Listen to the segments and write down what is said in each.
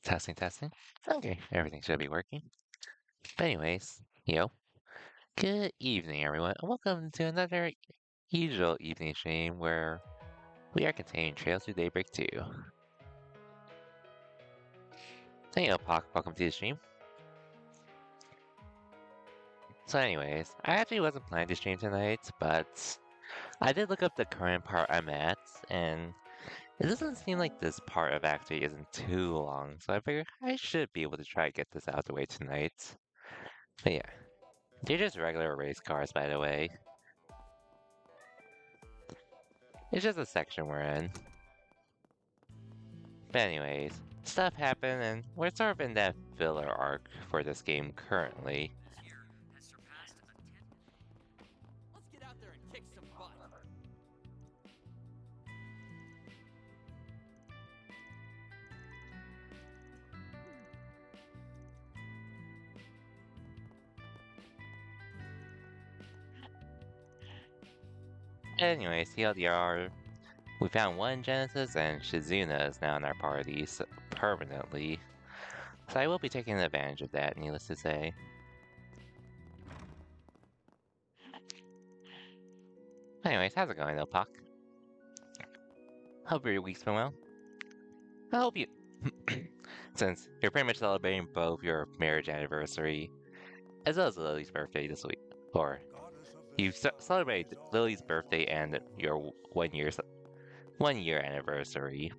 Testing, testing. Okay, everything should be working. But anyways, good evening, everyone, and welcome to another usual evening stream where we are continuing Trails to Daybreak 2. So, Pock, welcome to the stream. So anyways, I actually wasn't planning to stream tonight, but I did look up the current part I'm at, and it doesn't seem like this part of Act 3 isn't too long, so I figured I should be able to try to get this out of the way tonight. But yeah, they're just regular race cars, by the way. It's just a section we're in. But anyways, stuff happened and we're sort of in that filler arc for this game currently. Let's get out there and kick some butt. Anyways, TLDR, we found one Genesis and Shizuna is now in our party permanently. So I will be taking advantage of that, needless to say. Anyways, how's it going though, Puck? Hope your week's been well. I hope you... Since you're pretty much celebrating both your marriage anniversary as well as Lily's birthday this week. Or, you celebrate Lily's birthday and your 1 year anniversary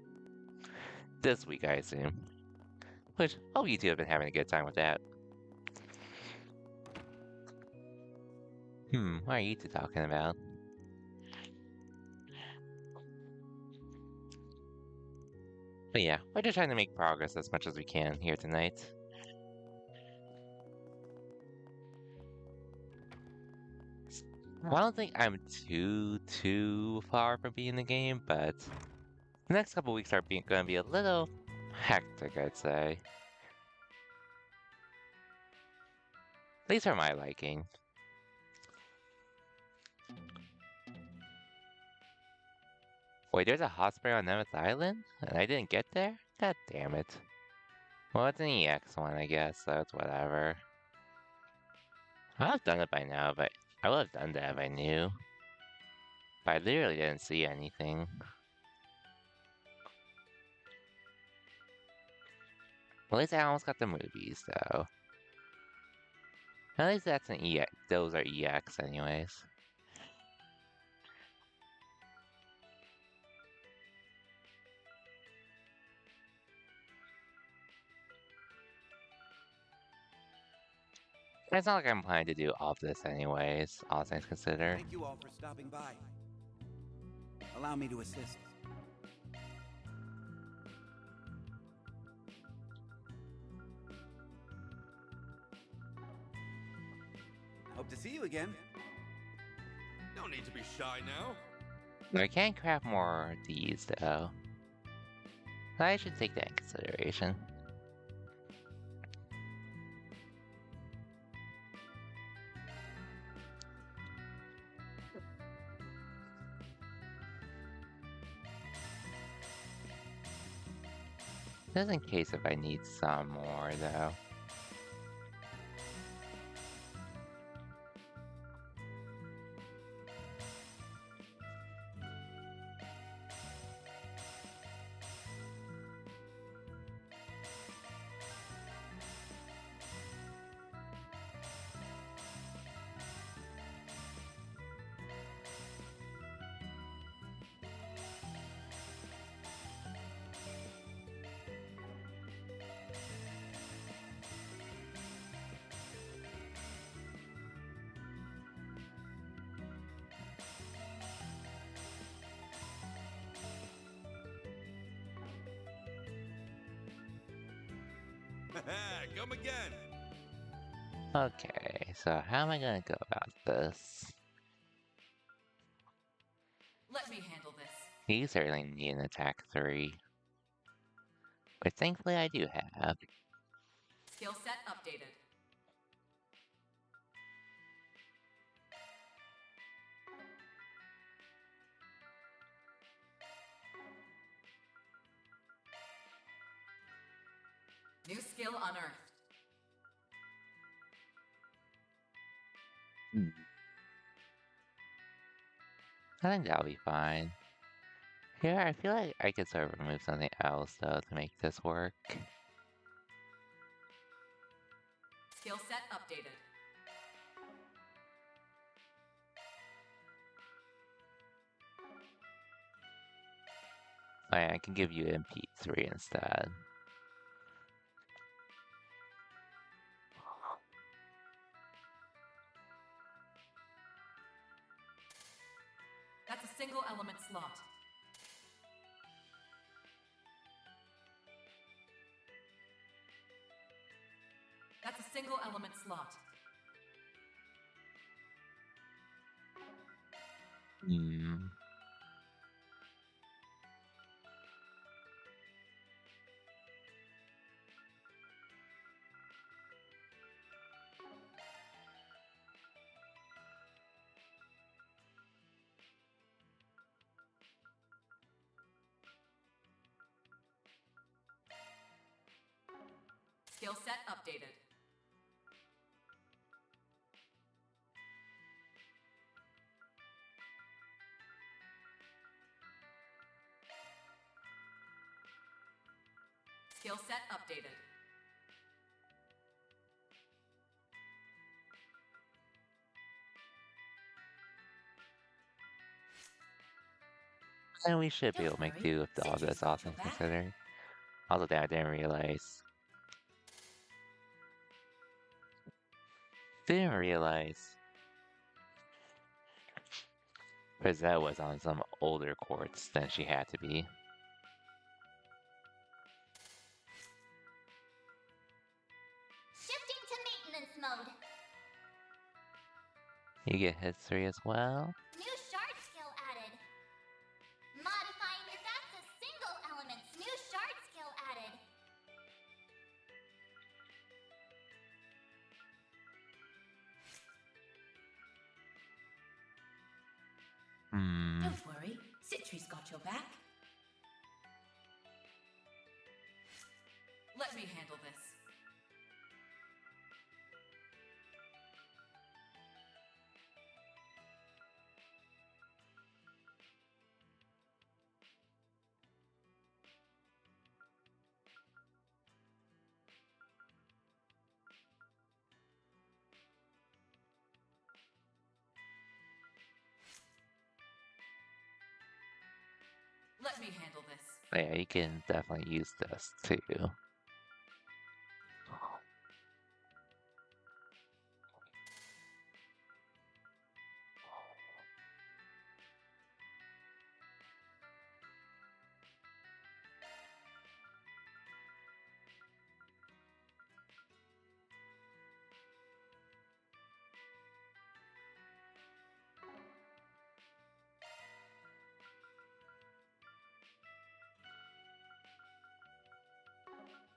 this week, I assume. Which, hope you two have been having a good time with that. What are you two talking about? But yeah, we're just trying to make progress as much as we can here tonight. I don't think I'm too far from beating the game, but the next couple weeks are going to be a little hectic, I'd say. At least for my liking. Wait, there's a hot spring on Nemesis Island? And I didn't get there? God damn it. Well, it's an EX one, I guess, so it's whatever. I would have done it by now, but I would have done that if I knew. But I literally didn't see anything. At least I almost got the movies, though. At least that's an EX. Those are EX, anyways. It's not like I'm planning to do all of this anyways, all things considered. Thank you all for stopping by. Allow me to assist. Hope to see you again. No need to be shy now. I can craft more of these, though. I should take that in consideration. Just in case if I need some more, though. Come again. Okay, so how am I gonna go about this? Let me handle this. You certainly need an attack 3. Which thankfully I do have. Skill set updated. New skill unearthed. I think that'll be fine. Here, I feel like I could sort of remove something else, though, to make this work. Skill set updated. I can give you MP3 instead. That's a single element slot. That's a single element slot. Hmm. Skill set updated. Skill set updated. And we should be able to make Don't do worry, with all Citrus this, got all your things back. considered. Also, I didn't realize. Didn't realize Rosette was on some older quartz than she had to be. Shifting to maintenance mode. You get history as well. New shard skill added. Modifying that's a single elements. New shard skill added. Hmm. Don't worry, Citrus got your back. Let me handle this. Let me handle this. Yeah, you can definitely use this too.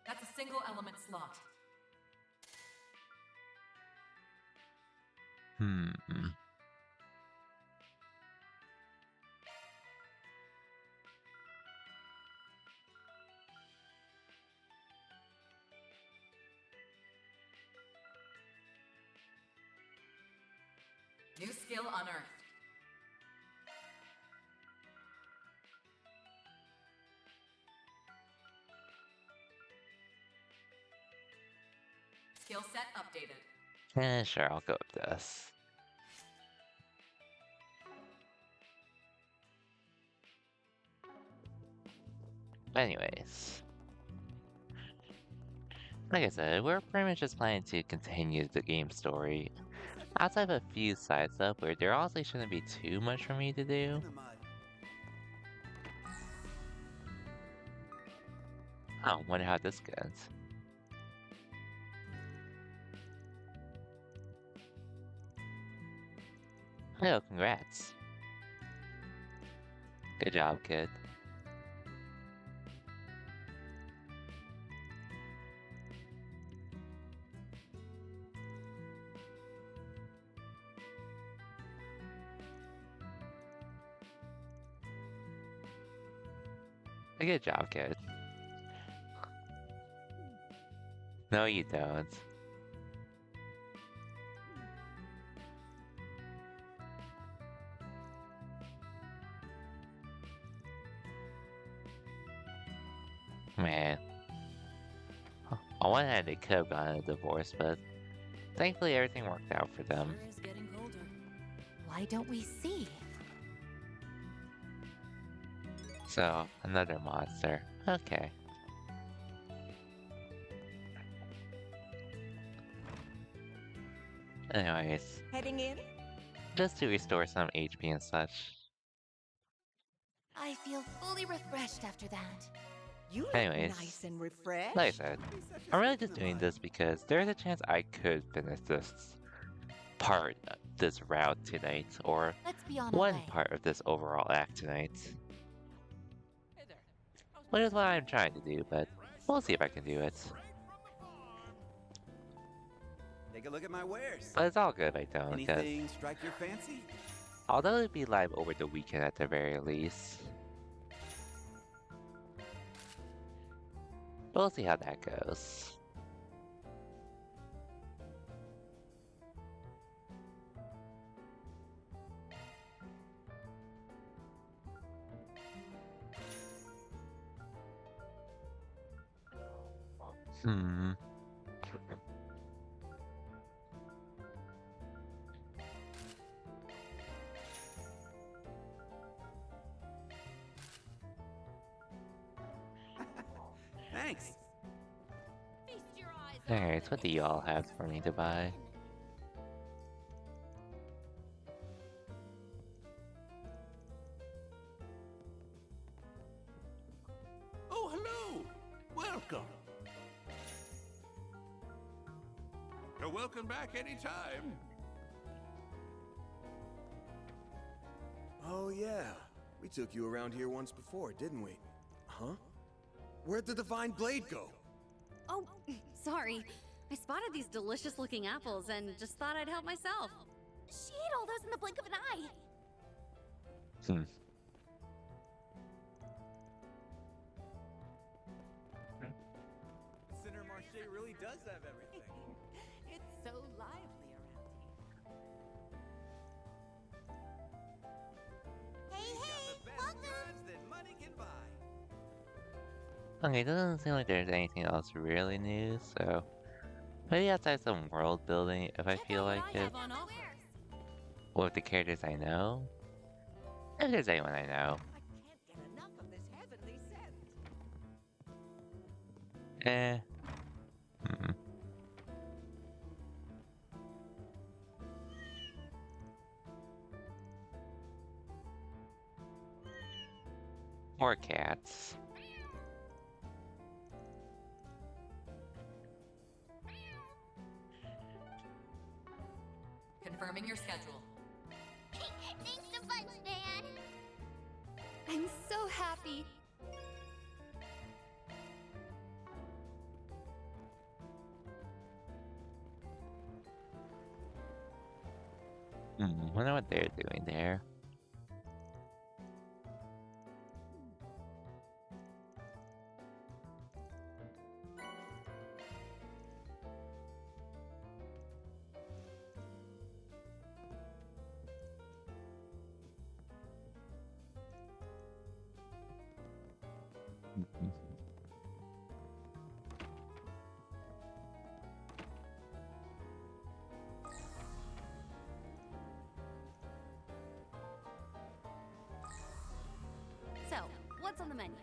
That's a single element slot. Hmm. New skill unearthed. Skill set updated. Sure, I'll go with this. Anyways, like I said, we're pretty much just planning to continue the game story. Outside of a few side stuff where there honestly shouldn't be too much for me to do. In the mud. Oh, wonder how this goes. Oh, congrats. Good job, kid. Good job, kid. No, you don't. Man. On one hand, they could have gotten a divorce, but thankfully everything worked out for them. Sure is getting colder. Why don't we see? So, another monster. Okay. Anyways, Heading in? just to restore some HP and such. I feel fully refreshed after that. You look Anyways, nice and refreshed. like I said, I'm really just doing this because there's a chance I could finish this route tonight, or Let's be on our one way. part of this overall act tonight. Hey there. Which is what I'm trying to do, but we'll see if I can do it. Take a look at my wares. But it's all good if I don't, because Anything strike your fancy? although it'd be live over the weekend at the very least, we'll see how that goes. Hmm. Thanks. Feast your eyes Alright, what do y'all have for me to buy? Oh, hello. Welcome. You're welcome back anytime. Oh, yeah. We took you around here once before, didn't we? Huh? Where'd the Divine Blade go? Oh, sorry. I spotted these delicious looking apples and just thought I'd help myself. She ate all those in the blink of an eye. Hmm. Center Marché really does have everything. It's so lively around here. Hey, hey, welcome. that money can buy. Okay, it doesn't seem like there's anything else really new, so maybe outside some world building if I Check feel out what like I it. have on offer. With the characters I know. If there's anyone I know. I can't get enough of this heavenly scent. Eh. Hmm. More cats. Confirming your schedule. Thanks a bunch, Dad. I'm so happy. Wonder what they're doing there. So, what's on the menu?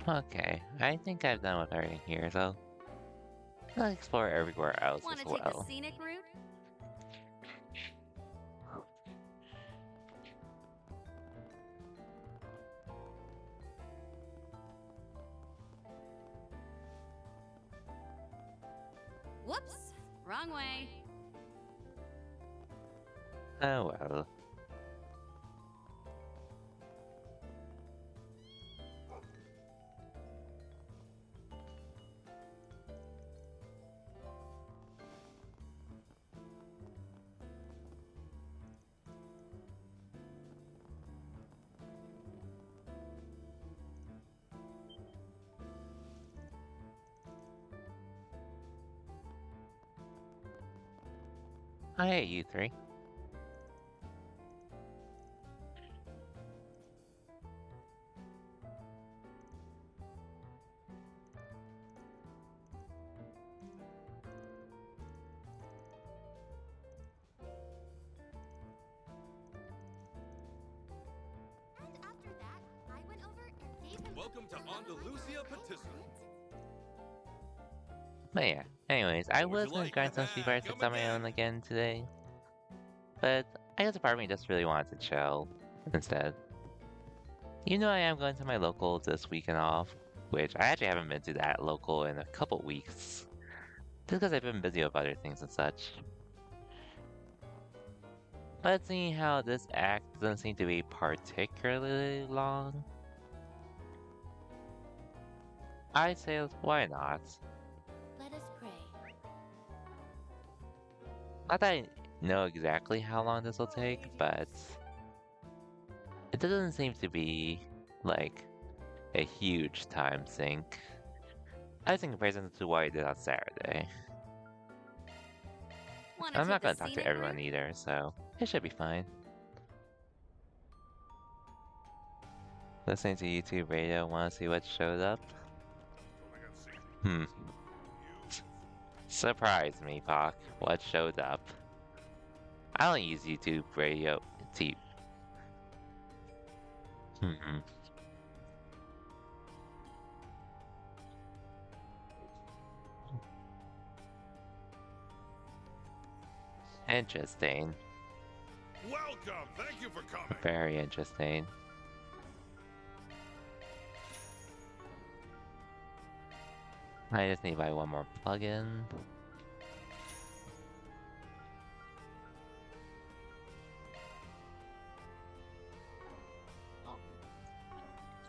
Okay, I think I've done with everything here, so let's explore everywhere else Want as to take the well. scenic route? Whoops, wrong way. Oh well. I hate you three. And after that, I went over and gave him. Welcome to Andalusia Patisserie. But yeah, anyways, I What would was you gonna like? grind some Street Fighter 6 Come on my own again. again today. But I guess a part of me just really wanted to chill instead. You know I am going to my local this weekend off, which I actually haven't been to that local in a couple weeks. Just because I've been busy with other things and such. But seeing how this act doesn't seem to be particularly long, I'd say why not? Let us pray. Not that I know exactly how long this will take, but it doesn't seem to be like a huge time sink. At least in comparison to what I did on Saturday. Wanna I'm not take the gonna talk to scenic everyone route? either, so it should be fine. Listening to YouTube radio, wanna see what showed up? Hmm. Surprise me, Pac. What showed up? I don't use YouTube radio. Hmm. Interesting. Welcome. Thank you for coming. Very interesting. I just need to buy one more plugin.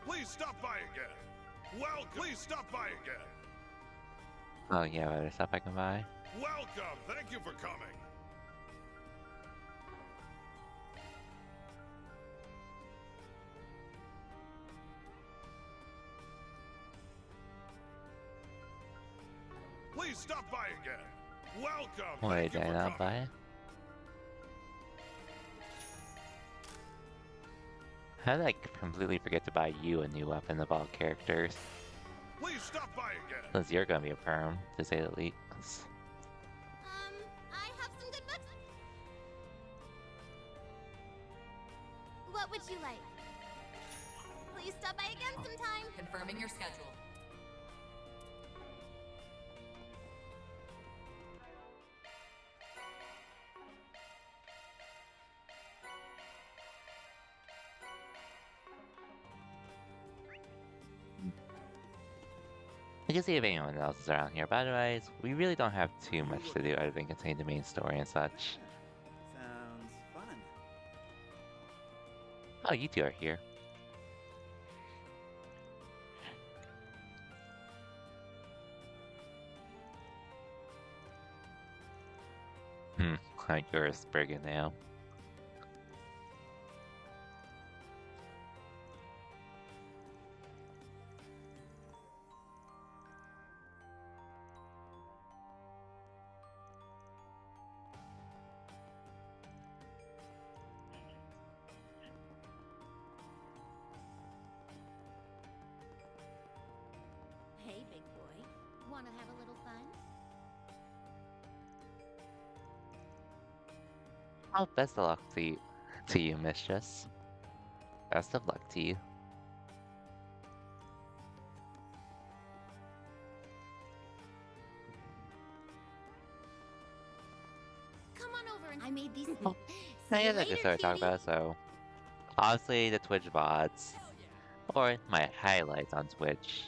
Please stop by again. Welcome. Please stop by again. Oh yeah, other stuff I can buy. Welcome. Thank you for coming. Please stop by again. Welcome. Wait, Thank you did I for not coming. buy it? How did I completely forget to buy you a new weapon of all characters? Please stop by again. Since you're gonna be a perm, to say the least. I have some good books. What would you like? Please stop by again sometime. Confirming your schedule. I can see if anyone else is around here, but otherwise, we really don't have too much to do other than continue the main story and such. Sounds fun. Oh, you two are here. Like you're a Spriggan now. Hey, big boy. Wanna have a little fun? Oh, best of luck to you, Mistress. Best of luck to you. Come on over and I made these. I See you guess I just later, started talking cutie. about it, so honestly, the Twitch bots, or my highlights on Twitch,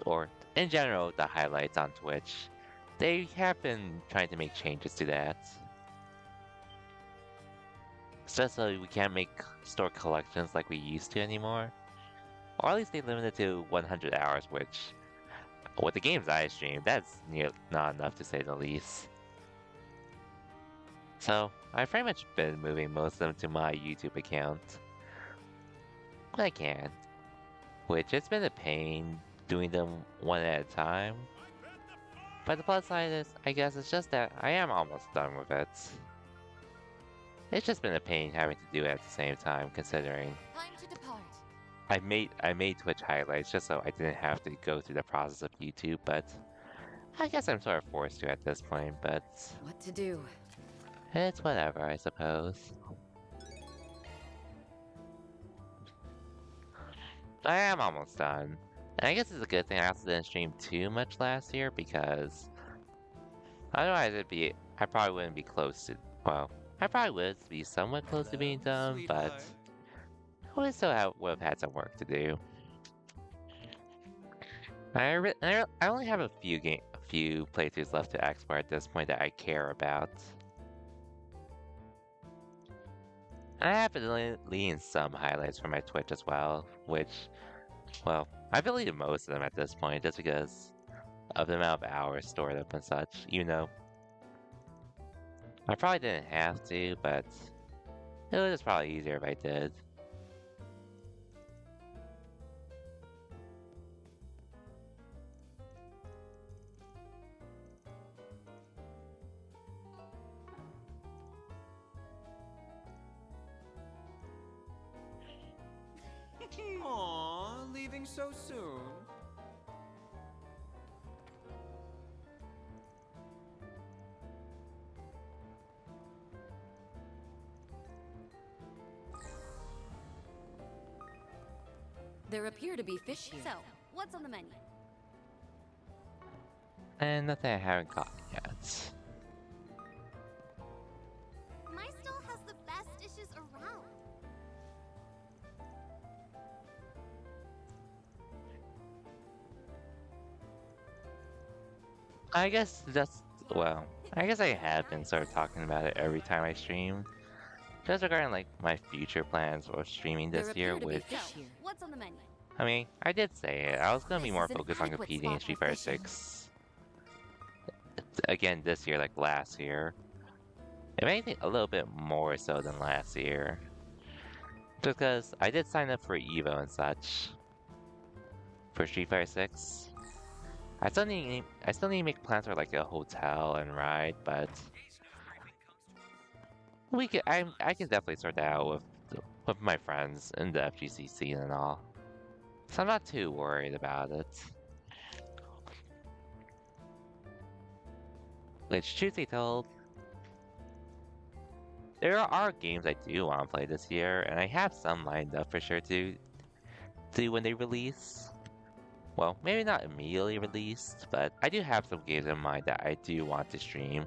or in general, the highlights on Twitch, they have been trying to make changes to that. Just so we can't make store collections like we used to anymore. Or at least they limit it to 100 hours, which, with the games I stream, that's not enough to say the least. So, I've pretty much been moving most of them to my YouTube account. When I can. Which, it's been a pain doing them one at a time. But the plus side is, I guess, it's just that I am almost done with it. It's just been a pain having to do it at the same time, considering Time to depart. I made Twitch highlights just so I didn't have to go through the process of YouTube, but I guess I'm sort of forced to at this point, but What to do? it's whatever, I suppose. I am almost done. And I guess it's a good thing I also didn't stream too much last year because otherwise I probably wouldn't be close to, well, I probably would be somewhat close to being done, but I would still would have had some work to do. I only have a few playthroughs left to explore at this point that I care about. I have been deleting some highlights from my Twitch as well, which, well, I've deleted most of them at this point just because of the amount of hours stored up and such, you know. I probably didn't have to, but it was probably easier if I did. Aw, leaving so soon. There appear to be fish here. So, what's on the menu? And nothing I haven't gotten yet. My stall has the best dishes around. I guess that's, well, I guess I have been sort of talking about it every time I stream. Just regarding like my future plans for streaming this year, which, What's on the menu? I mean, I did say it. I was gonna be This more is an focused on adequate competing in spot Street for Fighter fishing. 6 again this year, like last year. If anything, a little bit more so than last year. Just because I did sign up for Evo and such for Street Fighter 6. I still need to make plans for like a hotel and ride, but I can definitely sort that out with my friends in the FGC scene and all. So I'm not too worried about it. Which, truth be told, there are games I do want to play this year, and I have some lined up for sure to do when they release. Well, maybe not immediately released, but I do have some games in mind that I do want to stream.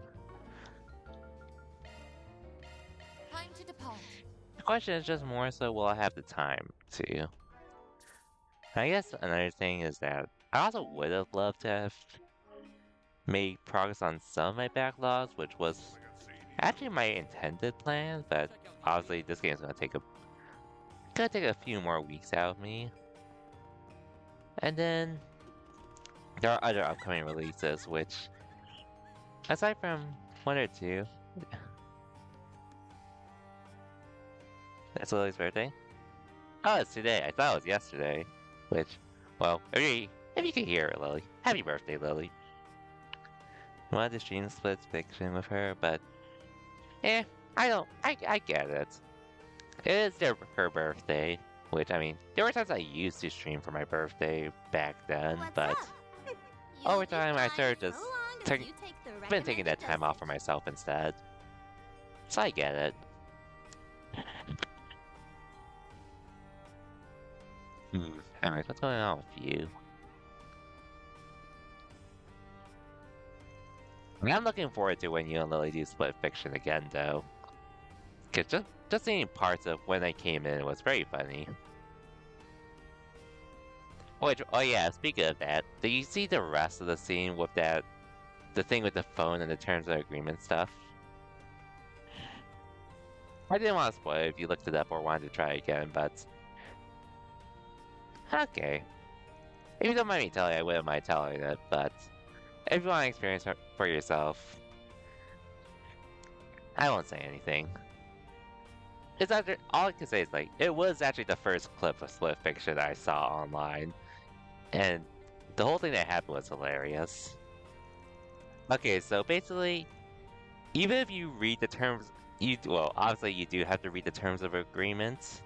Time to depart. The question is just more so, will I have the time to? I guess another thing is that I also would have loved to have made progress on some of my backlogs, which was actually my intended plan, but obviously this game's gonna take a few more weeks out of me. And then there are other upcoming releases, which, aside from one or two, that's Lily's birthday. Oh, it's today. I thought it was yesterday. Which, well, if you can hear it, Lily, happy birthday, Lily. I wanted to stream Split Fiction with her, but I get it. It is her birthday, which, I mean, there were times I used to stream for my birthday back then, What's but up? over You'll be time I fine started so just long as taking- you take the been taking that recommended time off for dosage. myself instead. So I get it. Anyways, what's going on with you? I'm looking forward to when you and Lily do Split Fiction again, though. Cause just seeing parts of when I came in was very funny. Which, oh yeah, speaking of that, do you see the rest of the scene with the thing with the phone and the terms of agreement stuff? I didn't want to spoil it if you looked it up or wanted to try again, but okay. If you don't mind me telling you, I wouldn't mind telling it, but if you want to experience it for yourself, I won't say anything. It's after all I can say is like it was actually the first clip of Split Fiction that I saw online, and the whole thing that happened was hilarious. Okay, so basically, even if you read the terms, well, obviously you do have to read the terms of agreement.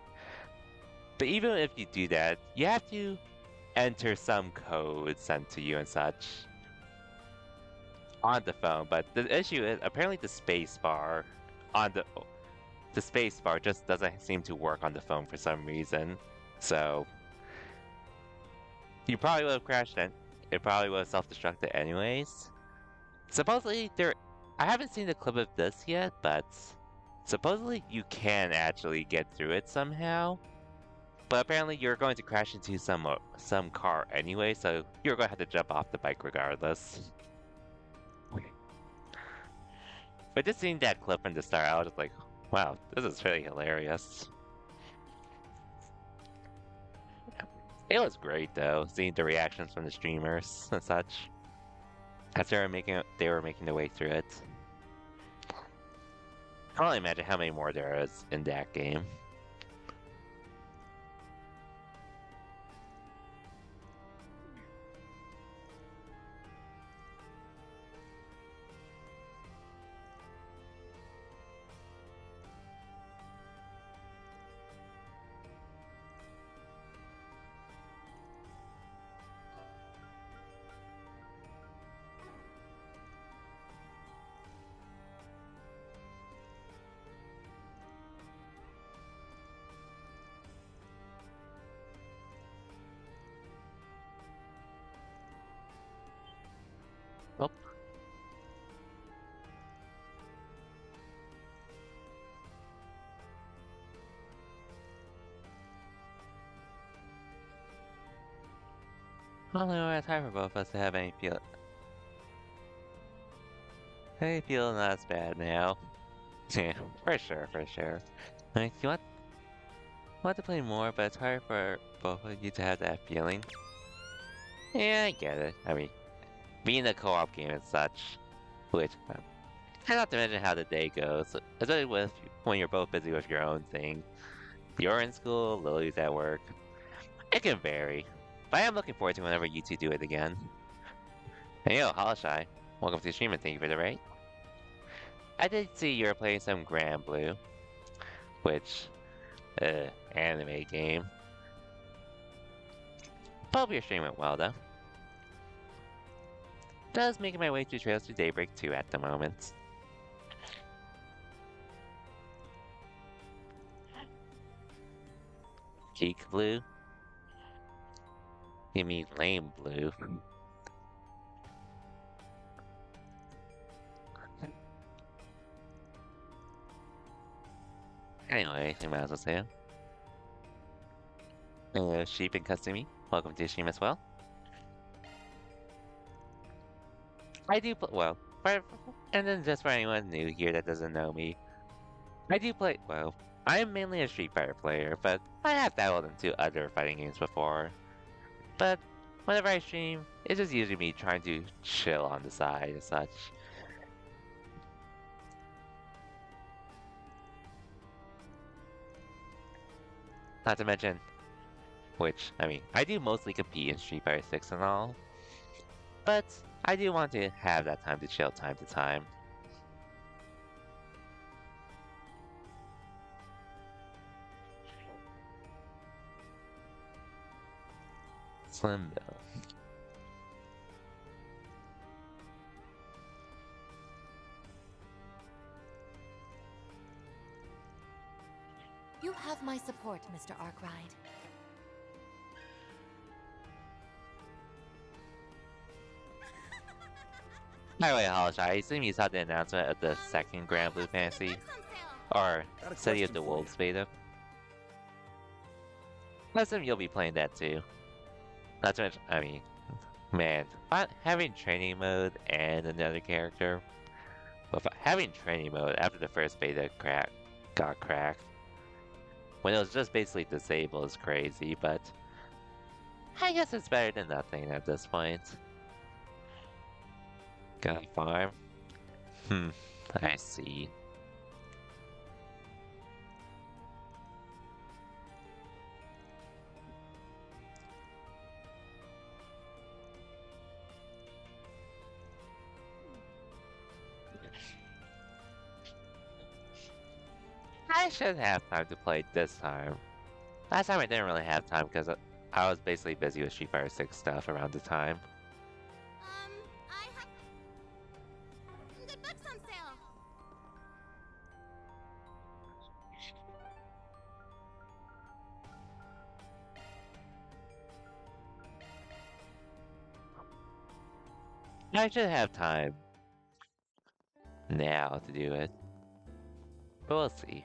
But even if you do that, you have to enter some code sent to you and such on the phone. But the issue is apparently the space bar on the space bar just doesn't seem to work on the phone for some reason. So you probably would have crashed and it probably would have self-destructed anyways. Supposedly I haven't seen the clip of this yet, but supposedly you can actually get through it somehow. But apparently you're going to crash into some car anyway, so you're going to have to jump off the bike regardless. But just seeing that clip from the start, I was just like, wow, this is really hilarious. It was great though, seeing the reactions from the streamers and such. As they were making their way through it. I can only imagine how many more there is in that game. Oh. I don't know what time for both of us to have any feeling not as bad now. Yeah, for sure, for sure. Like, you want to play more, but it's hard for both of you to have that feeling. Yeah, I get it. I mean, being a co-op game and such, which, and not to mention how the day goes, especially when you're both busy with your own thing. You're in school, Lily's at work. It can vary, but I am looking forward to whenever you two do it again. Hey yo, Holoshy, welcome to the stream and thank you for the raid. I did see you were playing some Grand Blue, which, anime game. Hope your stream went well though. Just making my way through Trails to Daybreak 2 at the moment. Geek Blue? You mean lame blue? Anyway, I might as well say it. Sheep and Custom, welcome to the stream as well. I do well, and then just for anyone new here that doesn't know me, I do play, well, I am mainly a Street Fighter player, but I have dabbled into other fighting games before. But whenever I stream, it's just usually me trying to chill on the side and such. Not to mention, which, I mean, I do mostly compete in Street Fighter 6 and all, but I do want to have that time to chill time to time. Slim Bill. You have my support, Mr. Arkwright. By the way, Hollish, I assume you saw the announcement of the second Grand Blue Fantasy? Or City of the Wolves beta? I assume you'll be playing that too. Not to mention, I mean, man, having training mode and another character, but having training mode after the first beta got cracked, when it was just basically disabled is crazy, but I guess it's better than nothing at this point. Got farm? I see. should have time to play this time. Last time I didn't really have time because I was basically busy with Street Fighter 6 stuff around the time. I have some good books on sale. I should have time now to do it. But we'll see.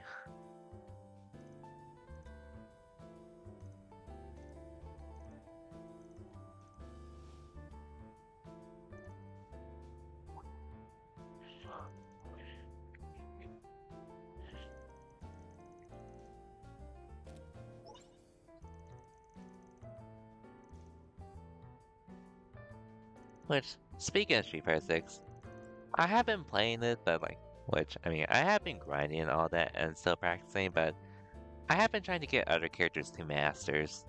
Which, speaking of Street Fighter 6, I have been playing it, but I have been grinding and all that and still practicing, but I have been trying to get other characters to masters.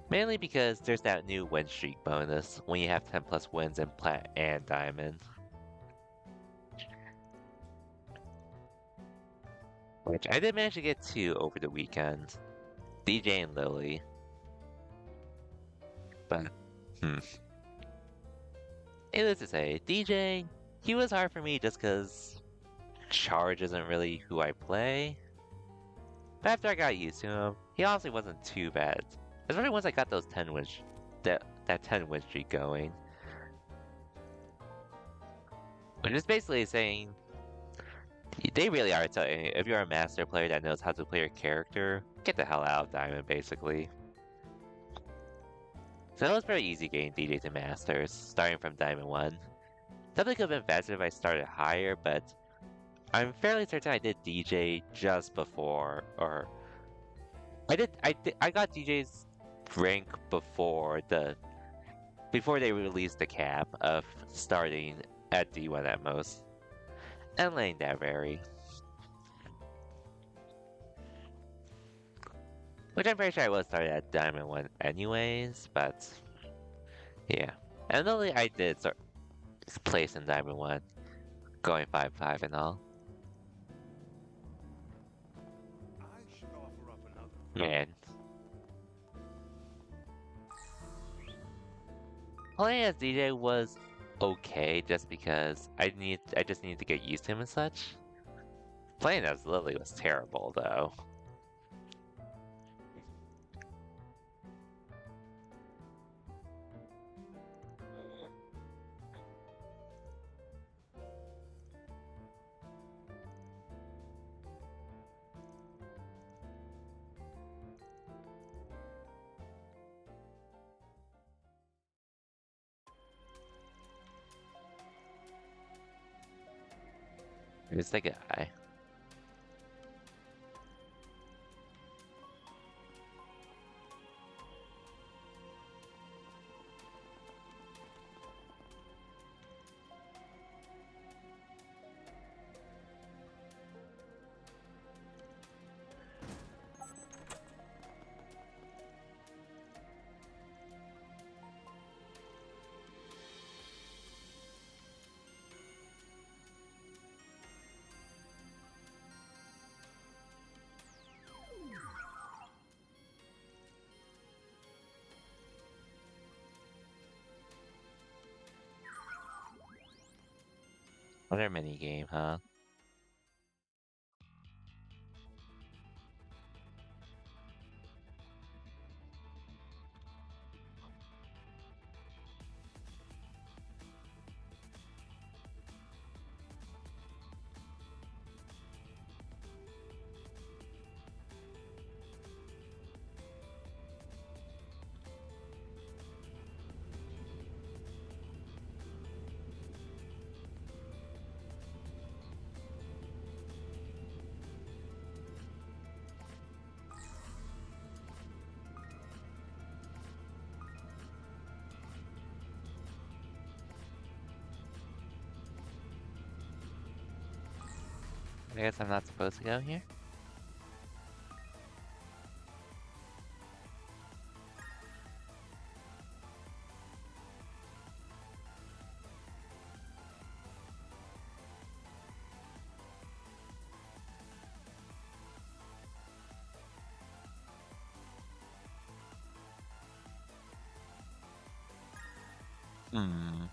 Mainly because there's that new win streak bonus when you have 10 plus wins in Plat and Diamond. Which I did manage to get 2 over the weekend. DJ and Lily. But, Needless to say, DJ, he was hard for me just because Charge isn't really who I play. But after I got used to him, he honestly wasn't too bad. Especially once I got those 10 win that 10 win streak going. Which is basically saying they really are telling you, if you're a master player that knows how to play your character, get the hell out of Diamond basically. So it was pretty easy getting DJ to Masters, starting from Diamond 1. Definitely could have been faster if I started higher, but I'm fairly certain I did DJ just before, or I got DJ's rank before they released the cap of starting at D1 at most, and letting that vary. Which I'm pretty sure I was started at Diamond 1 anyways, but yeah. And only I did start place in Diamond 1, going 5-5 and all. I should offer up another. Man. Playing as DJ was okay just because I just needed to get used to him and such. Playing as Lily was terrible though. Who's the guy? Another mini game, huh? I guess I'm not supposed to go here? Hmm.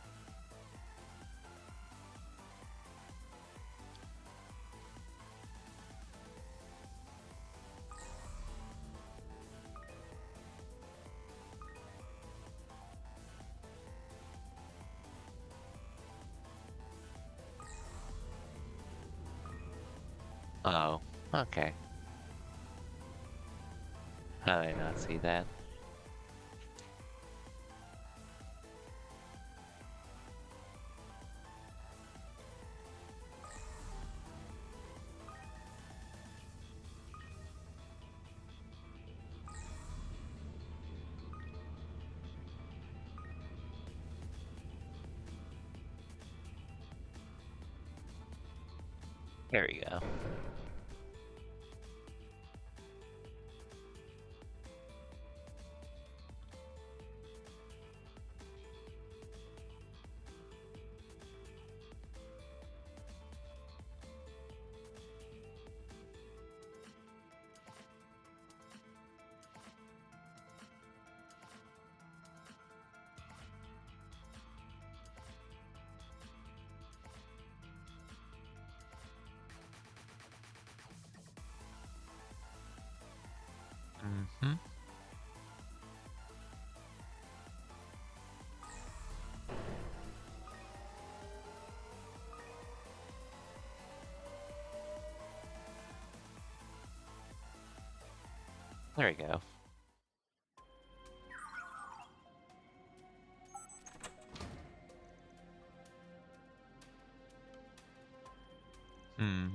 Oh, okay. How did I not see that? There we go. Mm-hmm. There we go. Hmm.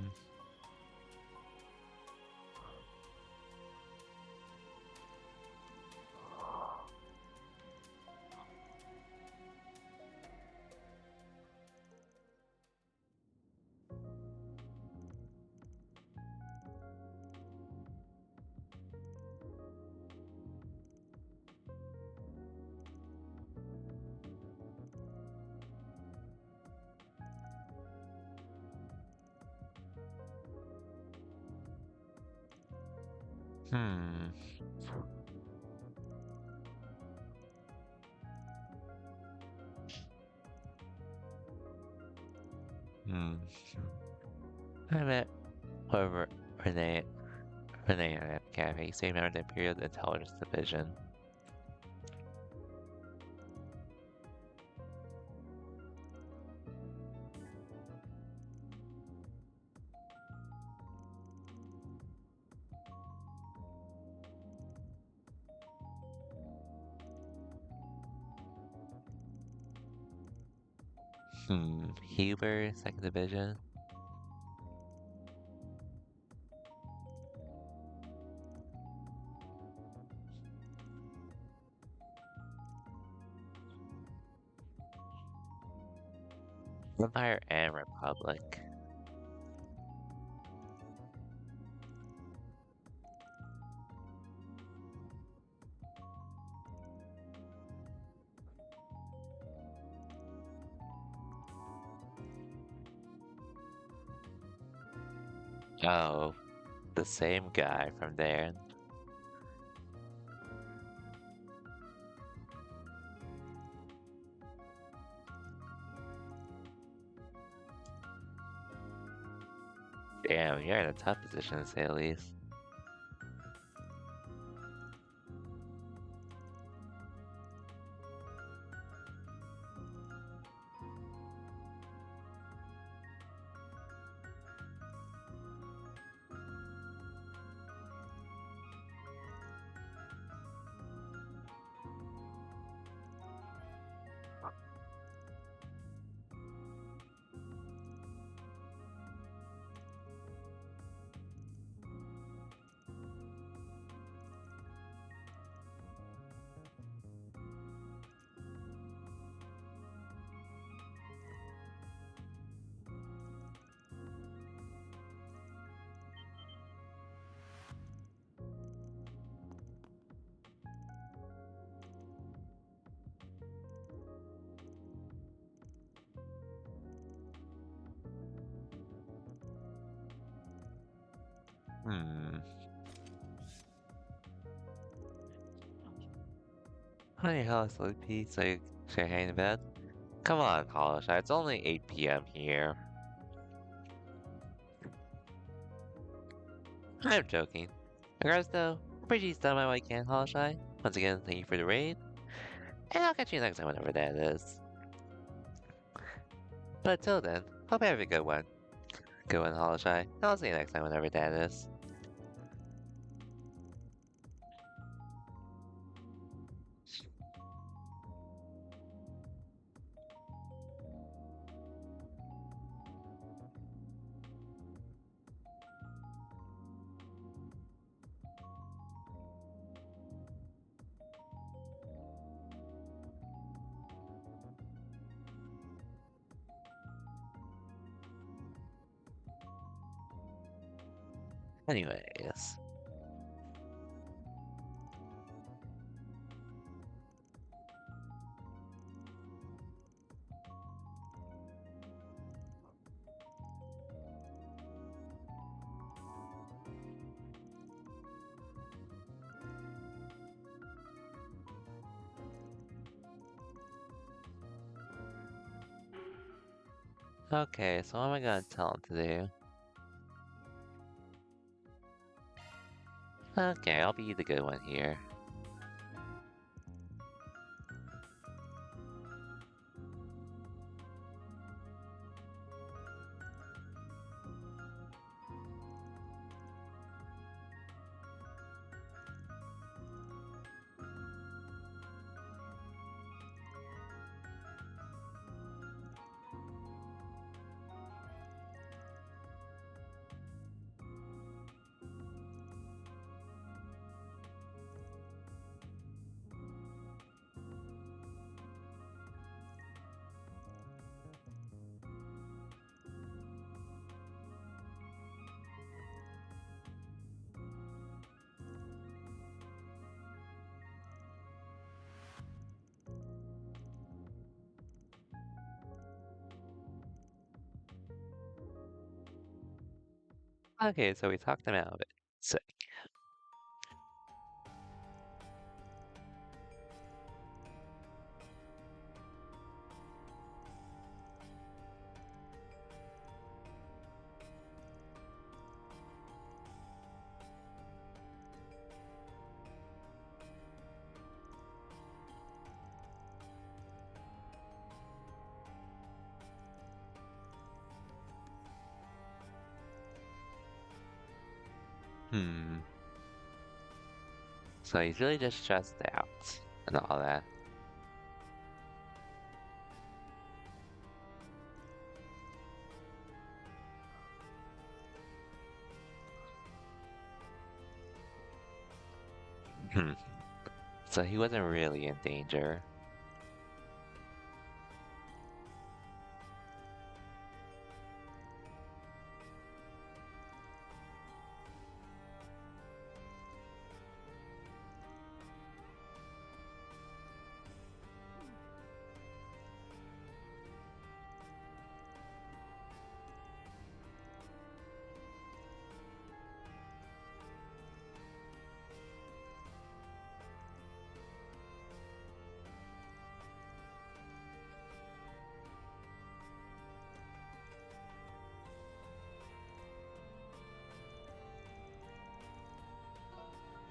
Hmm. Hmm. I met whoever Renee at Cafe, same member of the Imperial Intelligence Division. Huber, second division. Empire and Republic. Oh, the same guy from there. Damn, you're in a tough position to say the least. Hmm. Honey, hell, sleepy, so you should hang in bed? Come on, Hollow Shy, it's only 8 p.m. here. I'm joking. Regards though, I'm pretty done my way I can, Hollow Shy. Once again, thank you for the raid. And I'll catch you next time, whenever that is. But until then, hope you have a good one. Good one, Hollow Shy. And I'll see you next time, whenever that is. Anyways. Okay, so what am I gonna tell him to do? Okay, I'll be the good one here. Okay, so we talked him out of it. Sick. Hmm. So he's really just stressed out and all that. Hmm. So he wasn't really in danger.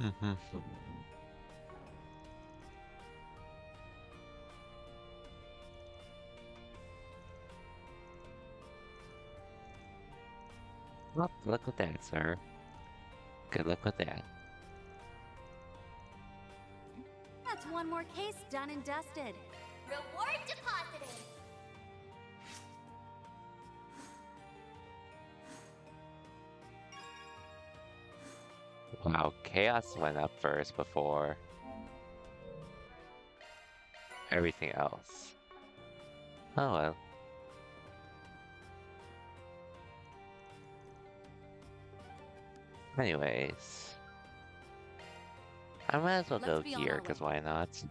Mm-hmm. Well, good luck with that, sir. Good luck with that. That's one more case done and dusted. Reward deposited. Wow, Chaos went up first before everything else. Oh well. Anyways. I might as well Let's go be on here, our because way. why not?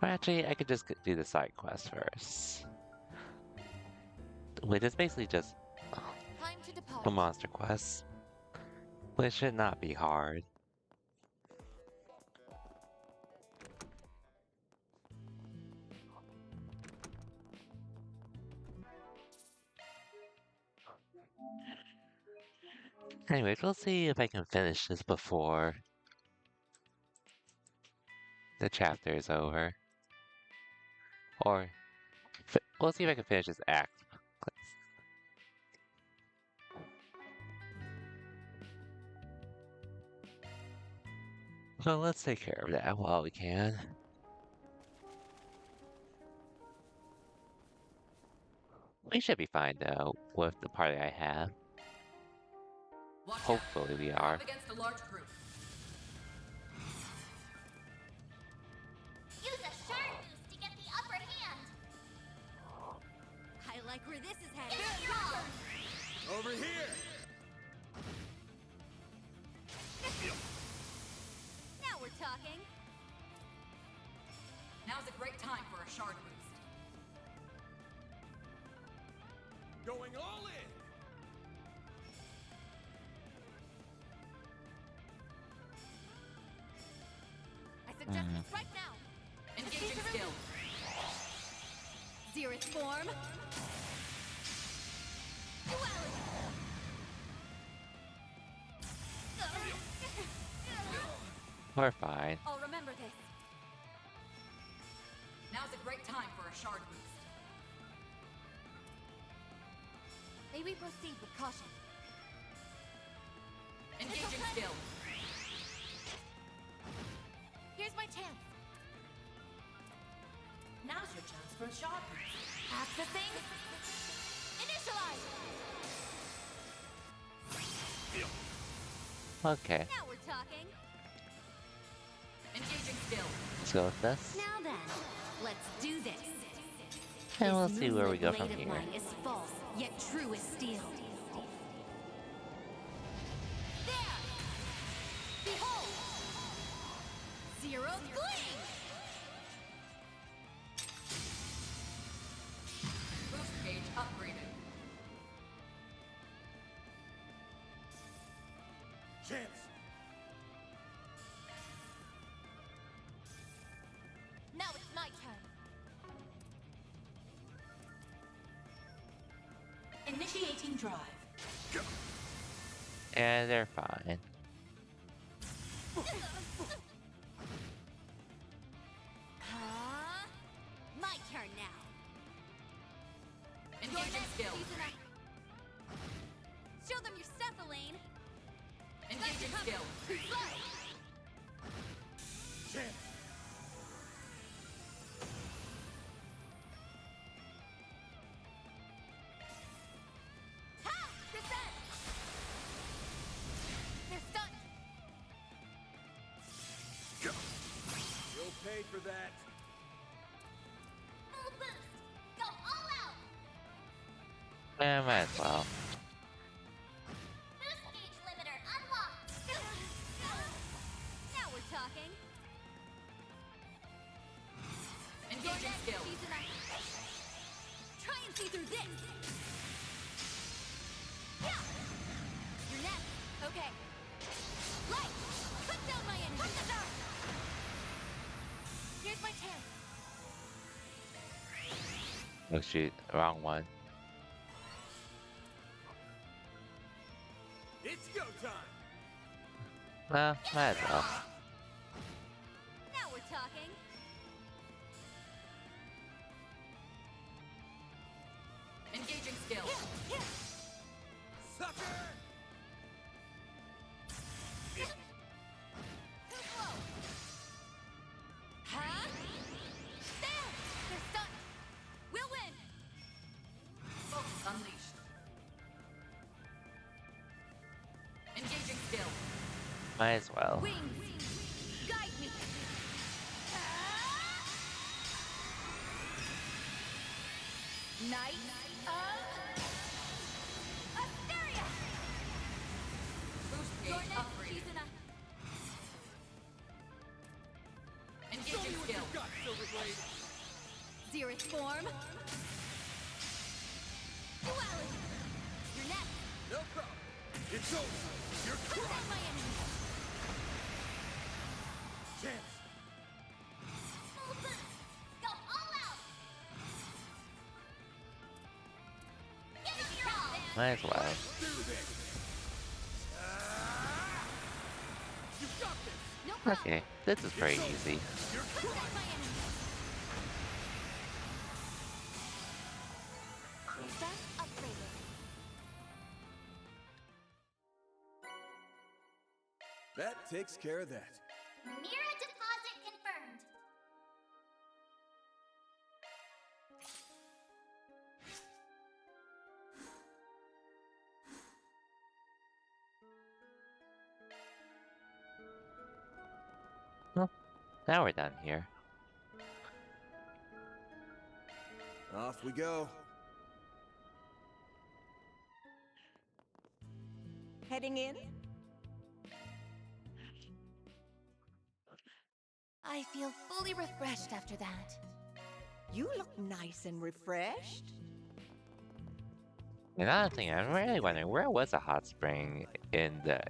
Or actually, I could just do the side quest first. Which is basically just Time to depart. a monster quest. Which should not be hard. Anyways, we'll see if I can finish this before the chapter is over. Or, we'll see if I can finish this act. So let's take care of that while we can. We should be fine though with the party I have. Watch out. Hopefully we You're are. up against a large group. Use a shard boost to get the upper hand. I like where this is headed. It's your turn. Over here! Now we're talking. Now's a great time for a shard boost. Going all in! I suggest we strike now. Engaging skill. Zerith form. Duality. We're fine. I'll remember this. Now's a great time for a shard boost. May we proceed with caution. Engaging skill. Here's my chance. Now's your chance for a shard boost. Accessing. Initialize. Okay, Now we're talking. Engaging skill. let's go with this. Now then, let's do this. And we'll This see where we go moonlit from blade of here. mine is false, yet true as steel. There! Behold! Zero gleam! Boost gauge upgraded. Chance! Now it's my turn. Initiating drive. And they're fine. Huh? My turn now. Your Engaging next skill. season Show them your stuff, Elaine. Engaging skill. Chance! Ha! Present! They're stunned. You'll pay for that. Full boost. Go all out. Might as well. Boost gauge limiter unlocked. Now we're talking. Engaging skill. Try and see through this. Yeah. You're next. Okay. Light. Cut down my enemy. From the dark. Here's my chance. Oh shoot, wrong one. It's go time! Well, might as well. Now we're talking. Engaging skill. Sucker! Too slow. Huh? There! They're stunned. We'll win. Focus unleashed. Engaging skill. Might as well. Wings. Guide me. Knight of Asteria. Boost Your gauge next upgraded. season. Engaging skill. Got Silverblade! Zerith form. Duality. You're next. No problem! It's over! You're Cut down crushed! my enemy. Chance! Full boost. Go all out. Give it your all. Might as well. Do this! You've got this! No problem. Okay, this is pretty easy. Quick down my enemy. Defense upgraded. That takes care of that. Mira deposit confirmed. Well, now we're done here. Off we go. Heading in? I feel fully refreshed after that. You look nice and refreshed. Another thing, I'm really wondering where was a hot spring in the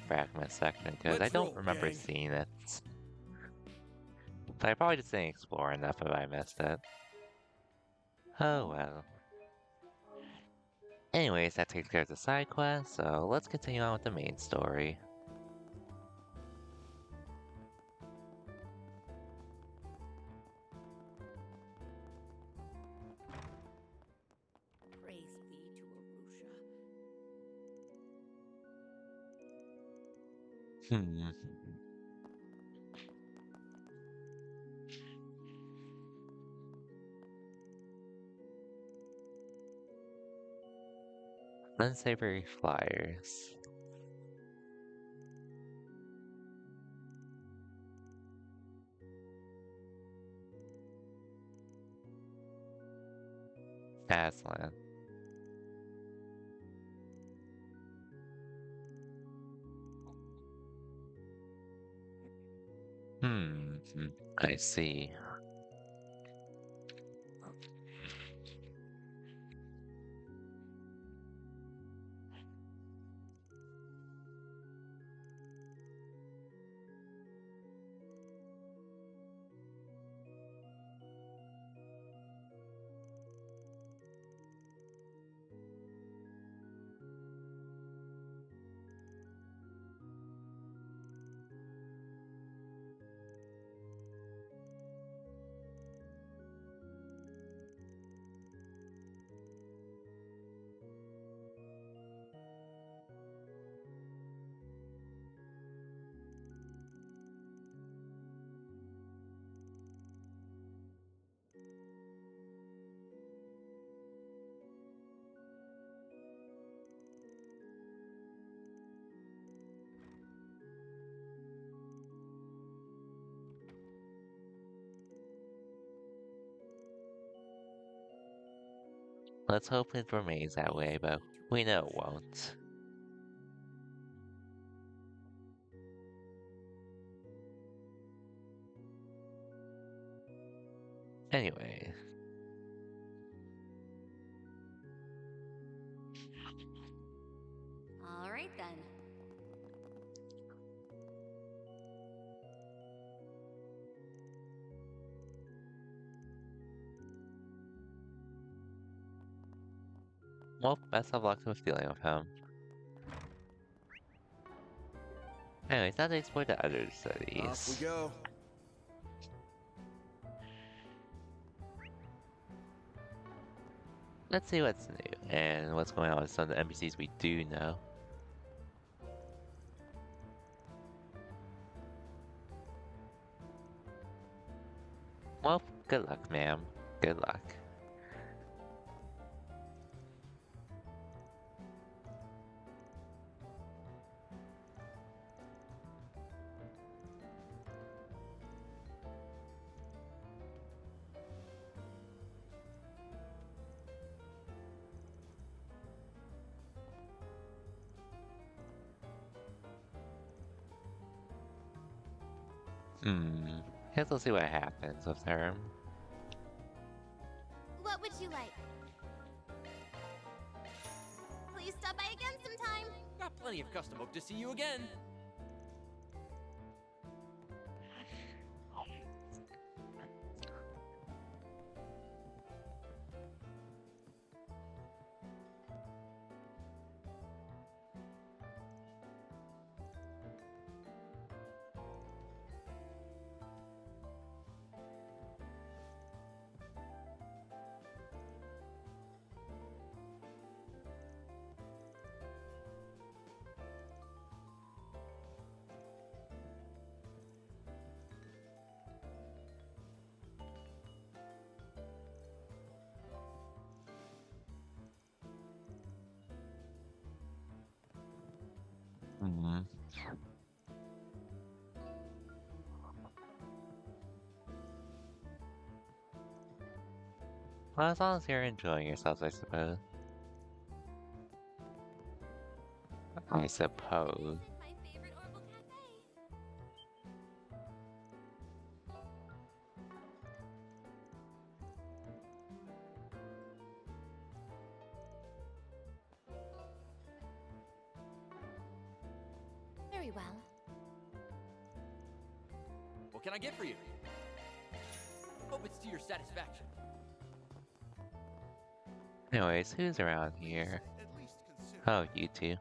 fragment section because I Let's don't roll, remember gang. seeing it. But I probably just didn't explore enough if I missed it. Oh well. Anyways, that takes care of the side quest, so let's continue on with the main story. Praise be to Arusha. Hmm. Unsavory flyers. Aslan. Hmm. I see. Let's hope it remains that way, but we know it won't. Anyway, All right then. well, best of luck with dealing with him. Anyways, now to explore the other cities. Off we go. Let's see what's new and what's going on with some of the NPCs we do know. Well, good luck, ma'am. Good luck. Guess we'll see what happens with her. What would you like? Please stop by again sometime. Got plenty of custom hope to see you again. Well, as long as you're enjoying yourselves, I suppose. I suppose. My favorite Orbital Cafe. Very well. What can I get for you? Hope it's to your satisfaction. Anyways, who's around here? Oh, you two.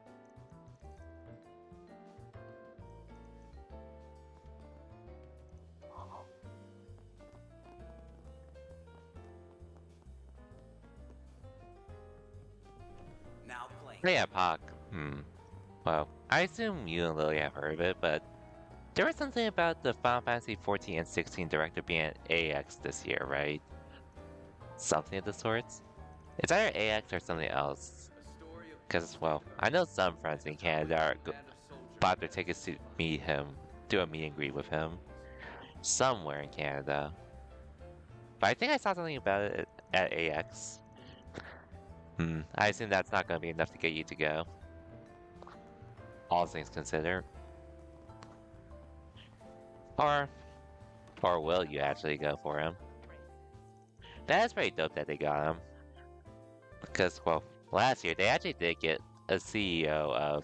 Now playing. Oh yeah, Pock. Well, I assume you and Lily have heard of it, but there was something about the Final Fantasy 14 and 16 director being at AX this year, right? Something of the sorts? It's either AX or something else. Because, well, I know some friends in Canada bought their tickets to meet him, do a meet and greet with him, somewhere in Canada. But I think I saw something about it at AX. I assume that's not going to be enough to get you to go. All things considered. Or will you actually go for him? That's pretty dope that they got him. Because, well, last year they actually did get a CEO of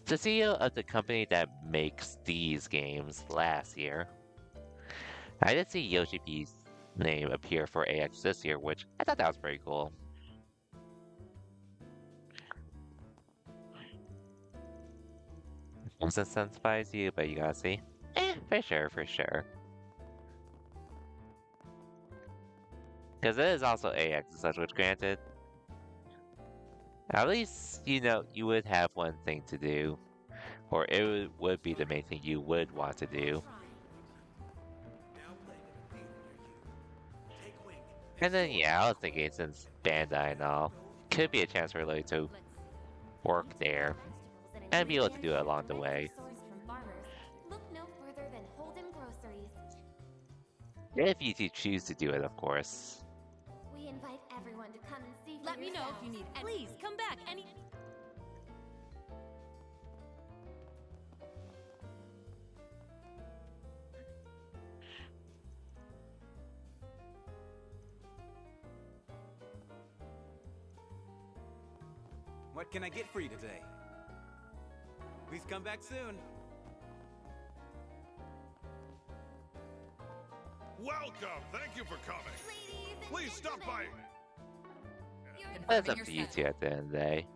the CEO of the company that makes these games last year. I did see Yoshi P's name appear for AX this year, which I thought that was pretty cool. Doesn't incentivize you, but you gotta see. For sure, for sure. Because it is also AX and such, which granted, at least, you know, you would have one thing to do. Or it would be the main thing you would want to do. And then, yeah, I was thinking since Bandai and all, could be a chance for Lily to work there and be able to do it along the way. Look no further than Holden Groceries. If you do choose to do it, of course. We invite everyone to come and see for Let me know if you yourselves. need. Please come back any. What can I get for you today? Please come back soon. Welcome. Thank you for coming. Ladies and Please stop by. gentlemen, That's up Confirming to your you two at the end of the day.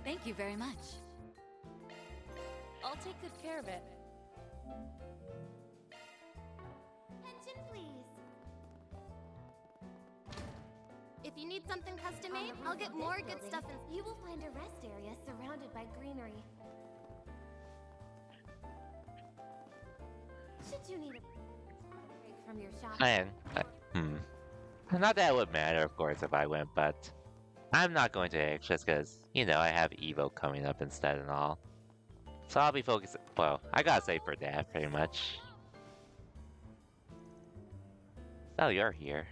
Thank you very much. I'll take good care of it. attention please. If you need something custom made, I'll get more good stuff in. You will find a rest area surrounded by greenery. Should you need a break from your shopping? Not that it would matter, of course, if I went, but I'm not going to X just because, you know, I have Evo coming up instead and all. So I'll be focused. Well, I gotta say for that, pretty much. Oh, you're here.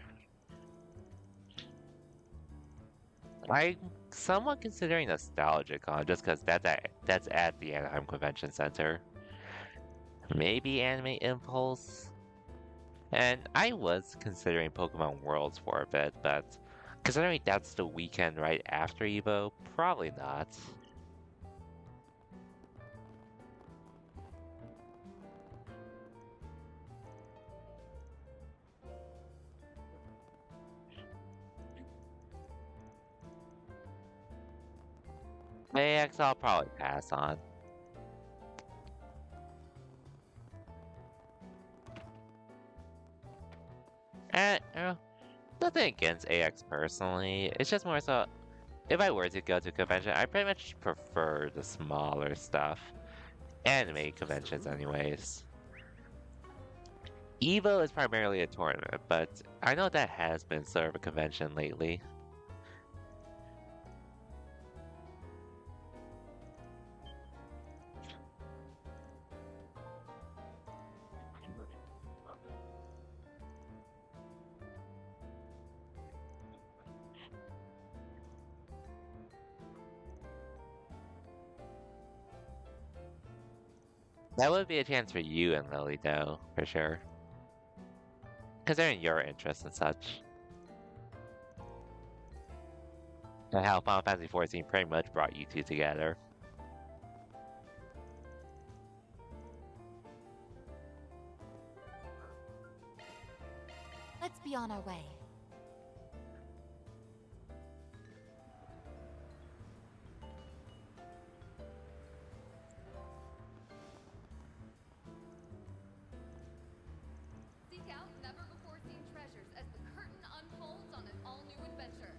I'm somewhat considering NostalgiaCon just because that's at the Anaheim Convention Center. Maybe Anime Impulse. And I was considering Pokemon Worlds for a bit, but considering that's the weekend right after Evo, probably not. AX I'll probably pass on. And, nothing against AX personally, it's just more so, if I were to go to a convention, I pretty much prefer the smaller stuff. Anime conventions anyways. Evo is primarily a tournament, but I know that has been sort of a convention lately. That would be a chance for you and Lily, though, for sure. Considering your interests and such. And how Final Fantasy XIV pretty much brought you two together. Let's be on our way. Seek out never-before-seen treasures as the curtain unfolds on an all-new adventure.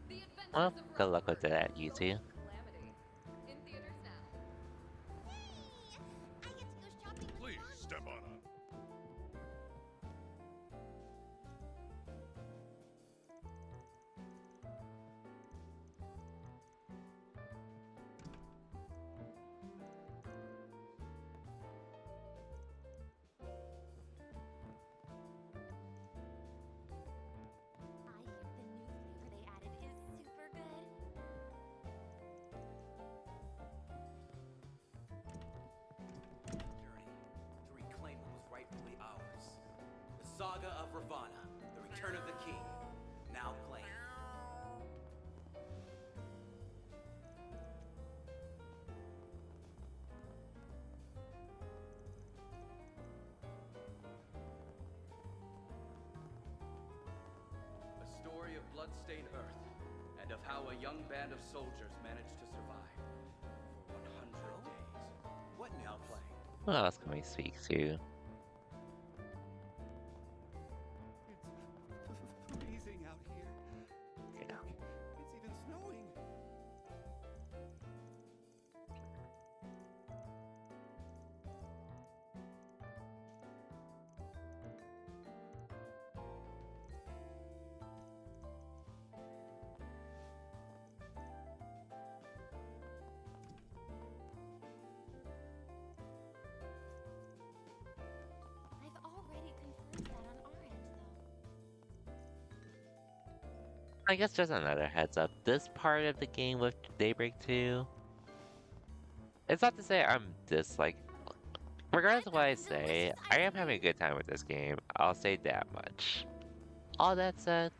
The Adventures Well, of good luck Rogue with that, you two. Calamity. In theaters now. Yay! I get to go shopping with Please Mom. step on up. I hear the new flavor they added is super good. Journey to reclaim what was rightfully ours. The saga of Ravana, the return of the king, now claimed. A story of blood-stained Earth, and of how a young band of soldiers managed to survive for 100 days. What Now news? playing. What else can we speak to? It's freezing out here. It's even snowing. I've already confirmed that on our end, though. I guess just another heads up. This part of the game with Daybreak 2, it's not to say I'm regardless of what I say, I am having a good time with this game. I'll say that much. All that said,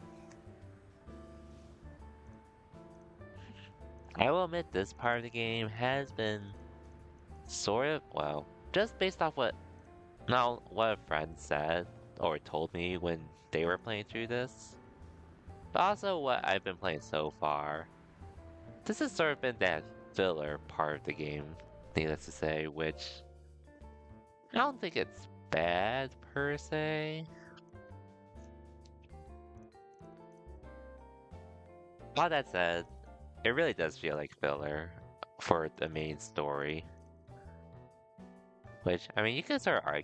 I will admit this part of the game has been sort of, well, just based off not what a friend said or told me when they were playing through this, but also what I've been playing so far. This has sort of been that filler part of the game, needless to say, which I don't think it's bad per se. All that said, it really does feel like filler for the main story. Which, I mean, you can sort of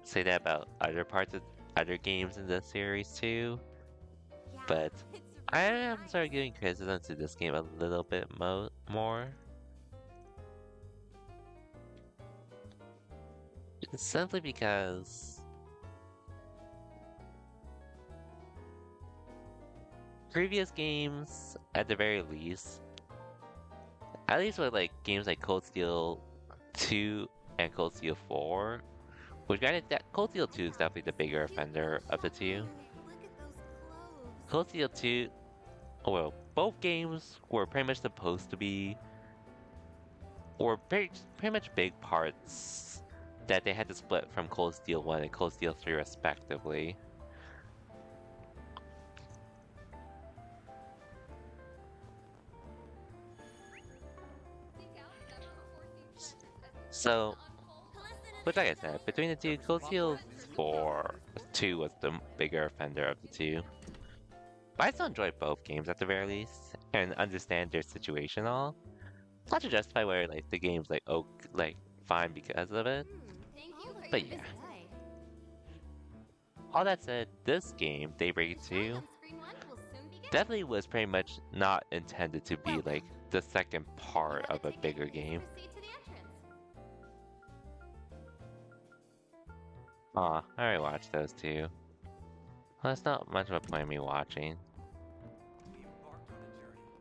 say that about other parts of other games in this series too. Yeah, But it's I really am sort of nice. giving criticism to this game a little bit more. Simply because previous games, at the very least, at least with games like Cold Steel 2 and Cold Steel 4, which granted that Cold Steel 2 is definitely the bigger offender of the two. Look at those clothes. Cold Steel 2, well, both games were pretty much supposed to be, or pretty much big parts that they had to split from Cold Steel 1 and Cold Steel 3 respectively. So, but like I said, between the two, Cold Steel 2 was the bigger offender of the two. But I still enjoy both games at the very least, and understand their situation all. Not to justify whether the game's fine because of it. Thank you for But your yeah. visit today. All that said, this game, Daybreak 2, definitely was pretty much not intended to be the second part of a bigger game. Aw, I already watched those two. Well, that's not much of a point in me watching. We embarked on a journey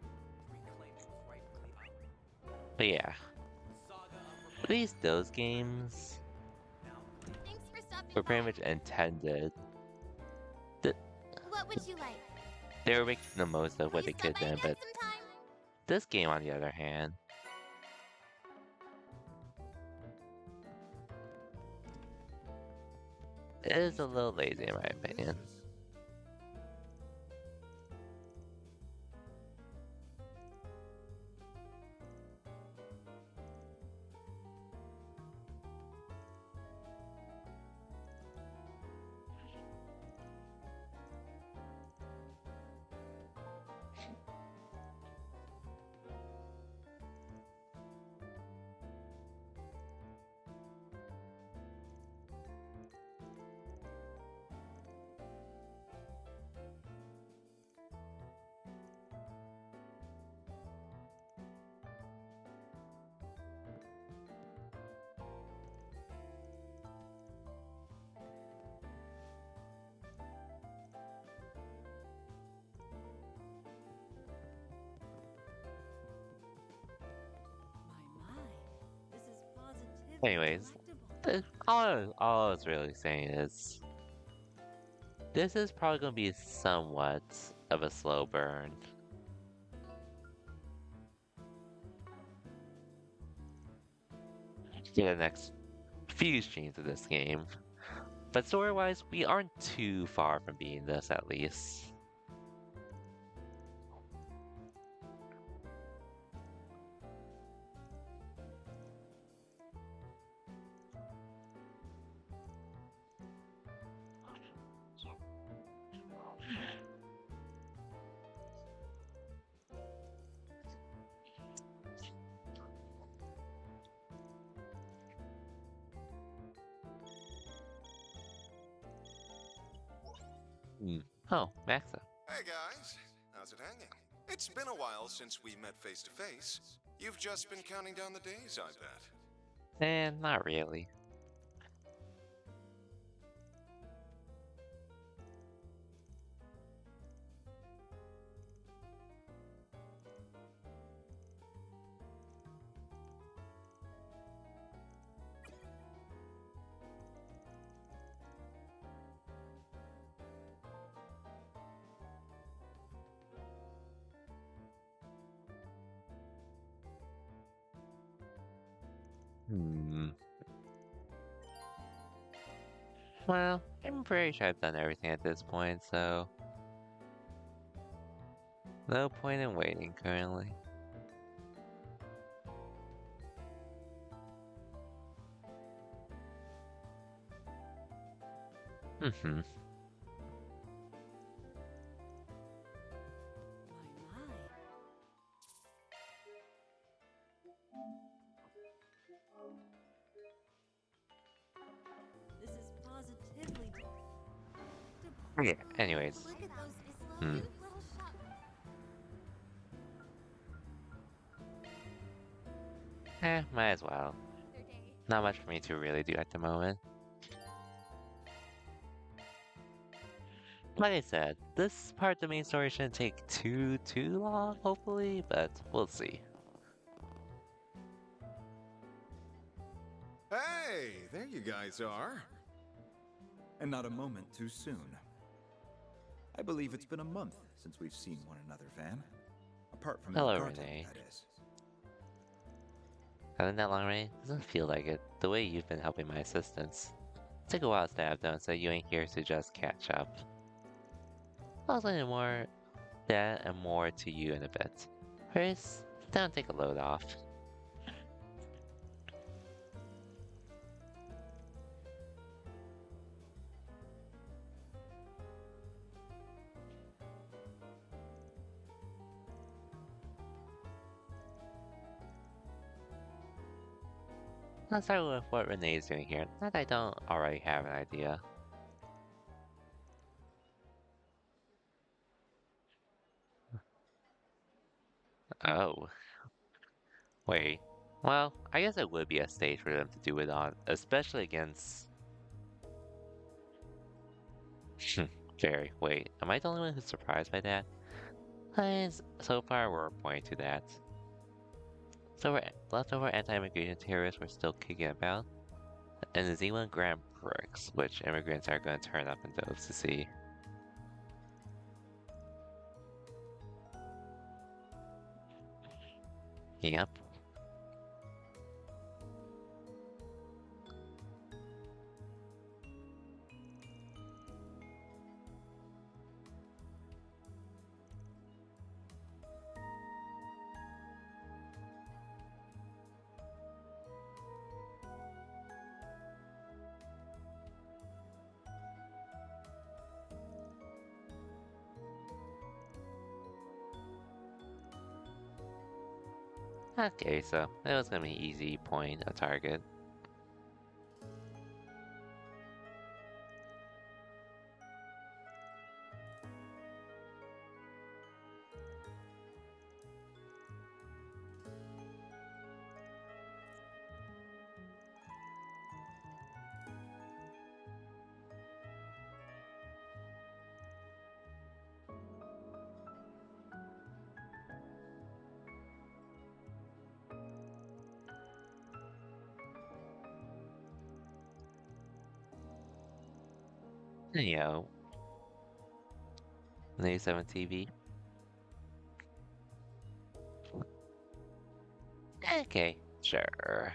to reclaim what was rightfully ours. But yeah, The saga of at least those games Thanks for stopping were pretty by. much intended. Th- What would you like? They were making the most of Will what you they stop could by then, again but sometime? this game, on the other hand, is a little lazy in my opinion. This is positively Anyways, delectable. all I was really saying is this is probably going to be somewhat of a slow burn. For the next few streams of this game. But story-wise, we aren't too far from being this at least. Hmm. Oh, Maxa. Hey guys, how's it hanging? It's been a while since we met face to face. You've just been counting down the days, I bet. Not really. Hmm. Well, I'm pretty sure I've done everything at this point, so no point in waiting currently. Mm-hmm. My. This is positively Yeah, anyways. Look at those Hmm. cute little shop. Might as well. Their day. Not much for me to really do at the moment. Like I said, this part of the main story shouldn't take too long, hopefully, but we'll see. Hey, there you guys are. And not a moment too soon. I believe it's been a month since we've seen one another, Van. Apart from Hello, the cartel, Renee. that is. Hasn't that long, Ray? Doesn't feel like it. The way you've been helping my assistants. Took a while to stab them, so you ain't here to just catch up. I'll explain more that and more to you in a bit. First, sit down and take a load off. Let's start with what Renee's doing here. Not that I don't already have an idea. Oh. Wait. Well, I guess it would be a stage for them to do it on, especially against... Very. Wait, am I the only one who's surprised by that? So far, we're pointing to that. Leftover anti-immigration terrorists were still kicking about, and the Z1 Grand Prix, which immigrants are going to turn up in those to see. Yep. Okay, so that was gonna be an easy point, a target. Yo, News 7 TV. Okay, sure.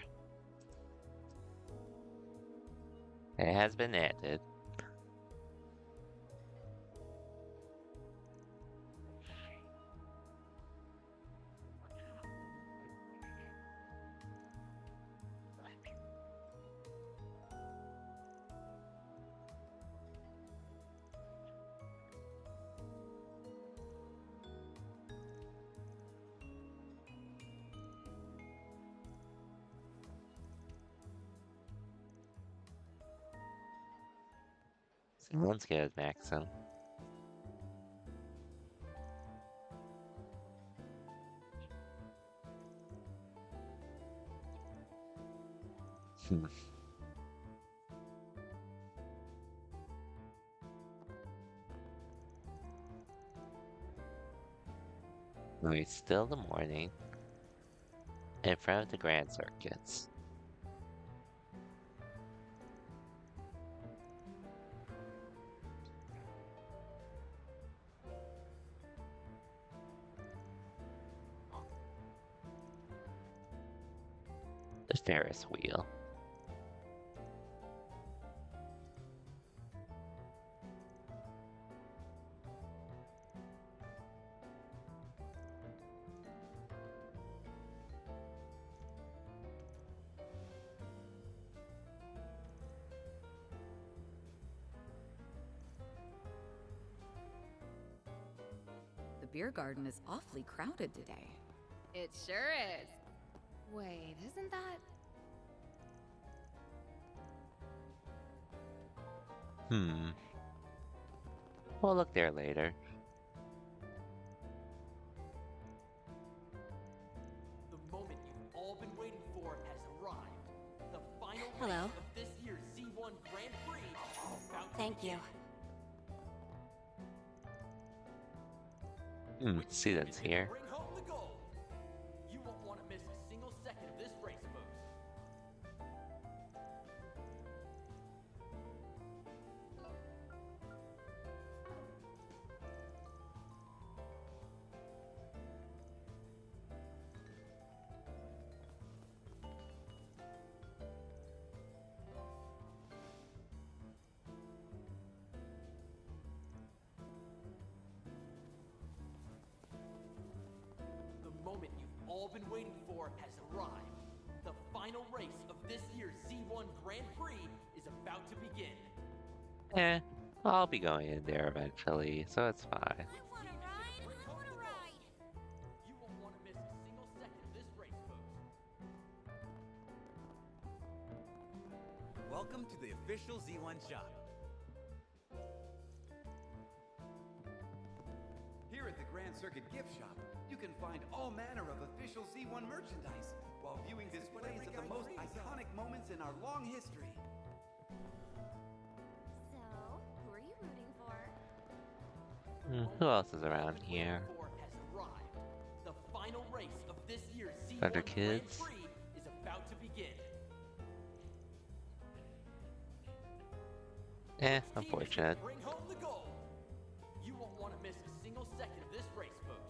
It has been added. Someone's good, Maxim. It's still the morning, in front of the Grand Circuits. The Ferris wheel. The beer garden is awfully crowded today. It sure is. Wait, isn't that... We'll look there later. The moment you've all been waiting for has arrived. The final Hello. race of this year's Z1 Grand Prix is about to Thank you. Students here. bring home the gold. You won't want to miss a single second of this race, folks. The moment you've all been waiting for has arrived. The final race of this year's Z1 Grand Prix is about to begin. I'll be going in there eventually, so it's fine. I wanna ride. You won't want to miss a single second of this race, folks. Welcome to the official Z1 shop. Here at the Grand Circuit Gift Shop, you can find all manner of official Z1 merchandise while viewing displays of the most iconic moments in our long history. So, who are you rooting for? Who else is around here? Has arrived. The final race of this year's Under Grand kids. Prix is about to begin. Eh, Which team is gonna unfortunate. bring home the gold? You won't want to miss a single second of this race, folks.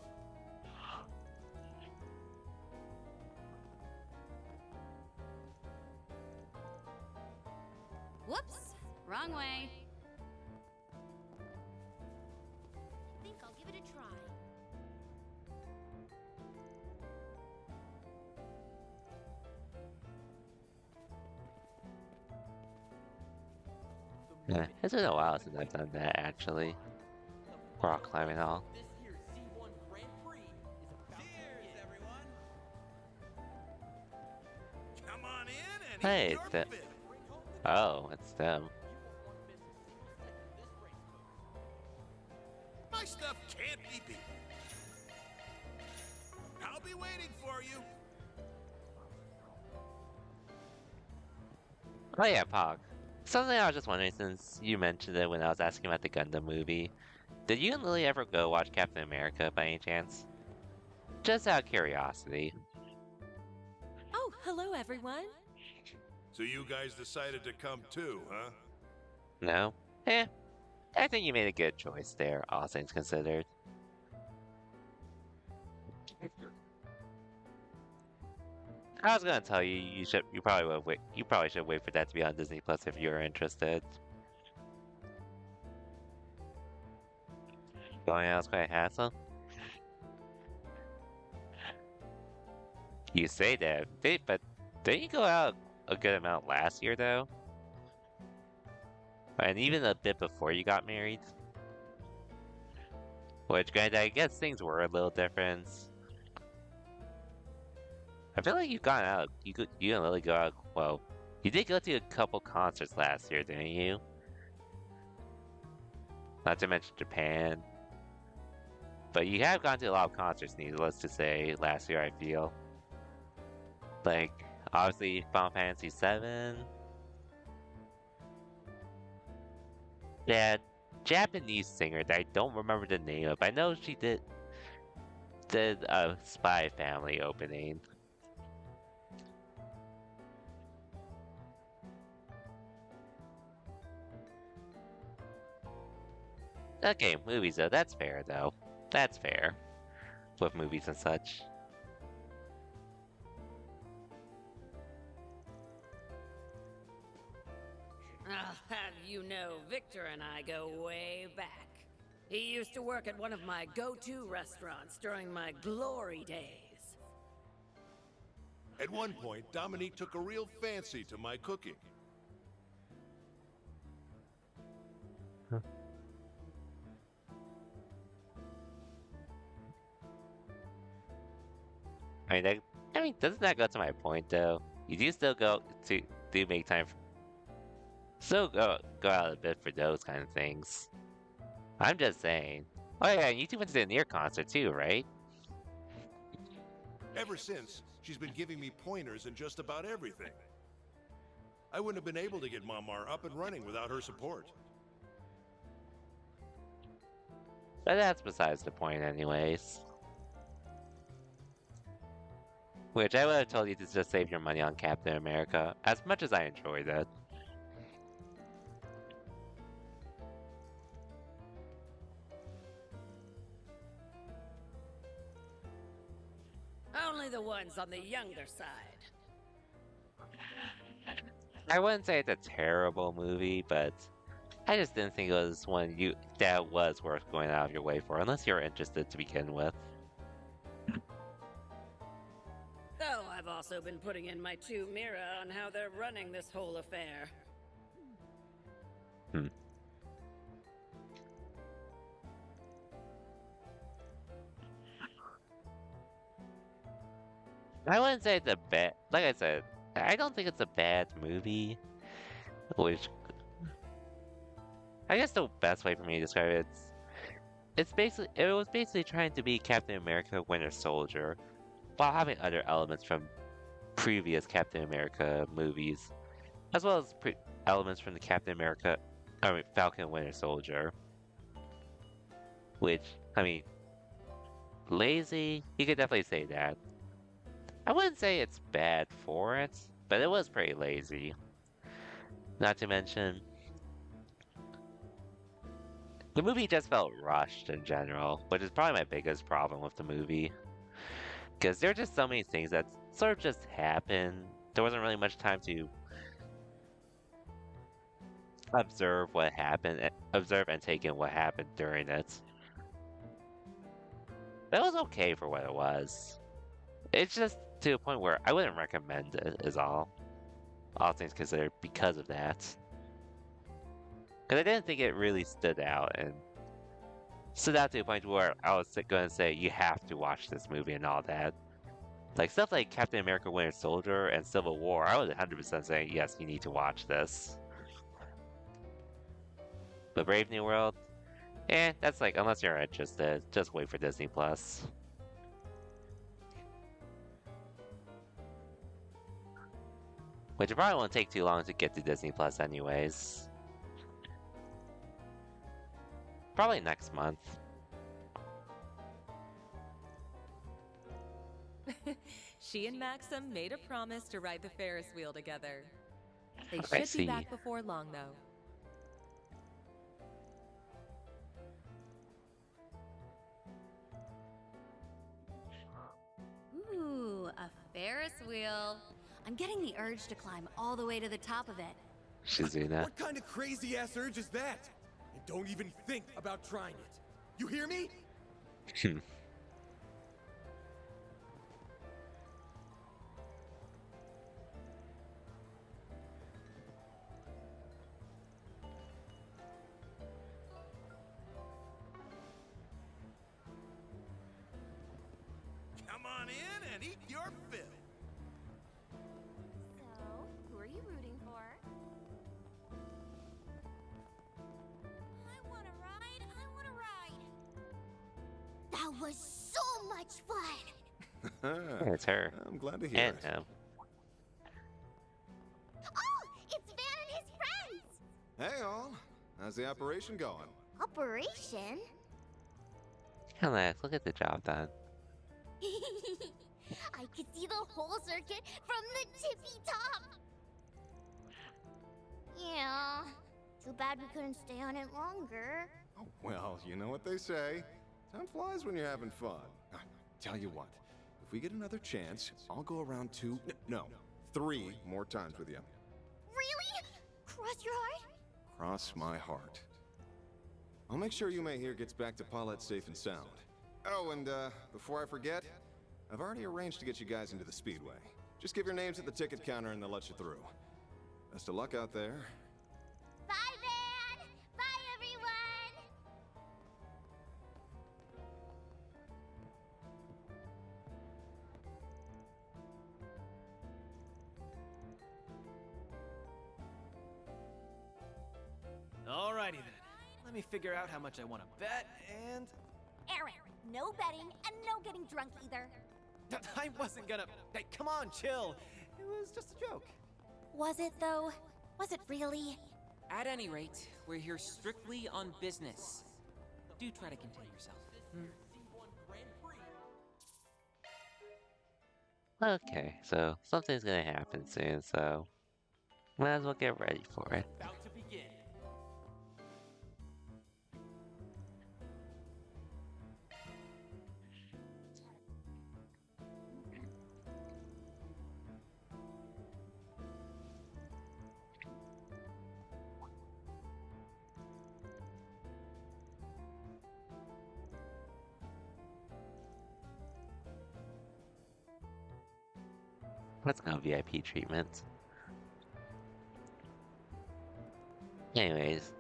Whoops, wrong way. I think I'll give it a try. Yeah, it's been a while since I've done that actually. Rock climbing and all. This year's Z1 Grand Prix is about to begin. everyone! Come on in and Hey, eat it's your the- fill. Bring home the gold. Oh, it's them. You won't want to miss a single second of this race, folks. My stuff can't be beat. I'll be waiting for you. Oh yeah, Pog. Something I was just wondering since you mentioned it when I was asking about the Gundam movie. Did you and Lily ever go watch Captain America by any chance? Just out of curiosity. Oh, hello, everyone. So you guys decided to come too, huh? No? Eh. I think you made a good choice there, all things considered. I was gonna tell you you probably would wait you probably should wait for that to be on Disney Plus if you're interested. Going else quite hassle? You say that, but didn't you go out a good amount last year though? And even a bit before you got married? Which, granted, I guess things were a little different. I feel like you've gone out. You didn't really go out. Well, you did go to a couple concerts last year, didn't you? Not to mention Japan. But you have gone to a lot of concerts, needless to say, last year, I feel. Like, obviously, Final Fantasy VII. That Japanese singer that I don't remember the name of. I know she did a Spy Family opening. Okay, movies though, that's fair though. That's fair. With movies and such. I'll have you know, Victor and I go way back. He used to work at one of my go-to restaurants during my glory days. At one point, Dominique took a real fancy to my cooking. Doesn't that go to my point though? You do still do make time for, still go out a bit for those kind of things. I'm just saying. Oh yeah, and you two went to the Near concert too, right? Ever since, she's been giving me pointers in just about everything. I wouldn't have been able to get Mamar up and running without her support. But that's besides the point anyways. Which I would have told you to just save your money on Captain America, as much as I enjoyed it. Only the ones on the younger side. I wouldn't say it's a terrible movie, but I just didn't think it was one that was worth going out of your way for, unless you're interested to begin with. Though I've also been putting in my 2 mirror on how they're running this whole affair. I wouldn't say it's a bad. Like I said, I don't think it's a bad movie. Which I guess the best way for me to describe it was basically trying to be Captain America: Winter Soldier, while having other elements from previous Captain America movies, as well as elements from the Falcon and Winter Soldier. Which, lazy, you could definitely say that. I wouldn't say it's bad for it, but it was pretty lazy. Not to mention, the movie just felt rushed in general, which is probably my biggest problem with the movie. Because there are just so many things that sort of just happened. There wasn't really much time to observe what happened, observe and take in what happened during it. That was okay for what it was. It's just to a point where I wouldn't recommend it, is all things considered, because of that. Because I didn't think it really stood out to a point where I was going to say, you have to watch this movie and all that. Like stuff like Captain America Winter Soldier and Civil War, I was 100% saying, yes, you need to watch this. But Brave New World, that's like, unless you're interested, just wait for Disney Plus. Which probably won't take too long to get to Disney Plus anyways. Probably next month. She and Maxim made a promise to ride the Ferris wheel together. They I should see. be back before long, though. Ooh, a Ferris wheel. I'm getting the urge to climb all the way to the top of it. Shizuna. What kind of crazy-ass urge is that? And don't even think about trying it. You hear me? Come on in and eat your fill. So, who are you rooting for? I want to ride. I want to ride. That was so much fun. It's her. I'm glad to hear And it. him. Oh, it's Van and his friends. Hey all, how's the operation going? Operation? Alex, look at the job done. I could see the whole circuit from the tippy top. Yeah. Too bad we couldn't stay on it longer. Oh, well, you know what they say. Time flies when you're having fun. Tell you what, if we get another chance, I'll go around 3 more times with you. Really? Cross your heart? Cross my heart. I'll make sure Yume here gets back to Paulette safe and sound. Oh, and before I forget, I've already arranged to get you guys into the Speedway. Just give your names at the ticket counter and they'll let you through. Best of luck out there. Bye, Van. Bye, everyone. Alrighty then. Let me figure out how much I want to bet, and Aaron, no betting and no getting drunk either. I wasn't gonna. Hey, come on, chill. It was just a joke. Was it, though? Was it really? At any rate, we're here strictly on business. Do try to contain yourself. Okay, so something's gonna happen soon, so might as well get ready for it. About to begin. Let's go VIP treatment. Anyways,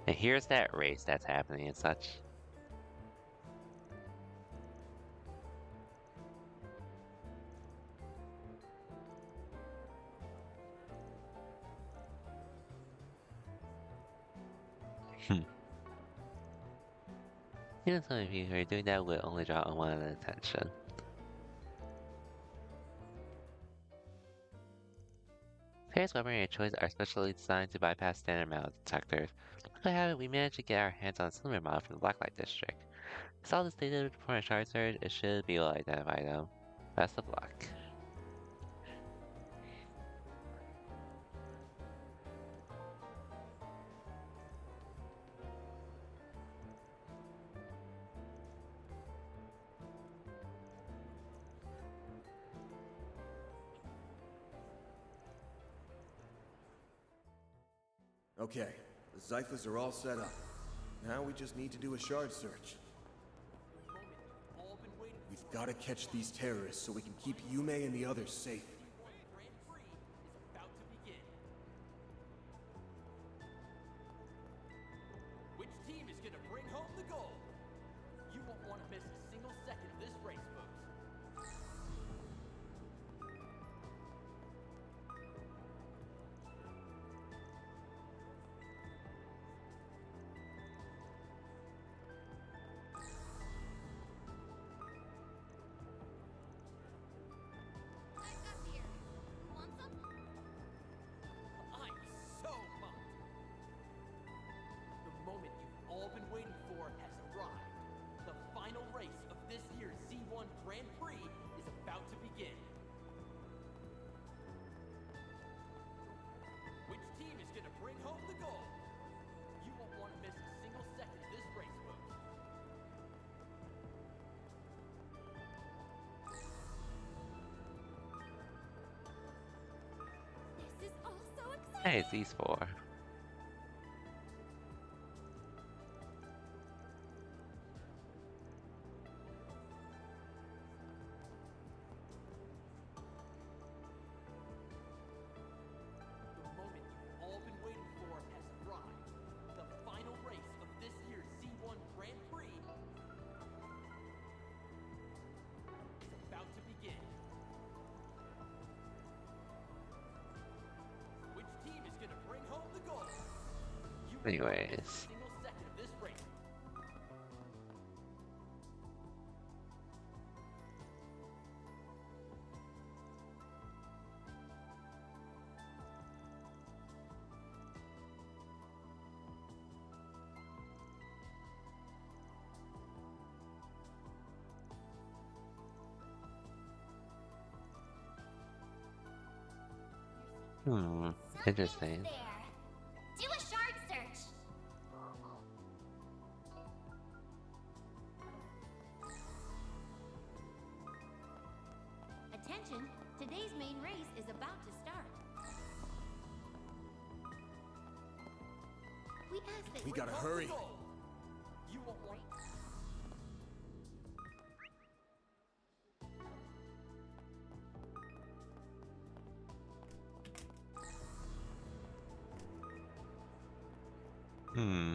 and here's that race that's happening and such. You know, some of you who are doing that will only draw unwanted attention. Ferris weaponry and choice are specially designed to bypass standard metal detectors. Luckily, however, we managed to get our hands on a similar model from the Blacklight District. With all this data from our shard surge, it should be able to identify them. Best of luck. Okay, the Zyphas are all set up. Now we just need to do a shard search. We've got to catch these terrorists so we can keep Yume and the others safe. Grand Prix is about to begin. Which team is gonna bring home the gold? You won't want to miss a single second of this race, folks. I'm so pumped. The moment you've all been waiting for has arrived. The final race of this year's Z1 Grand Prix is about to begin. Which team is gonna bring home the gold? You won't want to miss a single second of this race, folks. This is all so exciting. Hey, it's these four. The moment you've all been waiting for has arrived. The final race of this year's Z1 Grand Prix is about to begin. Which team is gonna bring home the gold? You won't want to miss a Anyways. single second of this race. Interesting. There. Do a shard search. Attention, today's main race is about to start. We ask that We you gotta Home the hurry. gold. You won't want. Hmm.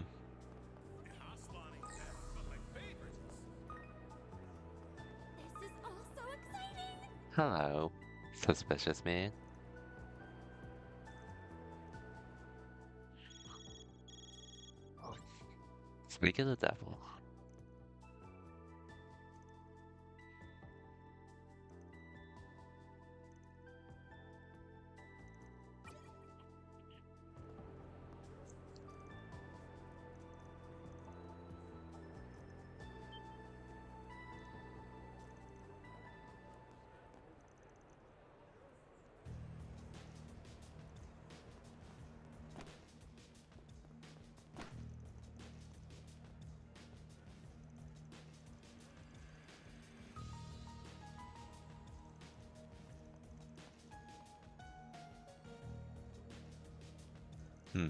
This is all so exciting. Hello, suspicious man. Speak of the devil. Hmm.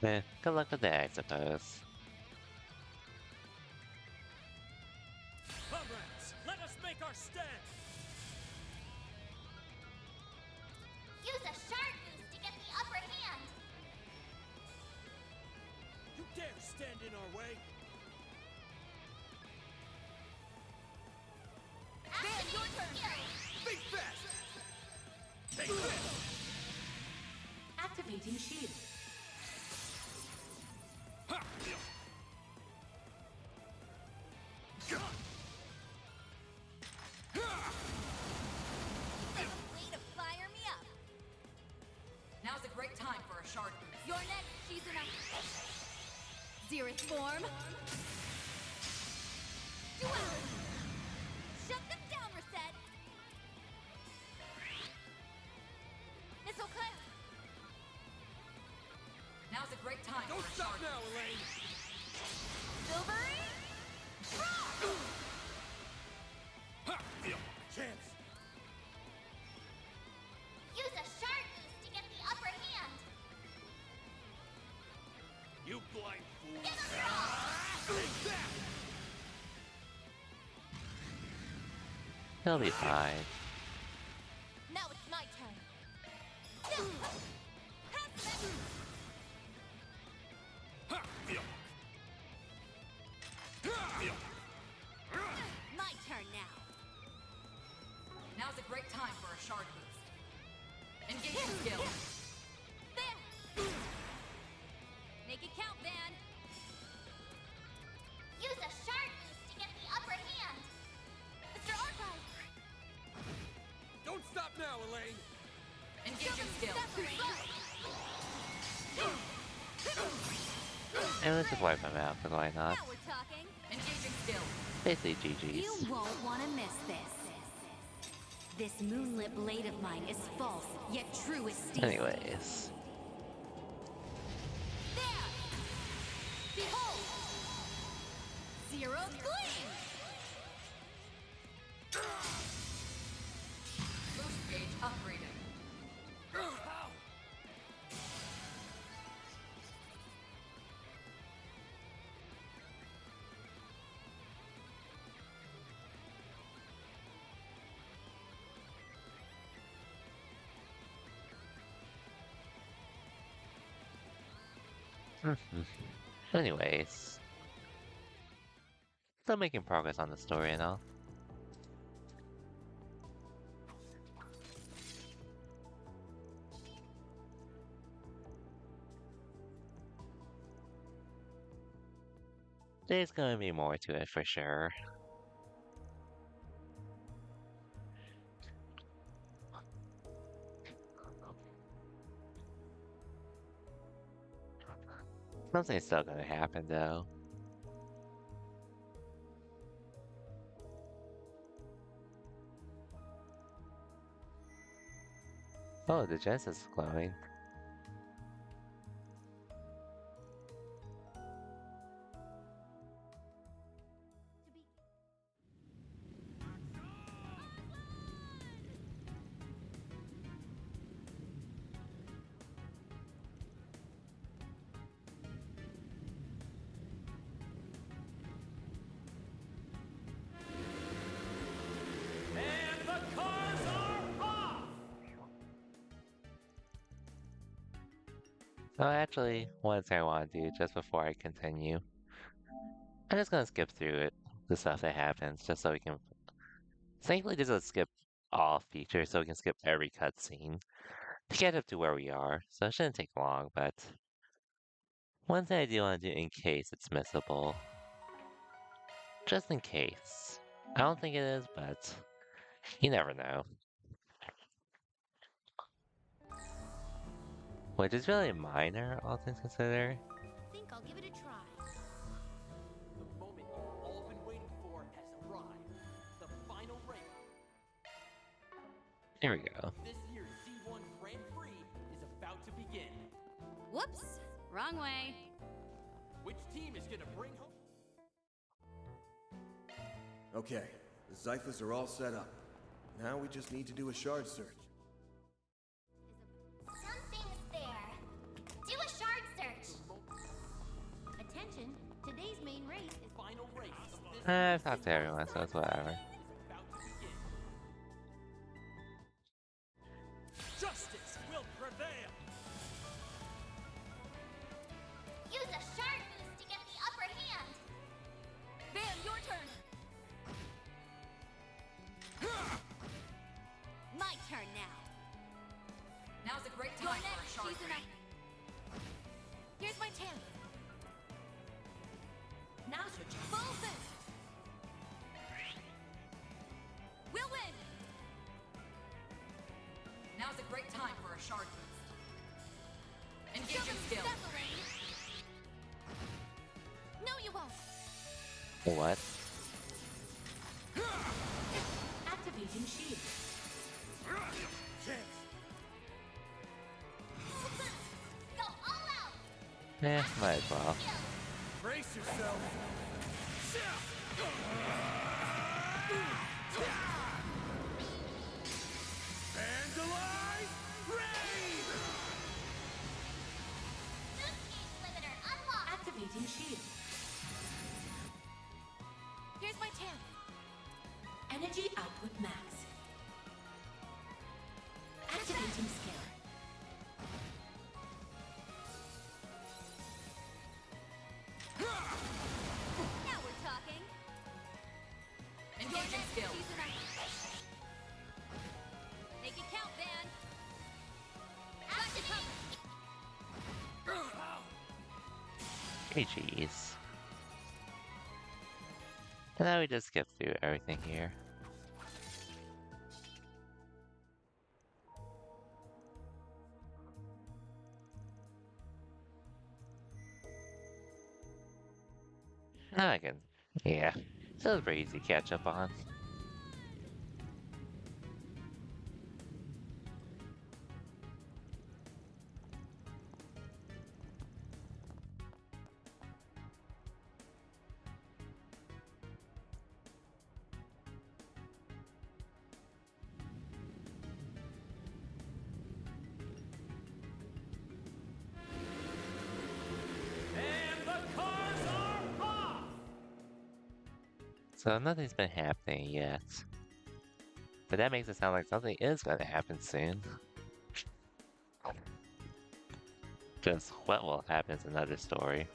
Good luck with that, I suppose. Comrades, let us make our stand! Use a shard boost to get the upper hand. You dare stand in our way? Activate skill. Think fast! Take this! Activating shield. Ha! Xerith form. Duality. Shut them down, Reset. Missile clamp. Now's a great time Don't for a stop shard. now, Elaine! Silvery. Rock. Ha! Chance! Use a shard boost to get the upper hand. You blind fool! Give him rock. Take that! He'll be fine. Now it's my turn. My turn now. Now's a great time for a shard boost. Engaging skill. There. Make it count, Van. Use a shard boost to get the upper hand. Mr. Archive. Don't stop now, Elaine! Engaging skill. And let's just wipe him out, because why not? Now we're talking. Engaging skill. Basically, GG's. You won't want to miss this. This moonlit blade of mine is false, yet true as steel. Anyways. There! Behold! Zero gleam! Boost gauge upgraded. Anyways. Still making progress on the story and all. There's gonna be more to it for sure. Something's still gonna happen though. Oh, the Genesis is glowing. And the cars are off! So actually, one thing I want to do just before I continue, I'm just gonna skip through it, the stuff that happens, just so we can. Thankfully, just skip all features, so we can skip every cutscene to get up to where we are. So it shouldn't take long, but one thing I do want to do in case it's missable, just in case. I don't think it is, but you never know. Which is really minor, all things considered. Think I'll give it a try. The moment you've all been waiting for has arrived. The final race. Here we go. This year's Z1 Grand Prix is about to begin. Whoops! Wrong way. Which team is gonna bring home? Okay, the Zyphas are all set up. Now we just need to do a shard search. Something's there. Do a shard search. Attention, today's main race is Final race of this I've talked to everyone, so it's whatever. is about to begin. Justice will prevail! Use a shard boost to get the upper hand. Van, your turn. My turn now. Now's a great You're time for a next, shard Shizuna. boost. Here's my chance. Now's your chance. Full boost. We'll win. Now's a great time for a shard boost. Engaging skill. Separate. What? Activating shield. Go all out! Might as well. Brace yourself. Vandalize! Rain! Boost gauge limiter unlocked! Activating shield. Here's my chance. Energy output max. Activating skill. Now we're talking. Engaging skill. Make it count, Van. Hey, jeez. And now we just skip through everything here. Now I can, yeah. So it's pretty easy to catch up on. And the cars are off! So nothing's been happening yet. But that makes it sound like something is going to happen soon. Just what will happen is another story.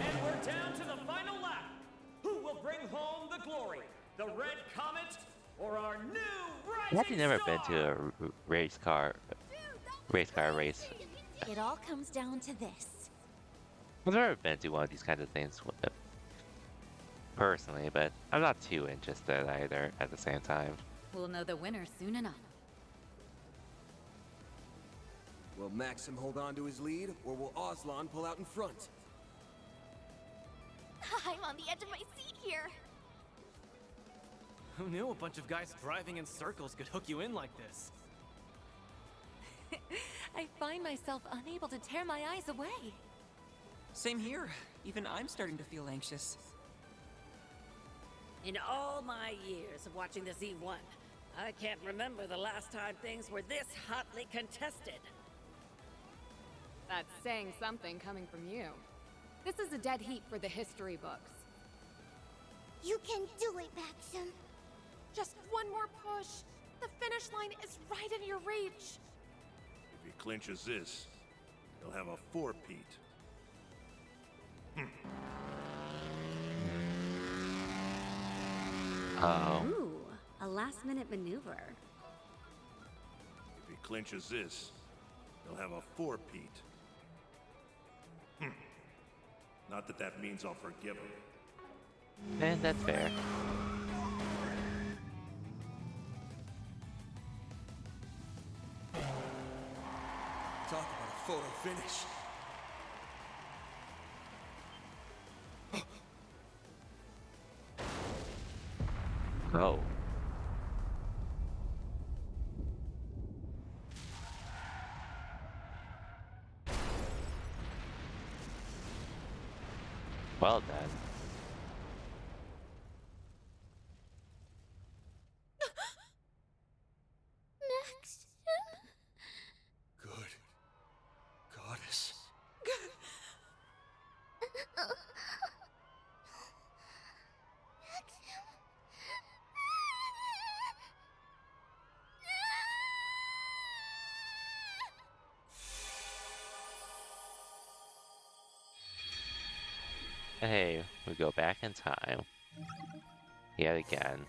And we're down to the final lap. Who will bring home the glory? The Red Comet or our new I've rising actually never star? been to a race car race. It all comes down to this. I've never been to one of these kinds of things personally, but I'm not too interested either at the same time. We'll know the winner soon enough. Will Maxim hold on to his lead, or will Aslan pull out in front? I'm on the edge of my seat here. Who knew a bunch of guys driving in circles could hook you in like this? I find myself unable to tear my eyes away. Same here. Even I'm starting to feel anxious. In all my years of watching the Z1, I can't remember the last time things were this hotly contested. That's saying something coming from you. This is a dead heat for the history books. You can do it, Maxim. Just one more push. The finish line is right in your reach. If he clinches this, he'll have a four-peat. Oh. Ooh, a last-minute maneuver. If he clinches this, he'll have a four-peat. Not that that means I'll forgive him. And that's fair. Talk about a photo finish. Oh. Well done. Maxim? Good goddess. Hey, we go back in time. Yet again.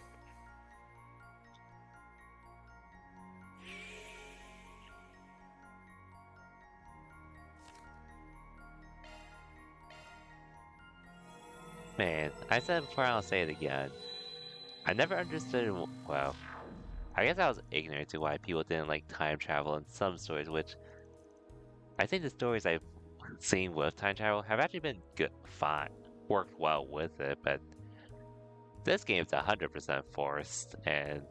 Man, I said it before, I'll say it again. I never understood, well, I guess I was ignorant to why people didn't like time travel in some stories, which I think the stories I've seen with time travel have actually been good, fine, worked well with it, but this game's 100% forced, and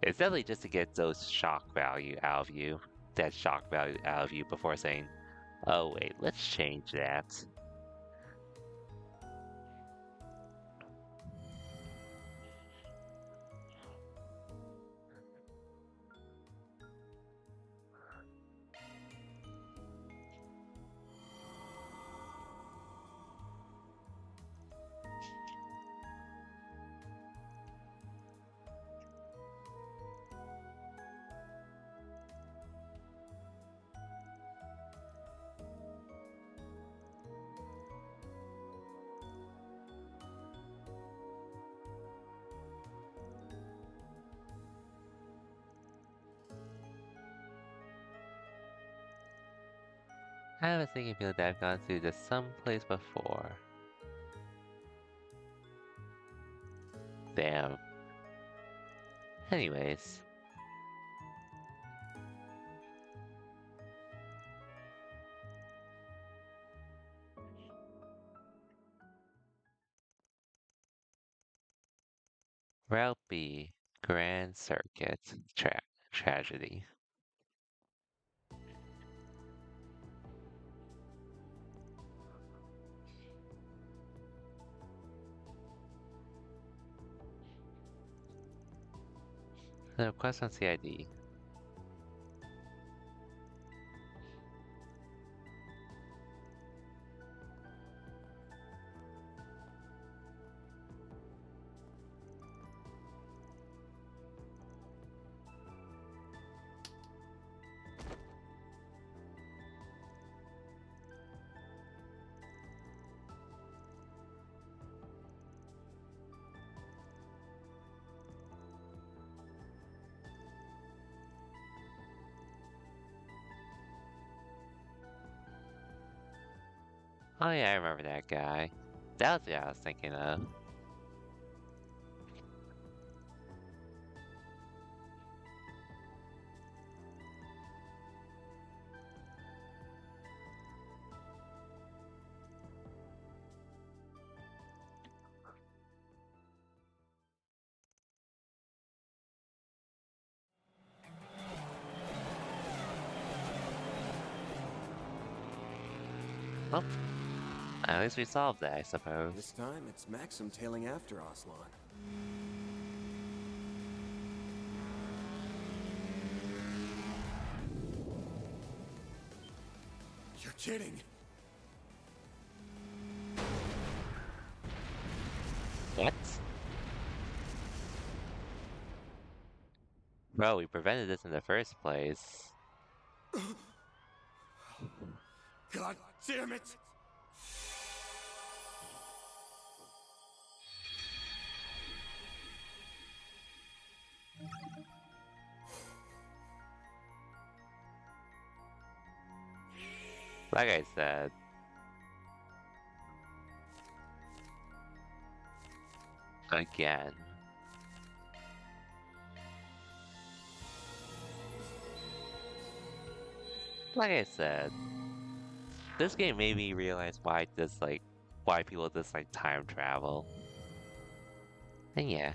it's definitely just to get those shock value out of you, that shock value out of you before saying, oh wait, let's change that. I have a thinking feeling that I've gone through this someplace before. Damn. Anyways. Route B, Grand Circuit, Tragedy. The request on CID. Oh yeah, I remember that guy. That was the guy I was thinking of. Well, at least we solved that, I suppose. This time, it's Maxim tailing after Aslan. You're kidding! What? Bro, we prevented this in the first place. God damn it! Like I said. Again. Like I said. This game made me realize why why people dislike time travel. And yeah.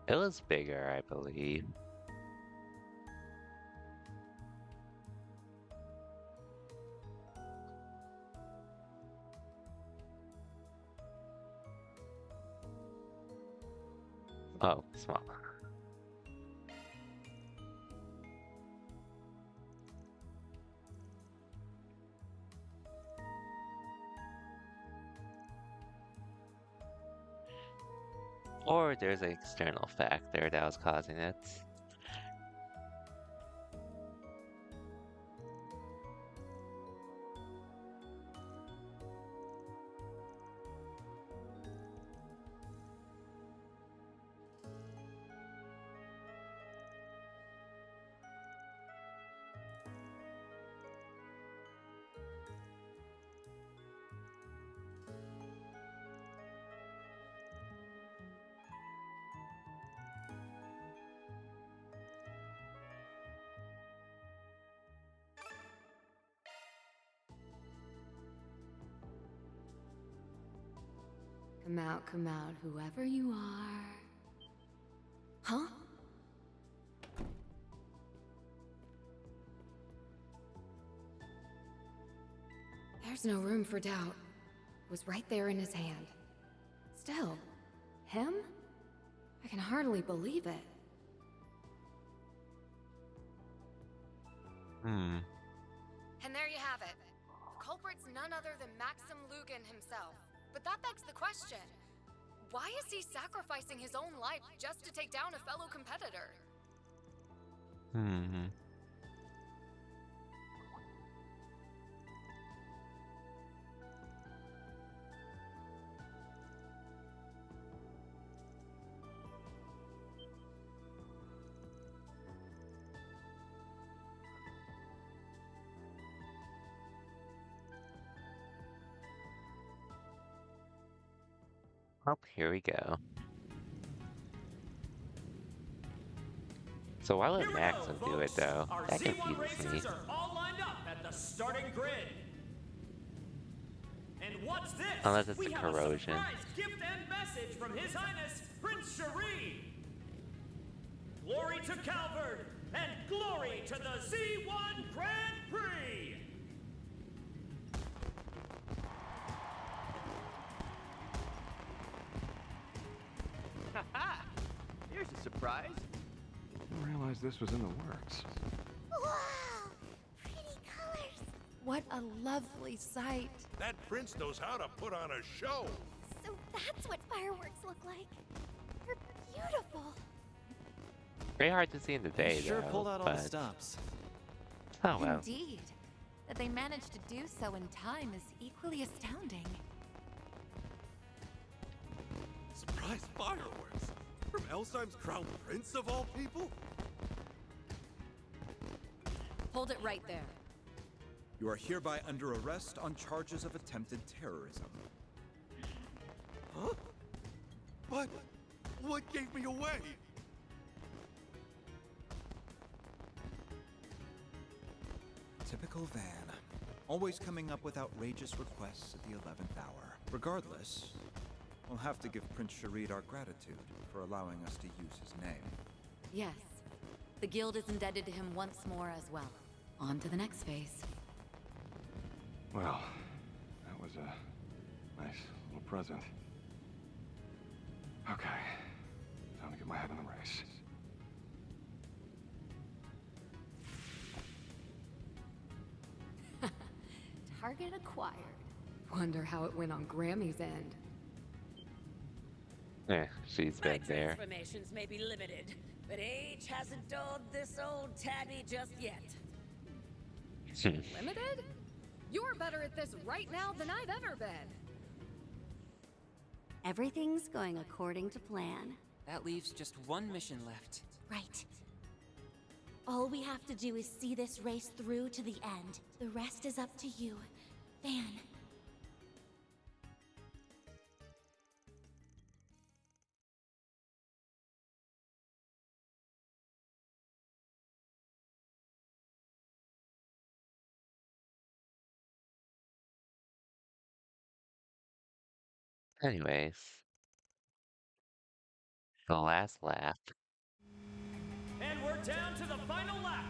It was bigger, I believe. Oh, small. Or there's an external factor that was causing it. Come out, whoever you are. Huh? There's no room for doubt. It was right there in his hand. Still, him? I can hardly believe it. Hmm. And there you have it. The culprit's none other than Maxim Lugan himself. But that begs the question, why is he sacrificing his own life just to take down a fellow competitor? Hmm. Oh, here we go. So why let Maxim do it though? Our That Z1 confuses me. racers are all lined up at the starting grid. And what's this? Unless it's we the have corrosion. a surprise gift and message from His Highness Prince Cherie. Glory to Calvard and glory to the Z1 Grand Prix. Haha! Here's a surprise. Didn't realize this was in the works. Wow! Pretty colors. What a lovely sight. That prince knows how to put on a show. So that's what fireworks look like. They're beautiful. Very hard to see in the day Sure though, pulled out all but... the stops. Oh well. Indeed. That they managed to do so in time is equally astounding. Surprise fireworks? From Elsheim's crown prince of all people? Hold it right there. You are hereby under arrest on charges of attempted terrorism. Huh? But what gave me away? Typical Van. Always coming up with outrageous requests at the 11th hour. Regardless, we'll have to give Prince Cherie our gratitude for allowing us to use his name. Yes. The guild is indebted to him once more as well. On to the next phase. Well, that was a nice little present. Okay, time to get my head in the race. Target acquired. Wonder how it went on Grammy's end. She's My been there. transformations may be limited, but age hasn't dulled this old tabby just yet. Limited? You're better at this right now than I've ever been. Everything's going according to plan. That leaves just one mission left. Right. All we have to do is see this race through to the end. The rest is up to you, Van. Anyways. The last lap. And we're down to the final lap.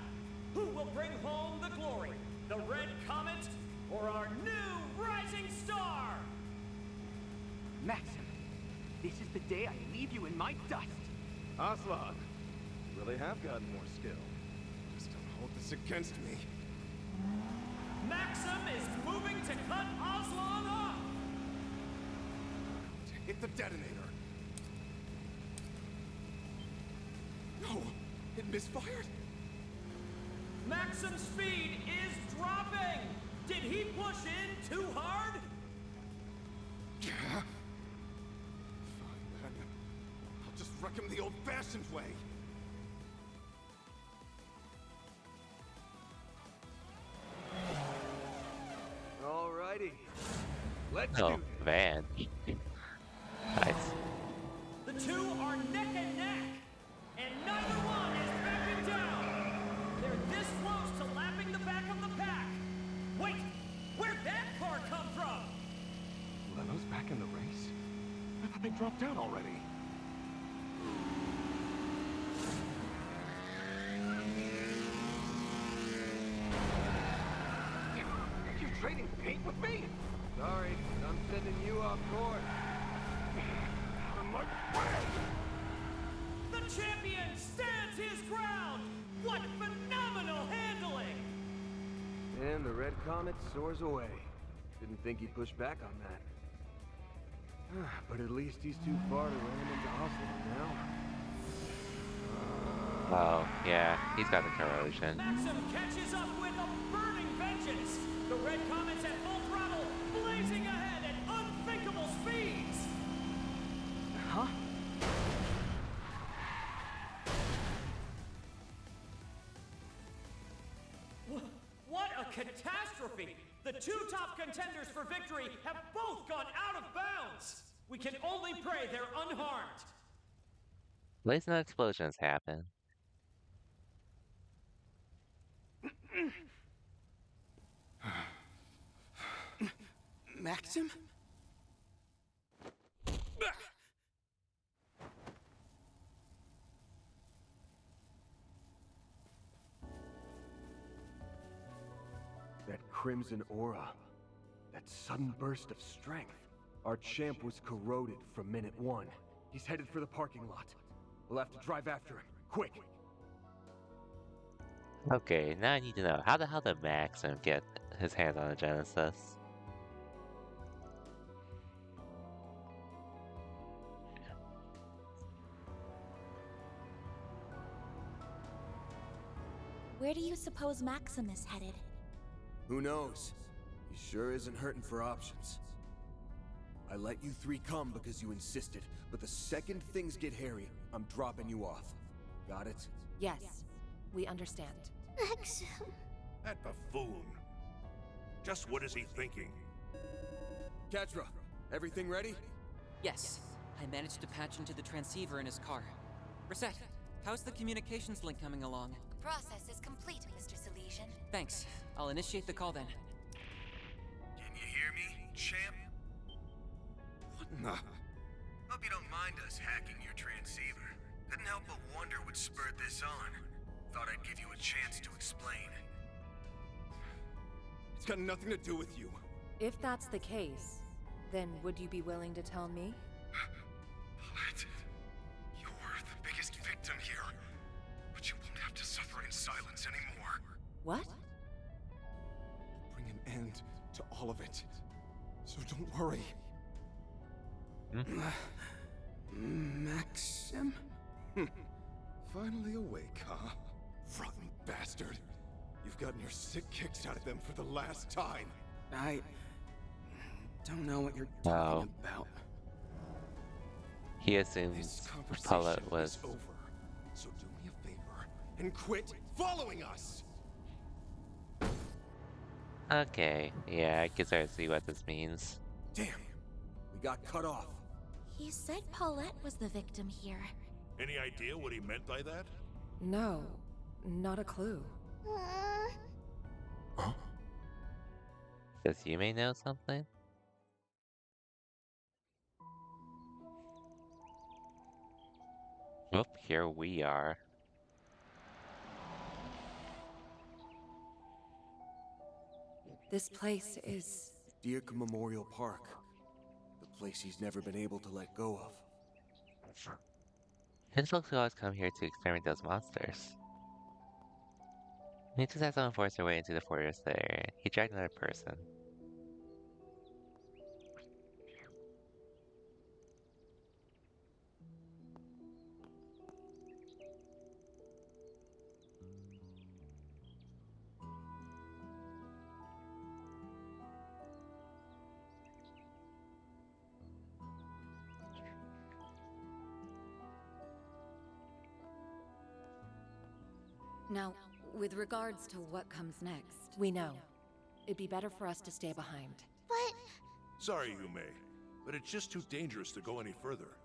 Who will bring home the glory? The Red Comet or our new rising star? Maxim, this is the day I leave you in my dust. Aslan, you really have gotten more skill. Just don't hold this against me. Maxim is moving to cut Aslan off. Hit the detonator. No, it misfired. Maxim's speed is dropping. Did he push in too hard? Yeah. Fine then. I'll just wreck him the old-fashioned way. Alrighty. Let's Oh, do this. Van. Nice. The two are neck and neck, and neither one is backing down. They're this close to lapping the back of the pack. Wait, where'd that car come from? Leno's back in the race? did the thing drop down already? You trading paint with me? Sorry, I'm sending you off course. I'm like, way! The champion stands his ground! What phenomenal handling! And the red comet soars away. Didn't think he'd push back on that. But at least he's too far to ram into Oslo now. Oh, yeah, he's got the corrosion. Maxim catches up with a burning vengeance! The red comet's at full throttle, blazing ahead at unthinkable speeds! Huh? What a catastrophe! The two top contenders for victory have both gone out of bounds! We can only pray they're unharmed! At least no explosions happen. Maxim? That crimson aura. That sudden burst of strength. Our champ was corroded from minute one. He's headed for the parking lot. We'll have to drive after him. Quick! Okay, now I need to know, how the hell did Maxim get his hands on a Genesis? Where do you suppose Maxim is headed? Who knows? He sure isn't hurting for options. I let you three come because you insisted, but the second things get hairy, I'm dropping you off. Got it? Yes, we understand. Maxim. That buffoon. Just what is he thinking? Katra, everything ready? Yes, I managed to patch into the transceiver in his car. Reset, how's the communications link coming along? The process is complete, Mr. Silesian. Thanks. I'll initiate the call then. Can you hear me, champ? What in the... Hope you don't mind us hacking your transceiver. Couldn't help but wonder what spurred this on. Thought I'd give you a chance to explain. It's got nothing to do with you. If that's the case, then would you be willing to tell me? Paulette, you're the biggest victim here. But you won't have to suffer in silence anymore. What? Bring an end to all of it. So don't worry. Maxim? Finally awake, huh? Rotten bastard. You've gotten your sick kicks out of them for the last time. I don't know what you're talking about. He assumes This conversation Paulette was... is over. So do me a favor and quit following us. Okay, yeah, I can start to see what this means. Damn, we got cut off. He said Paulette was the victim here. Any idea what he meant by that? No, not a clue. Does you may know something? Oop, here we are. This place is... Dirk Memorial Park. The place he's never been able to let go of. His folks who always come here to exterminate those monsters. He just has someone force their way into the fortress there. He dragged another person. Now, with regards to what comes next... We know. It'd be better for us to stay behind. But... Sorry, Yume, but it's just too dangerous to go any further.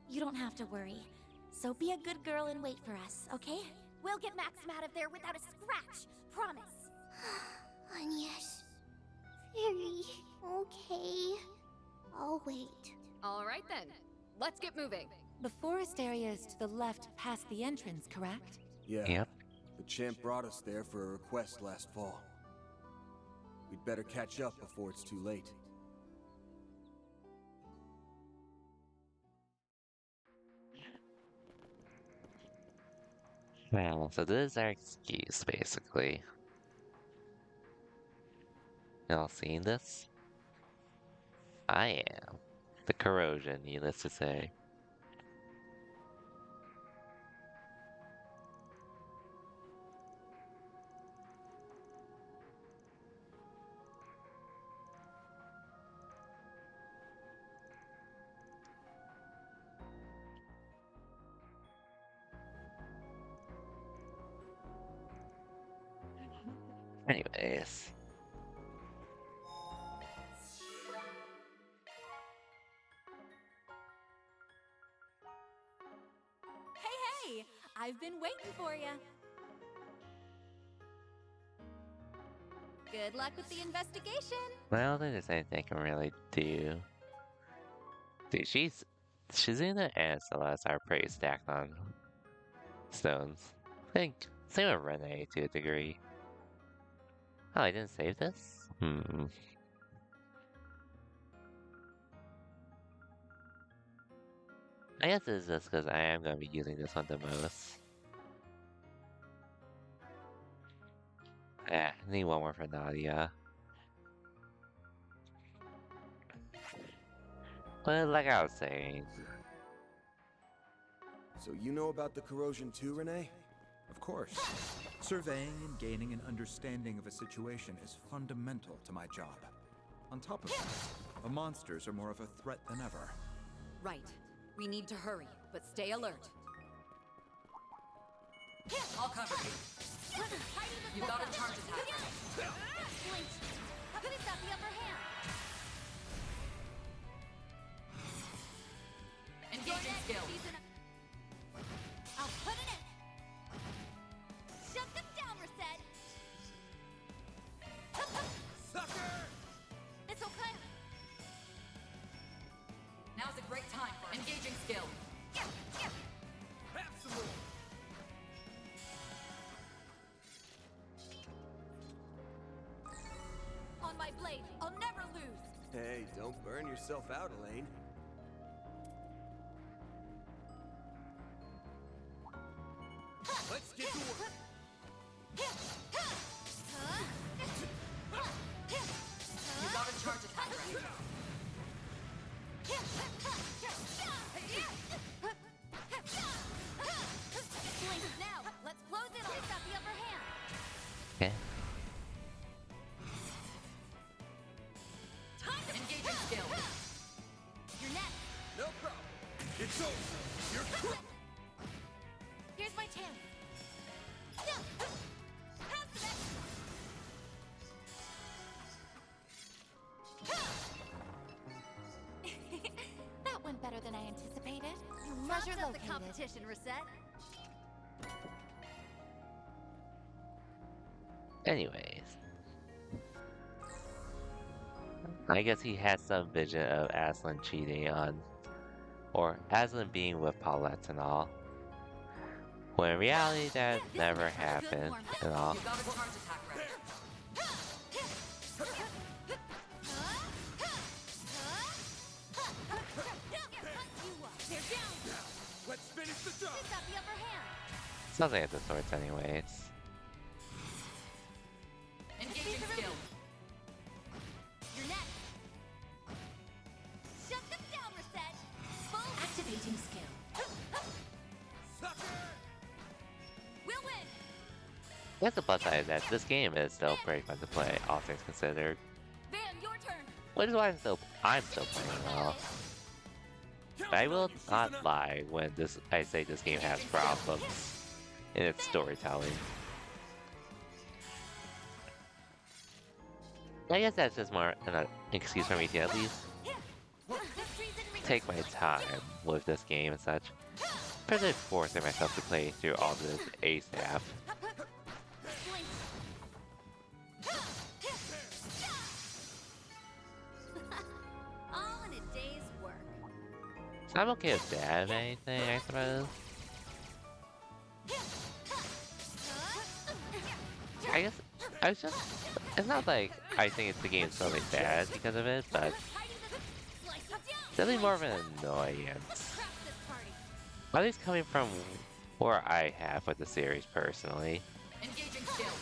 You don't have to worry. So be a good girl and wait for us, okay? We'll get Maxim out of there without a scratch. Promise. Yes. Very okay. I'll wait. All right then. Let's get moving. The forest area is to the left past the entrance, correct? Yeah. Yep. The champ brought us there for a request last fall. We'd better catch up before it's too late. Well, so this is our excuse, basically. Y'all seen this? I am. The corrosion, needless to say. Anyways. Hey, I've been waiting for you. Good luck with the investigation. Well, I don't think there's anything I can really do. Dude, she's in the SLS are pretty stacked on stones. I think same with Renee to a degree. Oh, I didn't save this? I guess it's just because I am going to be using this one the most. I need one more for Nadia. But like I was saying... So you know about the corrosion too, Renee? Of course. Surveying and gaining an understanding of a situation is fundamental to my job. On top of that, the monsters are more of a threat than ever. Right. We need to hurry, but stay alert. I'll cover you. You got a charge attack. Who's got the upper hand? Engaging skill. I'll put it in. Shut them down, Reset. Sucker! It's okay. Now's a great time for engaging skill. Have some more! On my blade, I'll never lose. Hey, don't burn yourself out, Elaine. Let's get to work. You got a charge attack ready. Blink now. Let's close in on. Who's got the upper hand? Okay. Engaging skill. You're next. No problem. It's over. You're cooked. Here's my chance. That went better than I anticipated. Your measure located. The competition, Reset. Anyways. I guess he had some vision of Aslan cheating on... Or Aslan being with Paulette and all. When in reality that never happened at all. You got a charge attack ready. Let's finish the job. Who's got the upper hand? Sounds like it's the swords anyways. Engaging skill. You're next. Shut them down, Reset. Activating skill. Sucker! We'll win. I guess the plus side is that this game is still pretty fun to play, all things considered. Van, your turn. Which is why I'm still playing well. But I will not lie when I say this game has problems in its storytelling. I guess that's just more an excuse for me to at least take my time with this game and such. Instead of forcing myself to play through all this ASAP. All in a day's work. I'm okay with that, if anything, I suppose. I guess I was just. It's not like I think the game's totally bad because of it, but definitely more of an annoyance. At least coming from where I have with the series personally. Engaging skill.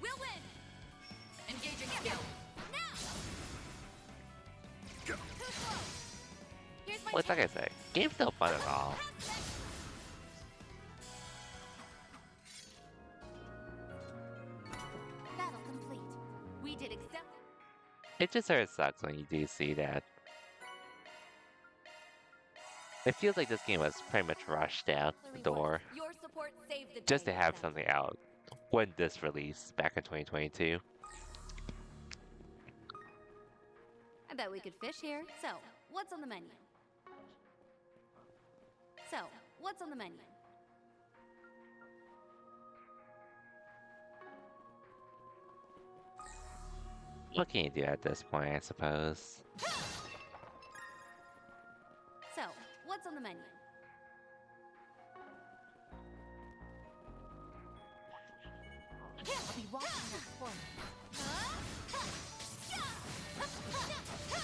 We'll win. Engaging skill. Well, it's like I said, game's still fun at all. Battle complete. We did exactly. It just sort of sucks when you do see that. It feels like this game was pretty much rushed out the door Your support saved the just day, to have Seth. something out when this released back in 2022. I bet we could fish here. So, what's on the menu? What can you do at this point, I suppose? So, what's on the menu? I'll be watching this for me.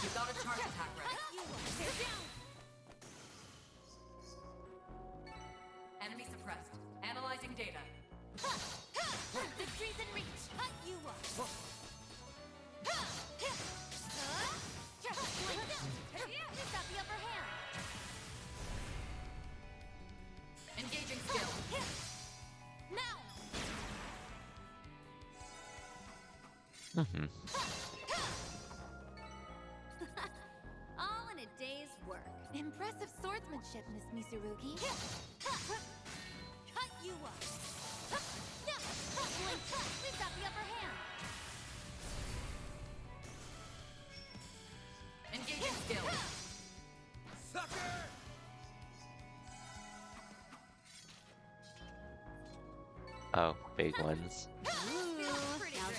You got a charge attack ready. Enemy suppressed. Analyzing data. Victory's in reach. Cut you up. You've got the upper hand. Engaging skill. Now. All in a day's work. Impressive swordsmanship, Miss Misurugi. Cut you up. We've got the upper hand. Engaging skill. Oh, big ones. Now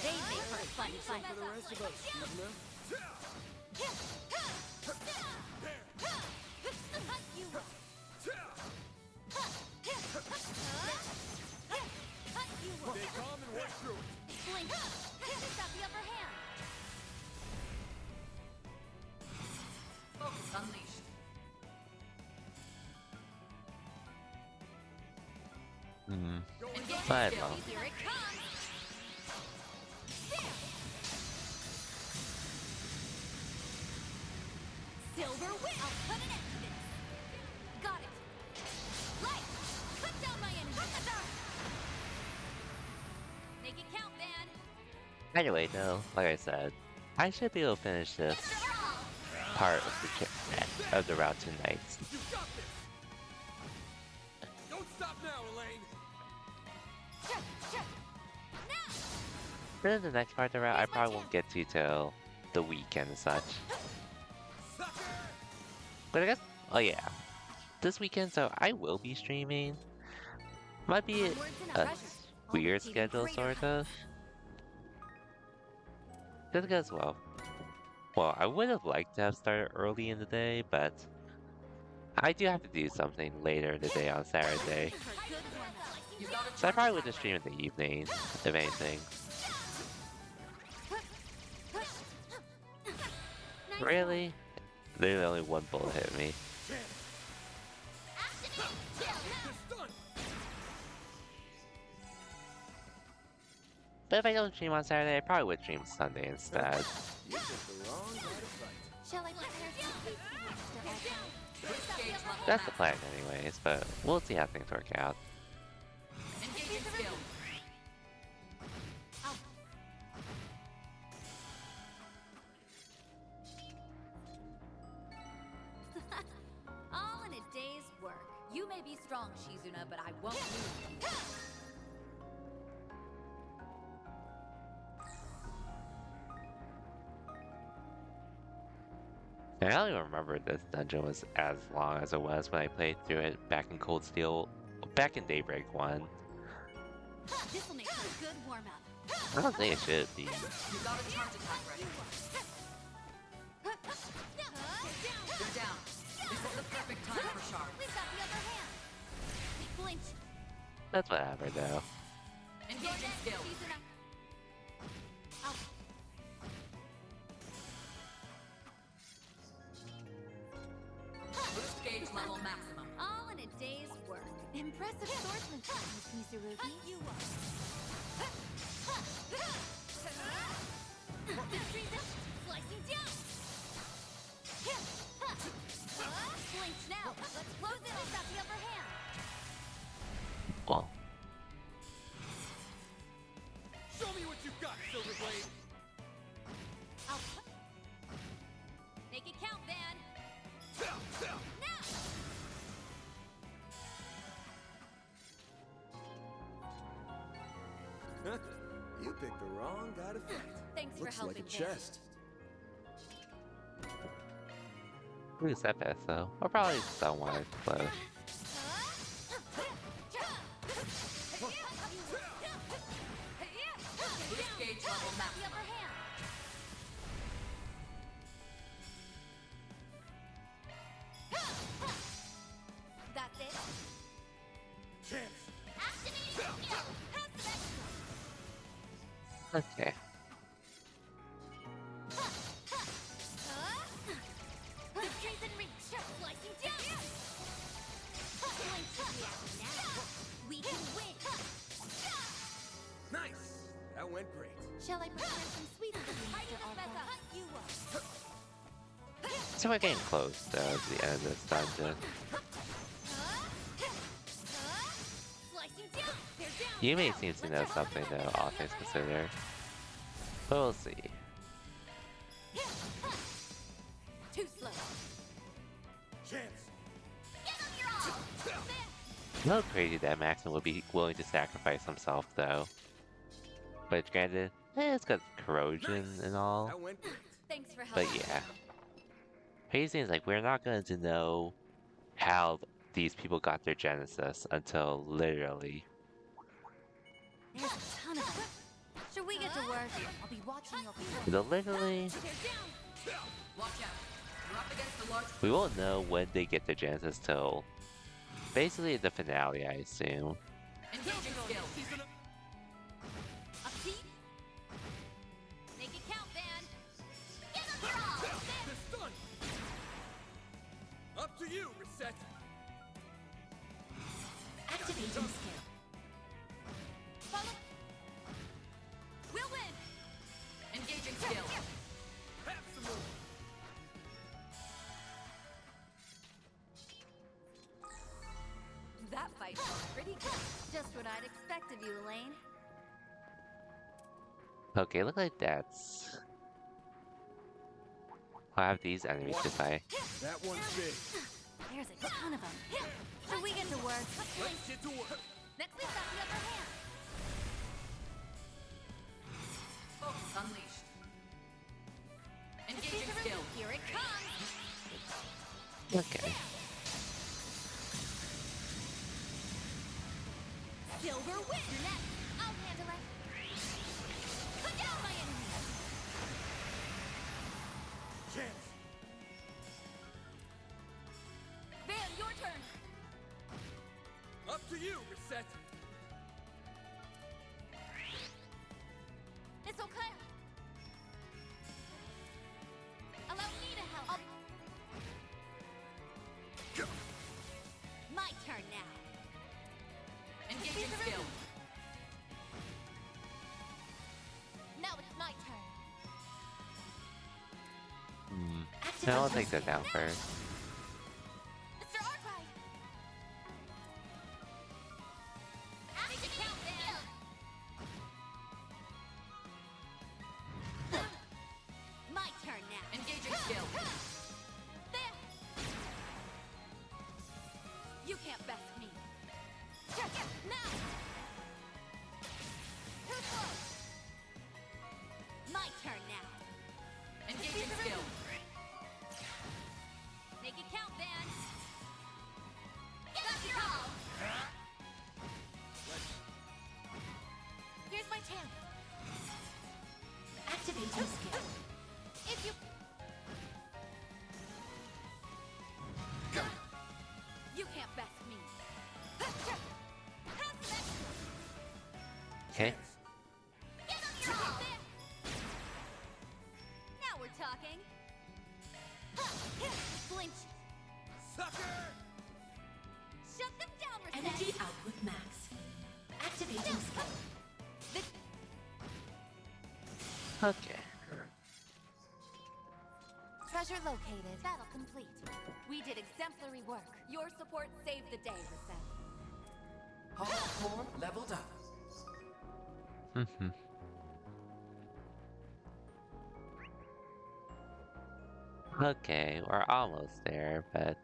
they make for a fun fight. For the rest of us, Shizuna. Cut you up. Cut you up. Stay calm and work through it. Blink. We've got the upper hand. Focus unleashed. I don't know. Here it comes. Silver whip. I'll put an end to this. Got it. Light. Cut down my enemy. Make it count, man. Anyway, though, like I said, I should be able to finish this part of the route tonight. You got this! Don't stop now, Elaine! For the next part of the route, I probably won't get to till the weekend and such. But I guess, oh yeah, this weekend, so I will be streaming. Might be a weird schedule, sort of. Just because, well, I would have liked to have started early in the day, but I do have to do something later in the day on Saturday. So I probably would just stream in the evening, if anything. Really? Literally only one bullet hit me. But if I don't stream on Saturday, I probably would stream Sunday instead. Shall I prepare some That's the plan anyways, but we'll see how things work out. Engaging skill. All in a day's work. You may be strong, Shizuna, but I won't lose you. I don't even remember this dungeon was as long as it was when I played through it back in Cold Steel, back in Daybreak 1. This will make for a good warm up. I don't think it should be. You got a charge attack ready. You're down. That's whatever, though. Engaging skill. Boost gauge level maximum. All in a day's work. Impressive swordsmanship, Miss Mizurugi. You are. Slicing down! Flinch now! Let's close it! We've got the upper hand! Well, Show me what you got, Silverblade! Make it count, Van! Now! You picked the wrong guy to fight. Thanks Looks for helping, like a Van. chest. who's that best, though? Or probably someone close. Boost gauge level maximum. That's it. Chance! Activating skill! Passive Okay. Victory's in reach! Slicing down! Flinch is reacting now! We can win! Nice! That went great. Shall I prepare some sweets for you, Tighten Mr. this mess Arthur? up! You So we're getting close, though, to the end of this dungeon. Slicing down! They're down! You may seem to know something, though, all things considered. But we'll see. Too slow! Chance! Give them your all! A little crazy that Maxim would be willing to sacrifice himself, though. But granted, it's got corrosion and all. That went great. Thanks for But helping. yeah. Crazy is like, we're not going to know how these people got their genesis until literally. There's a ton of them. Should we get to work? I'll be watching your people. Literally, Watch out. You're up against a large. we won't know when they get their genesis till basically the finale, I assume. Engaging skill. Up T. Make it count, Van. Give them your all. This done! Up to you, Reset! Activating skill. Follow. We'll win. Engaging skill. Have some more! That fight felt pretty good. Just what I'd expect of you, Elaine. Okay, look like that's. I'll have these enemies to fight. That one's big. There's a ton of them. Should we get to work? Let's get to work! Next we've got the upper hand. Focus unleashed. Engaging skill. Here it comes. Okay. Silver win. You're next. I'll handle it. Put down my enemy. Chance! Van, your turn. Up to you, Reset! It's okay. Allow me to help. My turn now. Engaging skill. Now it's my turn. Now I'll take that down first. Mr. Arkwright. Make it count, Van. My turn now. Engaging skill. There. You can't best me. Now. Too close. My turn now. Engaging skill. Okay. Now we're talking. Flinch. Sucker! Shut them down, Reset. Energy output max. Activating skill. Okay. Treasure located. Battle complete. We did exemplary work. Your support saved the day, Reset. Hollow core leveled up. Mm-hmm. Okay, we're almost there, but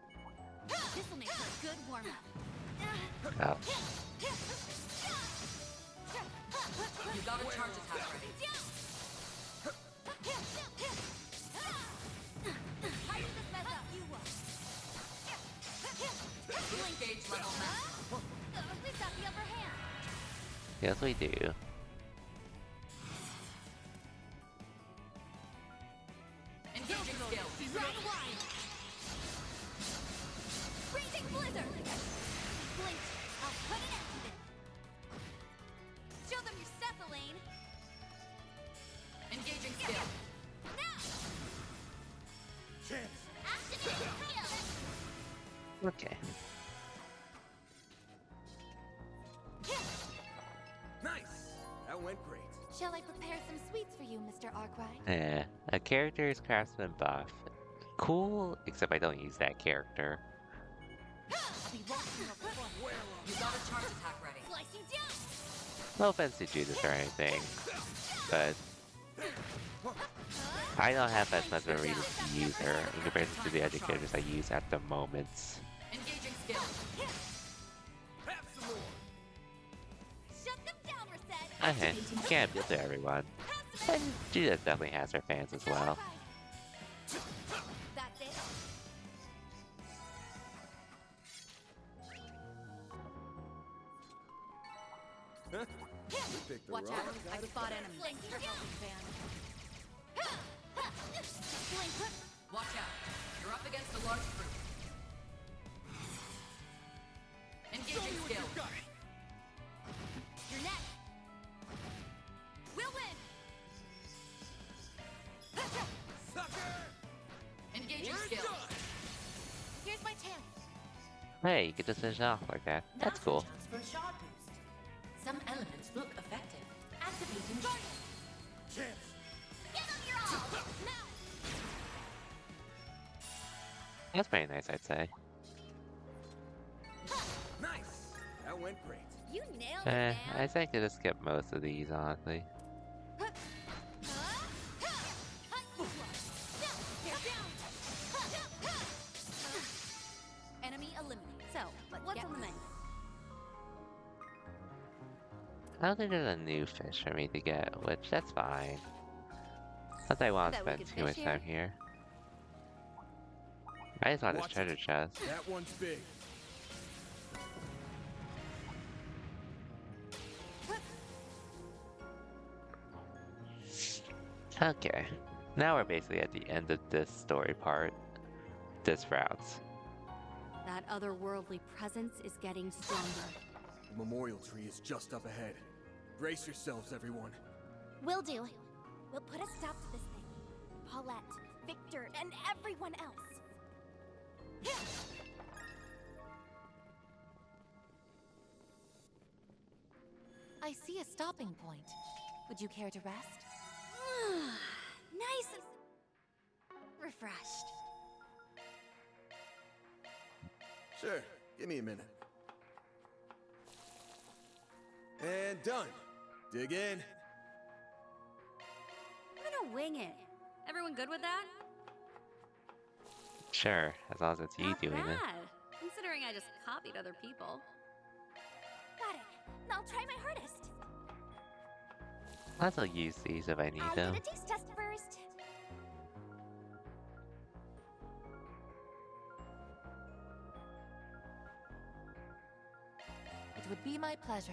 This'll make for a good warm-up. oh. You got a charge attack ready. How did this mess up? You won. Full engage level max. We've got the upper hand. Yes, we do. Engaging skill. Right line. Freezing blizzard. Blink. I'll put an end to this. Show them your stuff, Elaine. Engaging skill. Now. Chance! Activate skill. Okay. Nice! That went great. Shall I prepare some sweets for you, Mr. Arkwright? A character's craftsman buff. Cool, except I don't use that character. I'll be watching your performance. You got a charge attack ready. Slicing down. No offense to Judas or anything, but I don't have as much of a reason to use her in comparison to the other characters I use at the moment. Engaging skill. Have some more! Shut them down, Reset. Can't appeal to everyone. And Judas definitely has her fans as well. That's it. You picked the Watch wrong out. I guy to spot fight. enemies. Thanks for helping, Van. Watch out. You're up against a large group. Engaging skill. You're next. We'll win. Sucker! Engaging We're skill. done! Here's my chance. Hey, you get to finish off like that. That's cool. Chance for a shard boost. Some elements look effective. Activating charge. Chance! Get on your all. Now. That's pretty nice, I'd say. Nice! That went great. You nailed it, man. I think I could have skipped most of these, honestly. Enemy eliminated. So, what's on the menu? I don't think there's a new fish for me to get, which that's fine. Not that I want to Bet we spend could too much fish time here. I just want this Watch treasure it. chest. That one's big. Okay. Now we're basically at the end of this story part. This route. That otherworldly presence is getting stronger. The memorial tree is just up ahead. Brace yourselves, everyone. Will do. We'll put a stop to this thing. Paulette, Victor, and everyone else. I see a stopping point. Would you care to rest? Nice and refreshed. Sure, give me a minute. And done. Dig in. I'm gonna wing it. Everyone good with that? Sure, as long as it's you Not doing it. bad, considering I just copied other people. Got it. I'll try my hardest. I'll still use these if I need I'll them. get a taste test first. It would be my pleasure.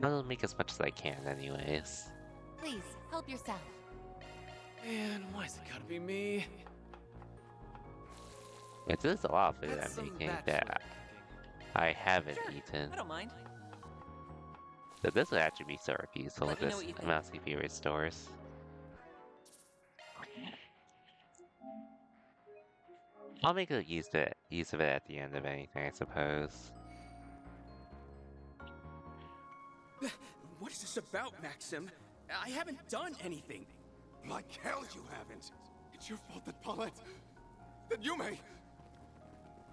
I'll make as much as I can anyways. Please, help yourself. Man, why's it gotta be me? It's just a lot of food That's I'm some making bachelor that I haven't Sure, eaten. I don't mind. But this would actually be sort of useful with Let me know this what you think. amount of CPU restores. I'll make a use of it at the end of anything, I suppose. What is this about, Maxim? I haven't done anything. Like hell you haven't. It's your fault that Paulette... that Yume...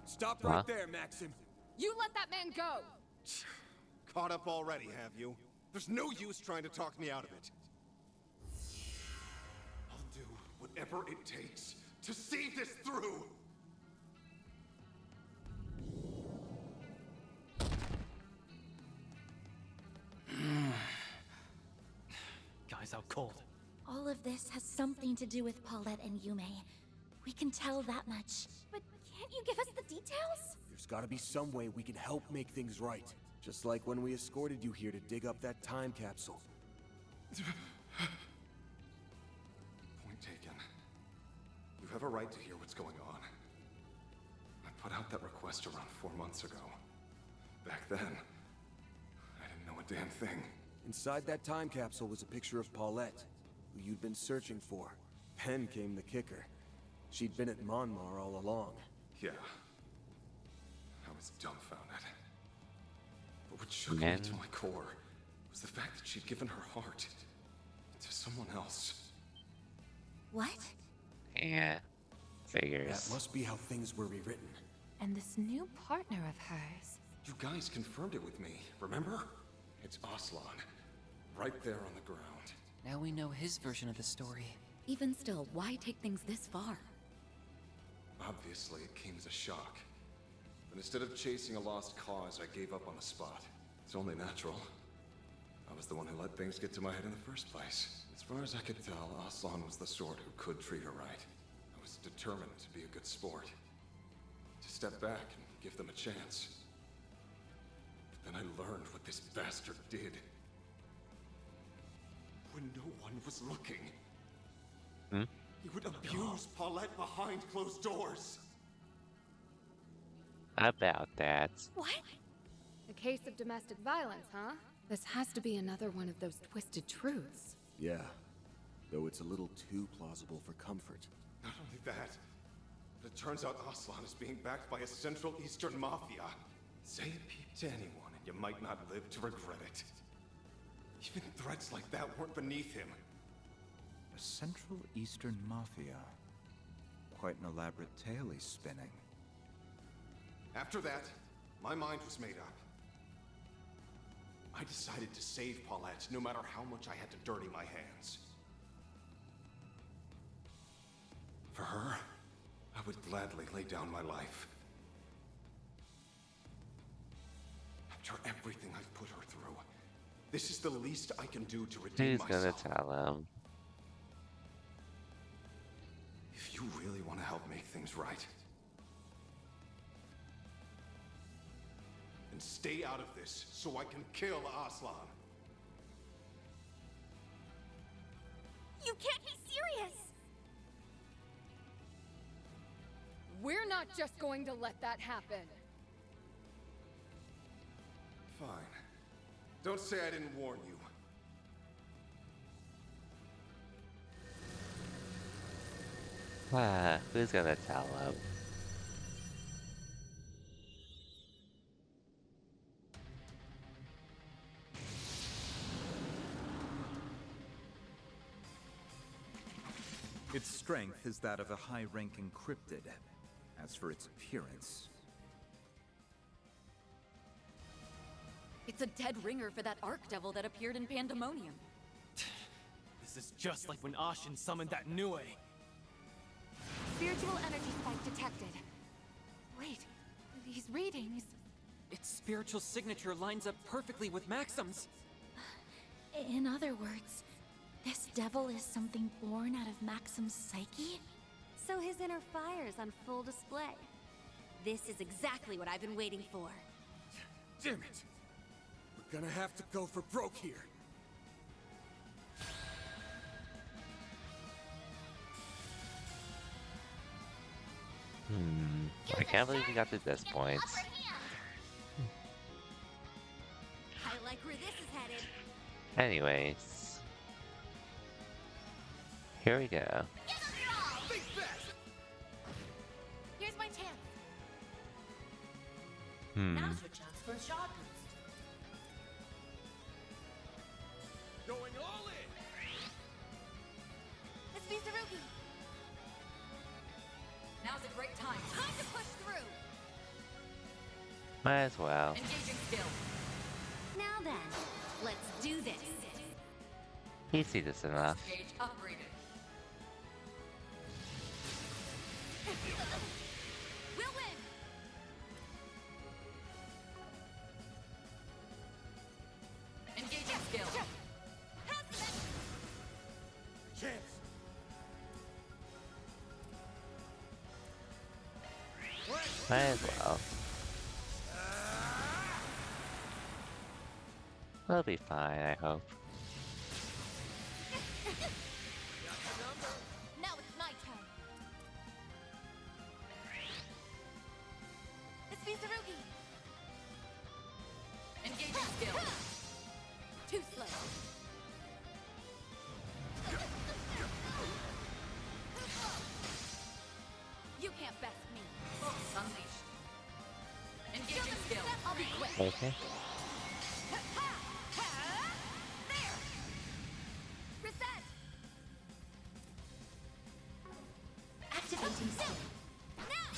Stop Huh? right there, Maxim. You let that man go! Caught up already, have you? There's no use trying to talk me out of it. I'll do whatever it takes to see this through! Guy's out cold. All of this has something to do with Paulette and Yume. We can tell that much. But can't you give us the details? There's gotta be some way we can help make things right. Just like when we escorted you here to dig up that time capsule. Point taken. You have a right to hear what's going on. I put out that request around 4 months ago. Back then, I didn't know a damn thing. Inside that time capsule was a picture of Paulette, who you'd been searching for. Then came the kicker. She'd been at Monmar all along. Yeah. I was dumbfounded. But what shook me to my core was the fact that she'd given her heart to someone else. What? Yeah. Figures. That must be how things were rewritten. And this new partner of hers. You guys confirmed it with me, remember? It's Aslan. Right there on the ground. Now we know his version of the story. Even still, why take things this far? Obviously, it came as a shock. But instead of chasing a lost cause, I gave up on the spot. It's only natural. I was the one who let things get to my head in the first place. As far as I could tell, Aslan was the sort who could treat her right. I was determined to be a good sport. To step back and give them a chance. But then I learned what this bastard did. When no one was looking. Hmm? He would abuse Paulette behind closed doors. About that. What? A case of domestic violence, huh? This has to be another one of those twisted truths. Yeah. Though it's a little too plausible for comfort. Not only that, but it turns out Aslan is being backed by a Central Eastern Mafia. Say it peep to anyone and you might not live to regret it. Even threats like that weren't beneath him. A Central Eastern Mafia. Quite an elaborate tale he's spinning. After that, my mind was made up. I decided to save Paulette, no matter how much I had to dirty my hands. For her, I would gladly lay down my life. After everything I've put her through, this is the least I can do to redeem Who's gonna myself. tell him? If you really want to help make things right, then stay out of this so I can kill Aslan. You can't be serious! We're not just going to let that happen. Fine. Don't say I didn't warn you. Who's gonna tell him? Its strength is that of a high-ranking cryptid. As for its appearance, It's a dead ringer for that Archdevil that appeared in Pandemonium. This is just like when Ashen summoned that Nue. Spiritual energy spike detected. Wait, these readings... Its spiritual signature lines up perfectly with Maxim's. In other words, this devil is something born out of Maxim's psyche? So his inner fire's on full display. This is exactly what I've been waiting for. Damn it! We're gonna have to go for broke here. I can't believe we got to this point. I like where this is headed. Anyways, here we go. Here's my chance. Hmm. Now's your chance for a shot boost. Going all in. It's Mizurugi. Now's a great time. Time to push through. Might as well. Engaging skill. Now then, let's do this. He sees this enough. Gauge upgraded. We'll win. Engaging skill. Chance. Might as well. We'll be fine, I hope. Now it's my turn. It's Mizurugi. Engaging skill. Too slow. You can't best me. Focus unleashed. Engaging skill. I'll be quick. Okay. There. Reset. Activating skill. Now.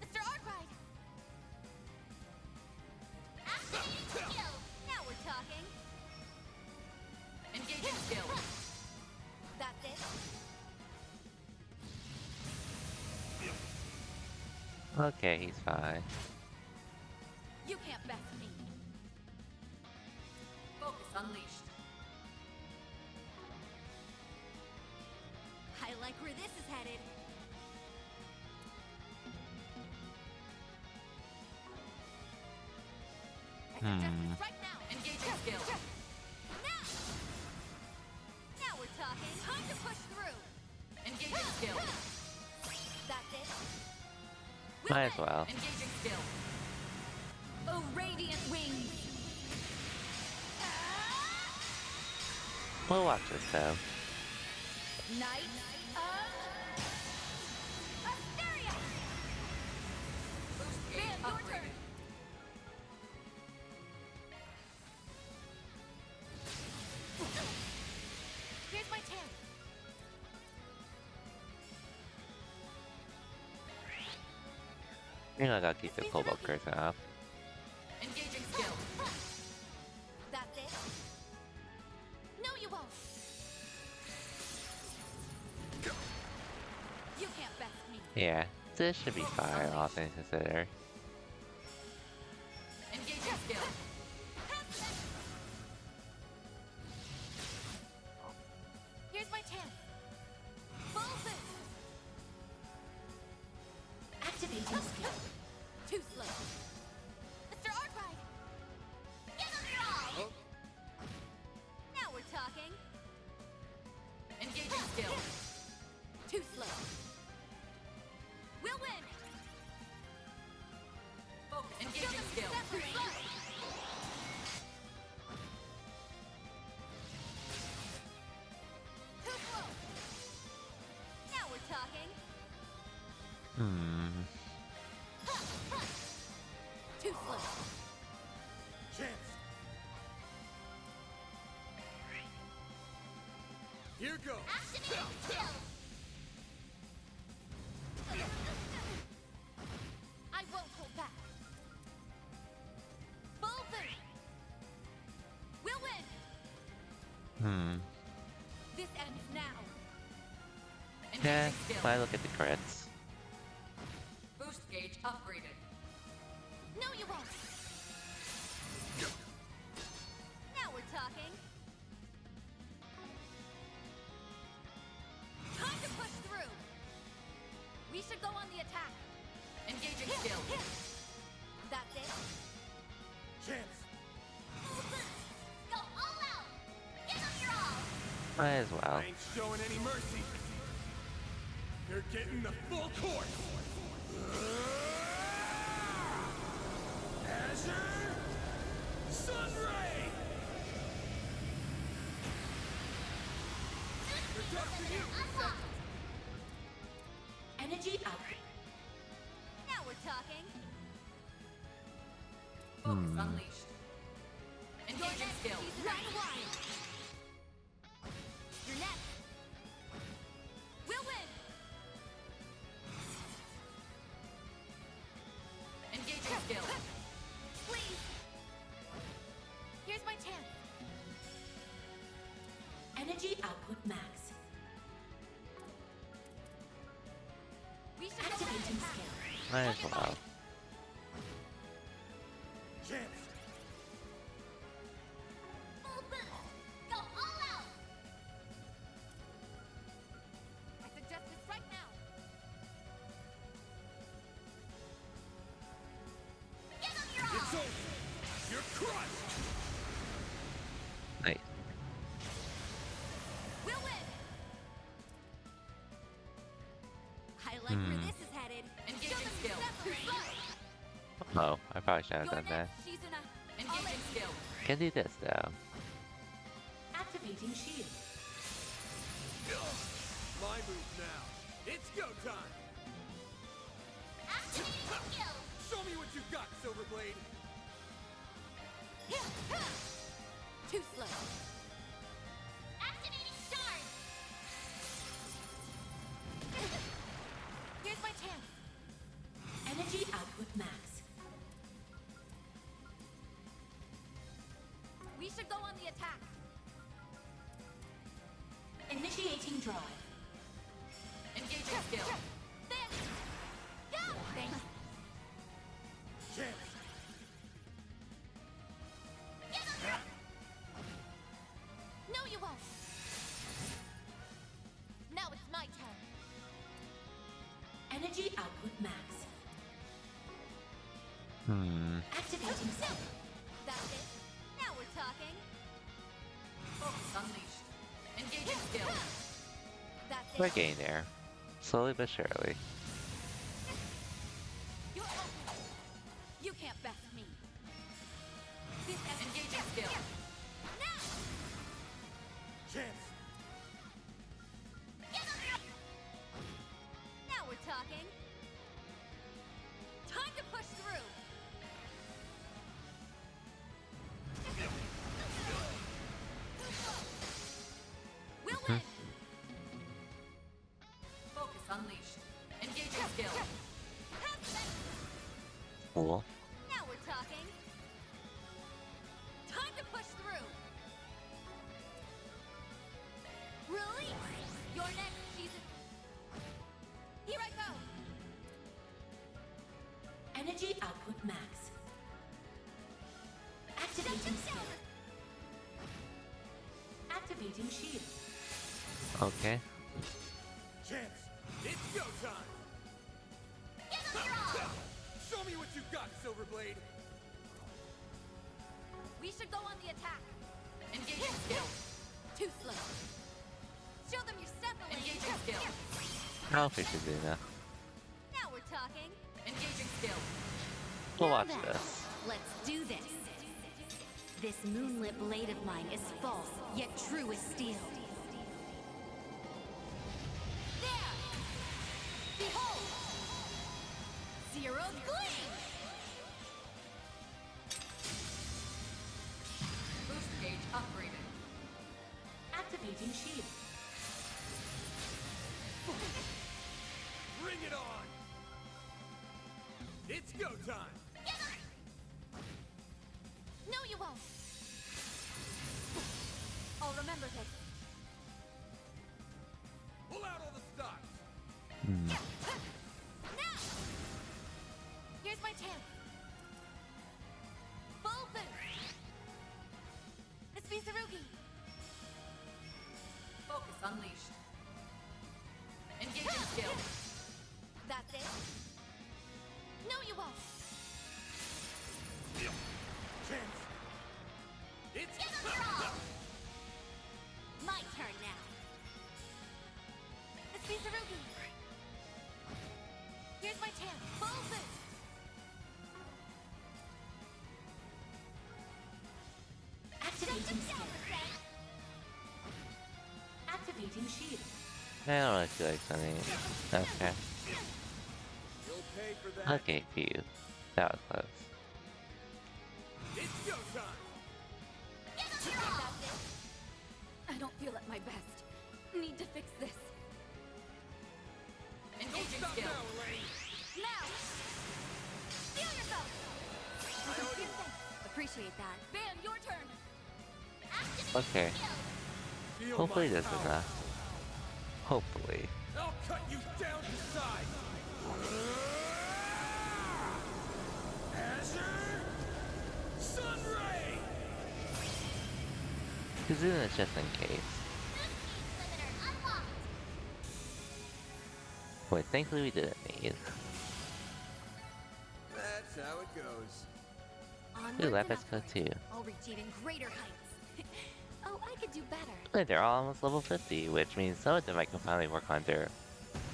Mr. Arkwright. Activating skill. Now we're talking. Engaging skill. That's it. Okay, he's fine. You can't best me. Focus unleashed. I like where this is headed. I suggest we strike now. Engaging skill. Now. Now we're talking. Time to push through. Engaging skill. That's it. Might as well. Engaging skill. Oh, radiant wings. We'll watch this though. Knight of Asteria. Boost gauge Bam, your upgraded. turn. Here's my chance. You know, I gotta keep the pull curtain off. Engaging skill. That's it. No, you won't. You can't best me. Yeah, this should be fine, all things considered. Engaging skill. Here's my chance. Full boost. Activating skill. Too slow. Mr. Arkwright. Give them your all. Now we're talking. Engaging skill. Too slow. We'll win. Focus. Engaging skill. Too slow. Now we're talking. Hmm. Too slow. Chance. Here goes. Activating skill. I won't hold back. Full boost. We'll win. Hmm. This ends now. Yeah, Engaging skill. I look at the crits. Boost gauge upgraded. No, you won't. Now we're talking. Time to push through. We should go on the attack. Engaging skill. That's it. Chance. Go all out. Give them your all. Might as well. I ain't showing any mercy. You're getting the full course. Azure Sunray. Energy out. Now we're talking. Focus unleashed. Engaging skill. Run wild. You're next. We'll win. Engaging skill. Please. Here's my chance. Energy output max. We should Activating skill. Might as well. Chance. Full boost. Go all out. I suggest this right now. Give them your all. It's over. You're crushed. Nice. We'll win. I like where this is headed. Engaging skill. Oh, I probably shouldn't have done that. Engaging skill. Can do this though. Activating shield. My move now. It's go time. Activating skill. Show me what you got, Silverblade. Too slow. Activating stars. Here's my chance. Energy output max. We should go on the attack. Initiating drive. Engaging skill. Vanish. Go. Thanks. Chance. Give them. No, you won't. Now it's my turn. Energy output max. Activating skill. That's it. Now we're talking. Focus unleashed. Engaging skill. That's it. We're getting there. Slowly but surely. You're open. You can't best me. This Engaging skill. now. Chance. Give them your. Now we're talking. Time to push through. We'll win. Focus unleashed. Engaging skill. Cool. Now we're talking. Time to push through. Release. You're next, Jesus. Here I go. Energy output max. Activating skill. Activating shield. Okay. Chance. It's go time. Give them your all. Show me what you got, Silverblade. We should go on the attack. Engaging skill. Too slow. Show them your stuff, Elaine. Engaging skill. I don't think we should do that. Now we're talking. Engaging skill. We'll Now watch then, this. Let's do this. This moonlit blade of mine is false, yet true as steel. There. Behold. Zero gleam. Boost gauge upgraded. Activating shield. Bring it on. It's go time. No, you won't. I'll remember this. Pull out all the stops. Now. Here's my chance. Full boost. It's Mizurugi. Focus unleashed. Engaging skill. That's it. No, you won't. Chance. It's Give them your all. My turn now. It's Mizurugi. Here's my chance. Full boost. Activating skill. Activating I don't really feel like sending it. Okay. You'll pay for that. Okay, Pew. That was close. It's go time. I don't feel at my best. Need to fix this. Don't stop now, Elaine. Now! Feel yourself! Appreciate that. Van, your turn! Okay. Feel Hopefully my this is power. enough. Hopefully. I'll cut you down to size. Azure Sunray. He's doing this just in case. Wait, thankfully we didn't need. That's how it goes. Ooh, Lapis Code 2. I'll reach even greater heights. Oh, I could do better. Wait, they're all almost level 50, which means some of them I can finally work on their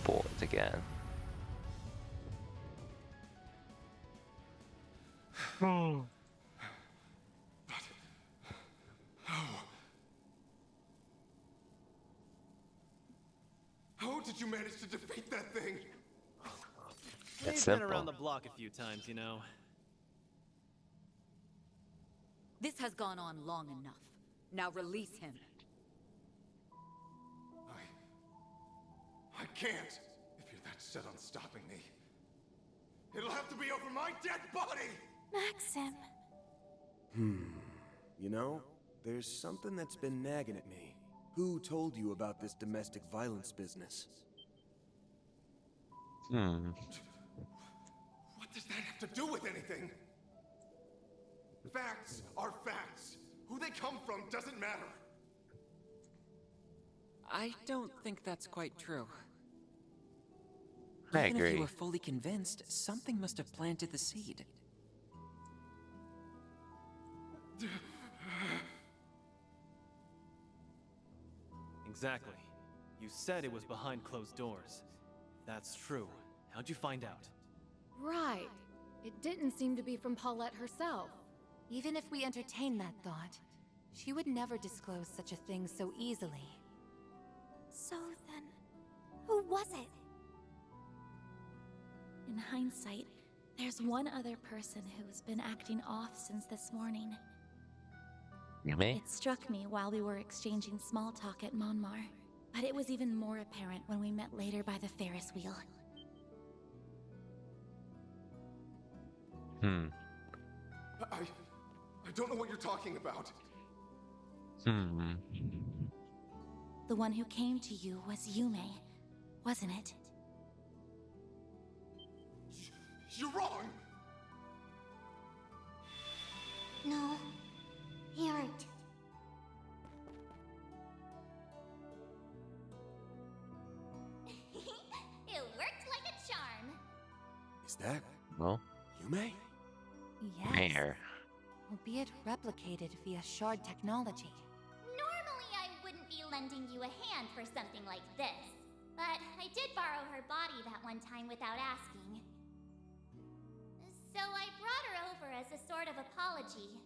bullets again. How did you manage to defeat that thing? It's We've been simple. around the block a few times, you know. This has gone on long enough. Now release him. I can't. If you're that set on stopping me, it'll have to be over my dead body! Maxim. You know, there's something that's been nagging at me. Who told you about this domestic violence business? What does that have to do with anything? Facts are facts. Who they come from doesn't matter. I don't think that's quite true. I Even if agree. you were fully convinced, something must have planted the seed. Exactly. You said it was behind closed doors. If that's true, how'd you find out? Right. It didn't seem to be from Paulette herself. Even if we entertain that thought, she would never disclose such a thing so easily. So then, who was it? In hindsight, there's one other person who's been acting off since this morning. Yume? It struck me while we were exchanging small talk at Monmar, but it was even more apparent when we met later by the Ferris wheel. I don't know what you're talking about. The one who came to you was Yume, wasn't it? You're wrong! No, you aren't. It worked like a charm. Is that Well, Yume? Yes. Mayor. Albeit replicated via shard technology. Normally, I wouldn't be lending you a hand for something like this. But I did borrow her body that one time without asking. So I brought her over as a sort of apology.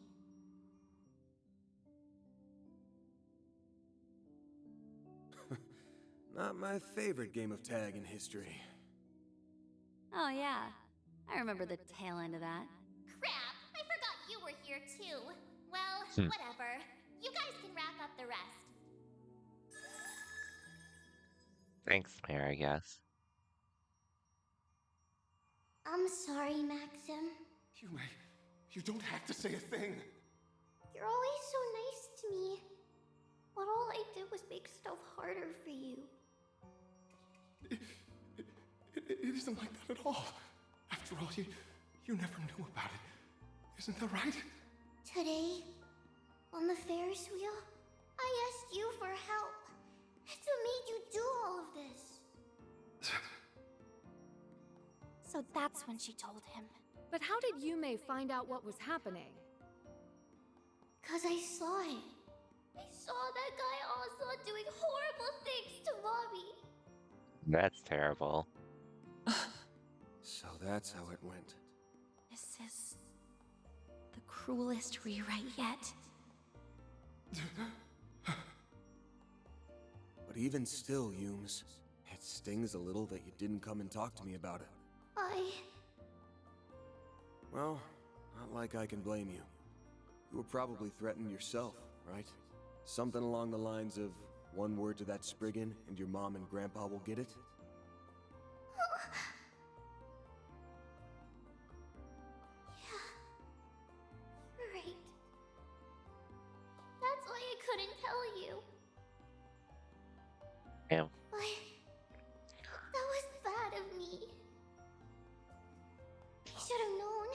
Not my favorite game of tag in history. Oh yeah, I remember the tail end of that. Crap! I forgot you were here too. Well, whatever. You guys can wrap up the rest. Thanks, Mayor, I guess. I'm sorry, Maxim. You don't have to say a thing. You're always so nice to me. But all I did was make stuff harder for you. It isn't like that at all. After all, you never knew about it. Isn't that right? Today, on the Ferris wheel, I asked you for help. It's what made you do all of this. So that's when she told him. But how did Yume find out what was happening? 'Cause I saw it. I saw that guy Osla doing horrible things to Mommy. That's terrible. So that's how it went. This is the cruelest rewrite yet. But even still, Yumes, it stings a little that you didn't come and talk to me about it. Well, not like I can blame you. You were probably threatened yourself, right? Something along the lines of, one word to that Spriggan, and your mom and grandpa will get it? You're right. That's why I couldn't tell you. Damn. That was bad of me. I should have known.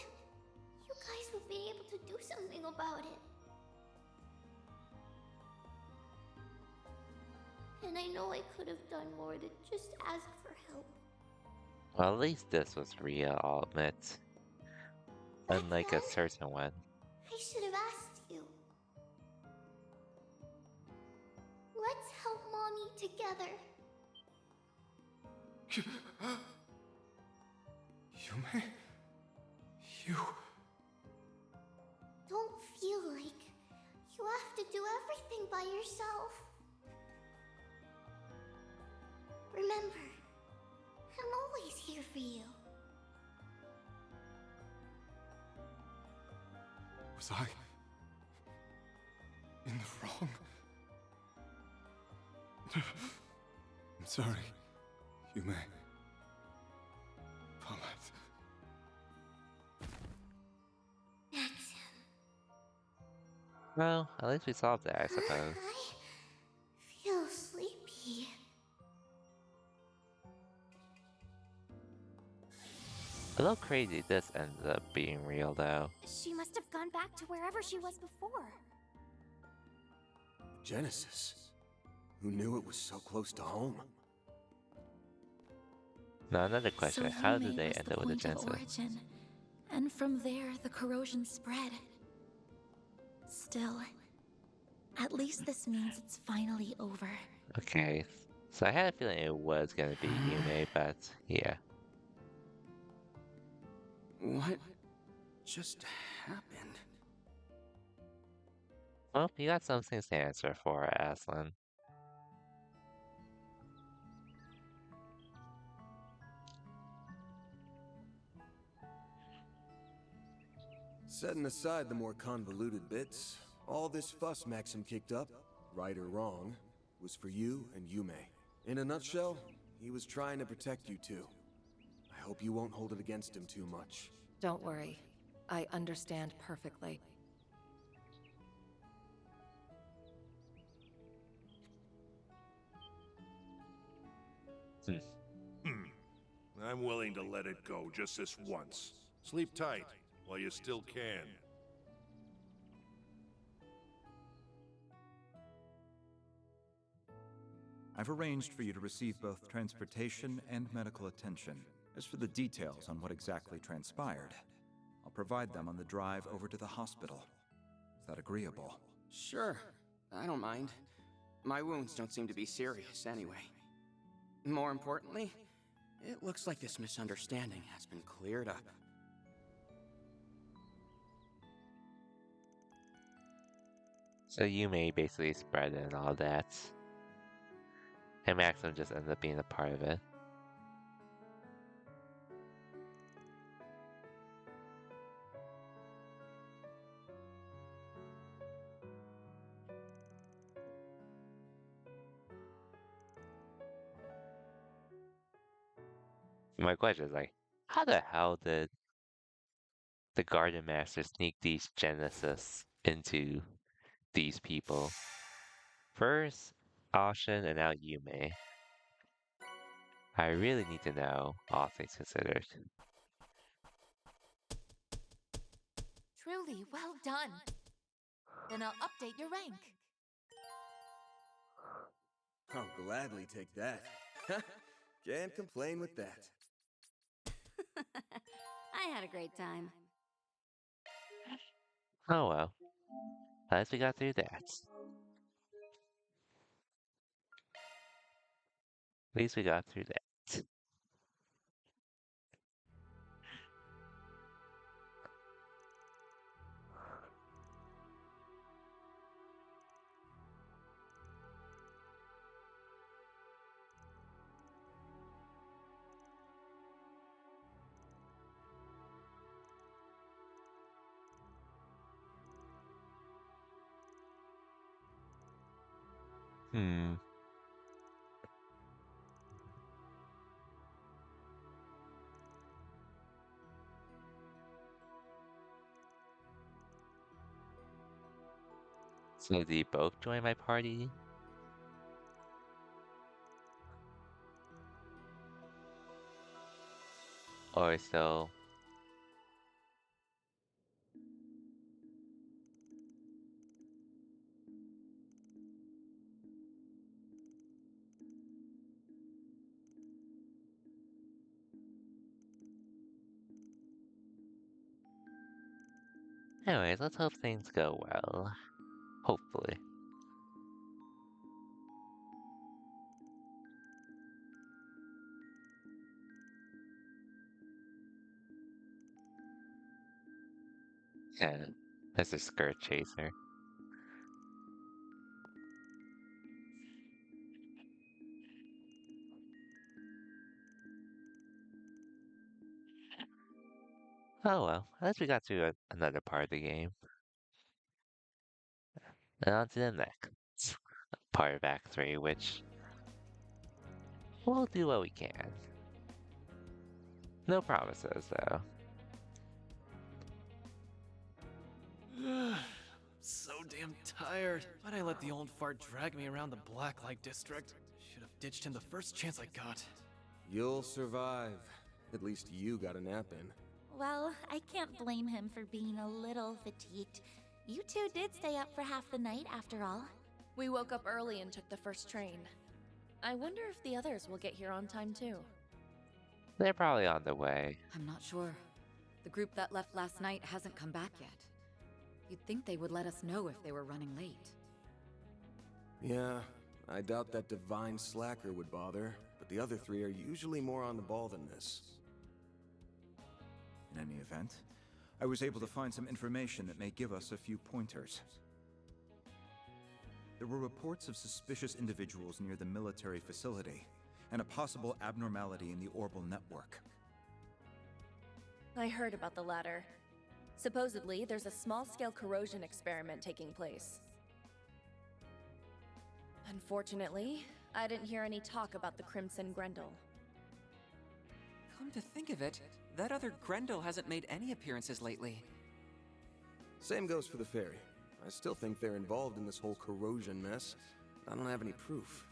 You guys would be able to do something about it. And I know I could have done more than just ask for help. Well, at least this was real, I'll admit. Unlike a certain one. I should have asked you. Let's help Mommy together. Yume? You... Don't feel like you have to do everything by yourself. Remember, I'm always here for you. Was I... in the wrong? I'm sorry, Yume. Paulette. Maxim. Well, at least we solved that, I suppose. I feel sleepy. A little crazy this ended up being real, though. She must have gone back to wherever she was before. Genesis. Who knew it was so close to home? Now another question, So how did Yume they was end the up with the point of Genesis? origin, and from there the corrosion spread. Still, at least this means it's finally over. Okay, so I had a feeling it was gonna be Yume, but yeah. What just happened? Well, you got some things to answer for, Aslan. Setting aside the more convoluted bits, all this fuss Maxim kicked up, right or wrong, was for you and Yume. In a nutshell, he was trying to protect you two. I hope you won't hold it against him too much. Don't worry. I understand perfectly. I'm willing to let it go just this once. Sleep tight while you still can. I've arranged for you to receive both transportation and medical attention. As for the details on what exactly transpired, I'll provide them on the drive over to the hospital. Is that agreeable? Sure. I don't mind. My wounds don't seem to be serious anyway. More importantly, it looks like this misunderstanding has been cleared up. So Yume basically spread and all that. And Maxim just ended up being a part of it. My question is like, how the hell did the Garden Master sneak these Genesis into these people? First, Ashen and now Yume. I really need to know, all things considered. Truly well done. Then I'll update your rank. I'll gladly take that. Can't complain with that. I had a great time. Oh well. At least we got through that. At least we got through that. Hmm. So do you both join my party? Or still? Anyways, let's hope things go well. Hopefully. Yeah, Mr. Skirt Chaser. Oh well, at least we got to another part of the game. And on to the next part of Act 3, which we'll do what we can. No promises, though. So damn tired. Why'd I let the old fart drag me around the Blacklight district? Should have ditched him the first chance I got. You'll survive. At least you got a nap in. Well, I can't blame him for being a little fatigued. You two did stay up for half the night, after all. We woke up early and took the first train. I wonder if the others will get here on time too. They're probably on their way. I'm not sure. The group that left last night hasn't come back yet. You'd think they would let us know if they were running late. Yeah, I doubt that divine slacker would bother, but the other three are usually more on the ball than this. In any event, I was able to find some information that may give us a few pointers. There were reports of suspicious individuals near the military facility, and a possible abnormality in the orbal network. I heard about the latter. Supposedly, there's a small-scale corrosion experiment taking place. Unfortunately, I didn't hear any talk about the Crimson Grendel. Come to think of it, that other Grendel hasn't made any appearances lately. Same goes for the ferry. I still think they're involved in this whole corrosion mess. I don't have any proof.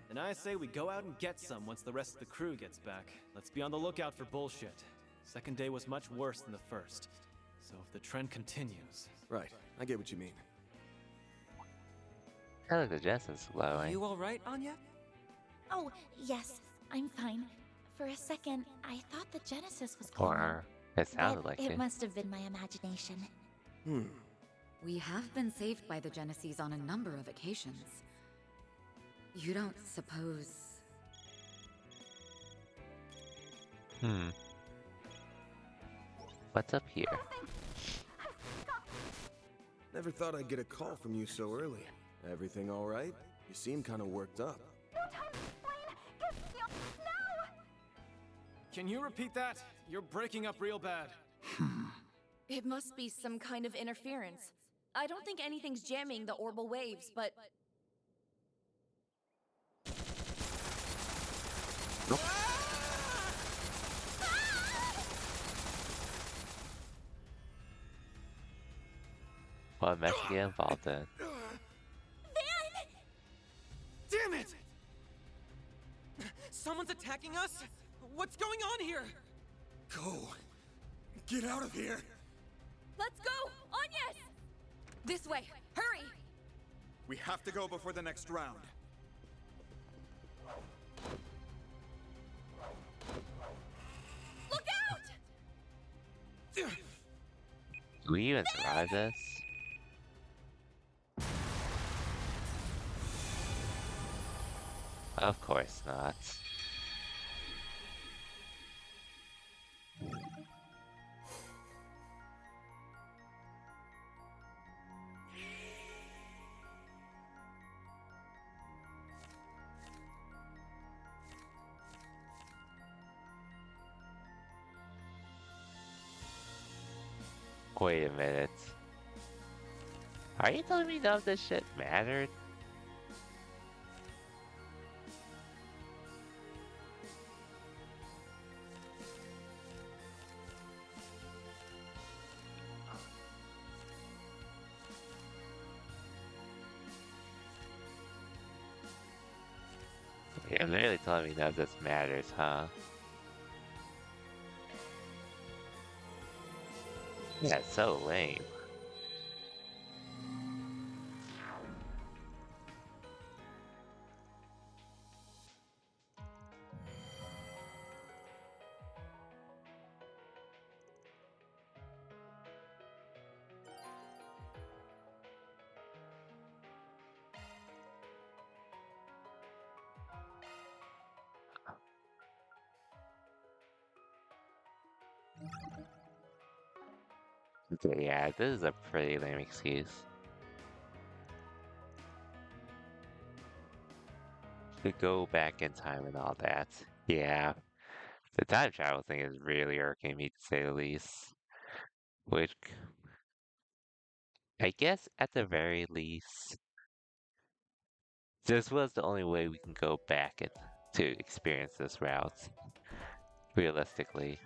Then I say we go out and get some once the rest of the crew gets back. Let's be on the lookout for bullshit. Second day was much worse than the first. So if the trend continues... Right, I get what you mean. I like the Genesis glowing. You alright, Anya? Oh, yes, I'm fine. For a second, I thought the Genesis was glowing. Or it sounded like it it. must have been my imagination. We have been saved by the Genesis on a number of occasions. You don't suppose... What's up here? Never thought I'd get a call from you so early. Everything all right? You seem kind of worked up. No time to explain! Get me off now! Can you repeat that? You're breaking up real bad. It must be some kind of interference. I don't think anything's jamming the orbal waves, but... What mess you get involved in? Damn it! Someone's attacking us? What's going on here? Go. Get out of here. Let's go! Anyas! This way! Hurry! We have to go before the next round. Look out! Do we even survive this? Of course not. Wait a minute. Are you telling me none of this shit mattered? You're literally telling me none of this matters, huh? Yeah, it's so lame. Okay, yeah, this is a pretty lame excuse. To go back in time and all that. Yeah. The time travel thing is really irking me to say the least. Which, I guess at the very least, this was the only way we can go back to experience this route. Realistically.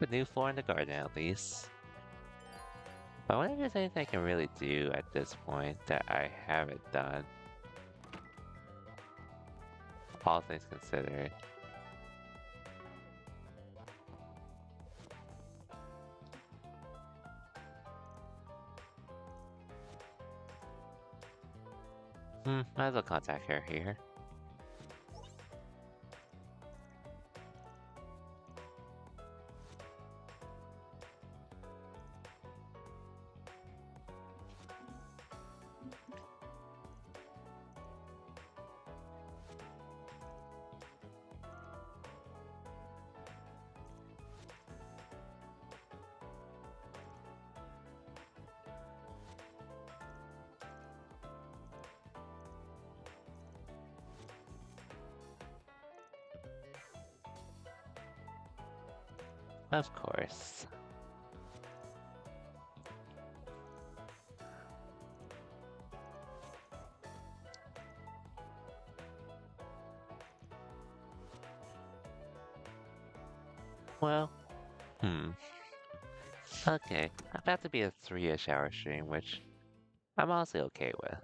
A new floor in the garden at least. I wonder if there's anything I can really do at this point that I haven't done. All things considered. Might as well contact her here. Of course. Well, okay, about to be a 3-ish hour stream, which I'm honestly okay with.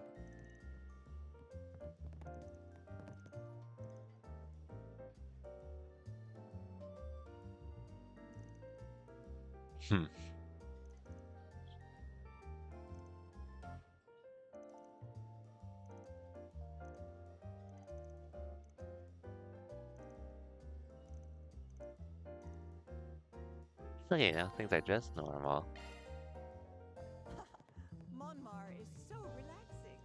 Okay, now things are just normal. Monmar is so relaxing.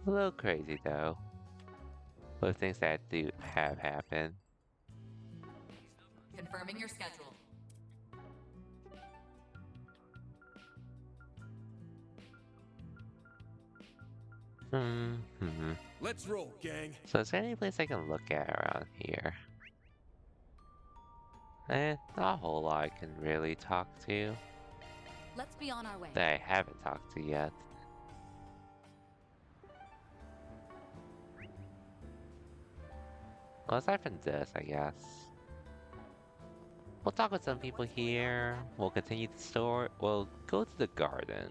A little crazy though, with things that do have happened. Confirming your schedule. Let's roll, gang. So is there any place I can look at around here? Not a whole lot I can really talk to. Let's be on our way. That I haven't talked to yet. Well, aside from this, I guess. We'll talk with some people here. We'll continue the store. We'll go to the garden.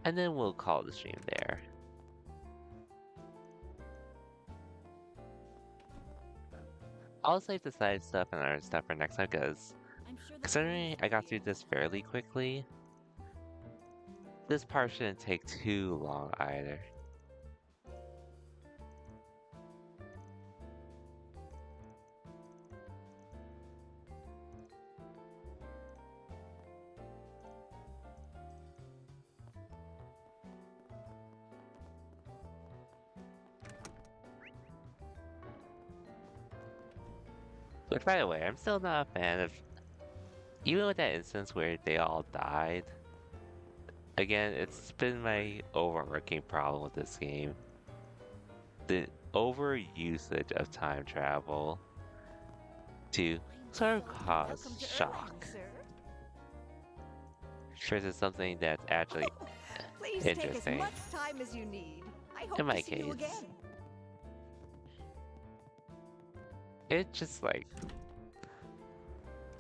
And then we'll call the stream there. I'll save the side stuff and other stuff for next time because considering I got through this fairly quickly, this part shouldn't take too long either. Which, by the way, I'm still not a fan of. Even with that instance where they all died, again, it's been my overarching problem with this game. The overusage of time travel to sort of cause shock versus something that's actually Please take as interesting. much time as you need. I hope In my to see you case. again. It's just like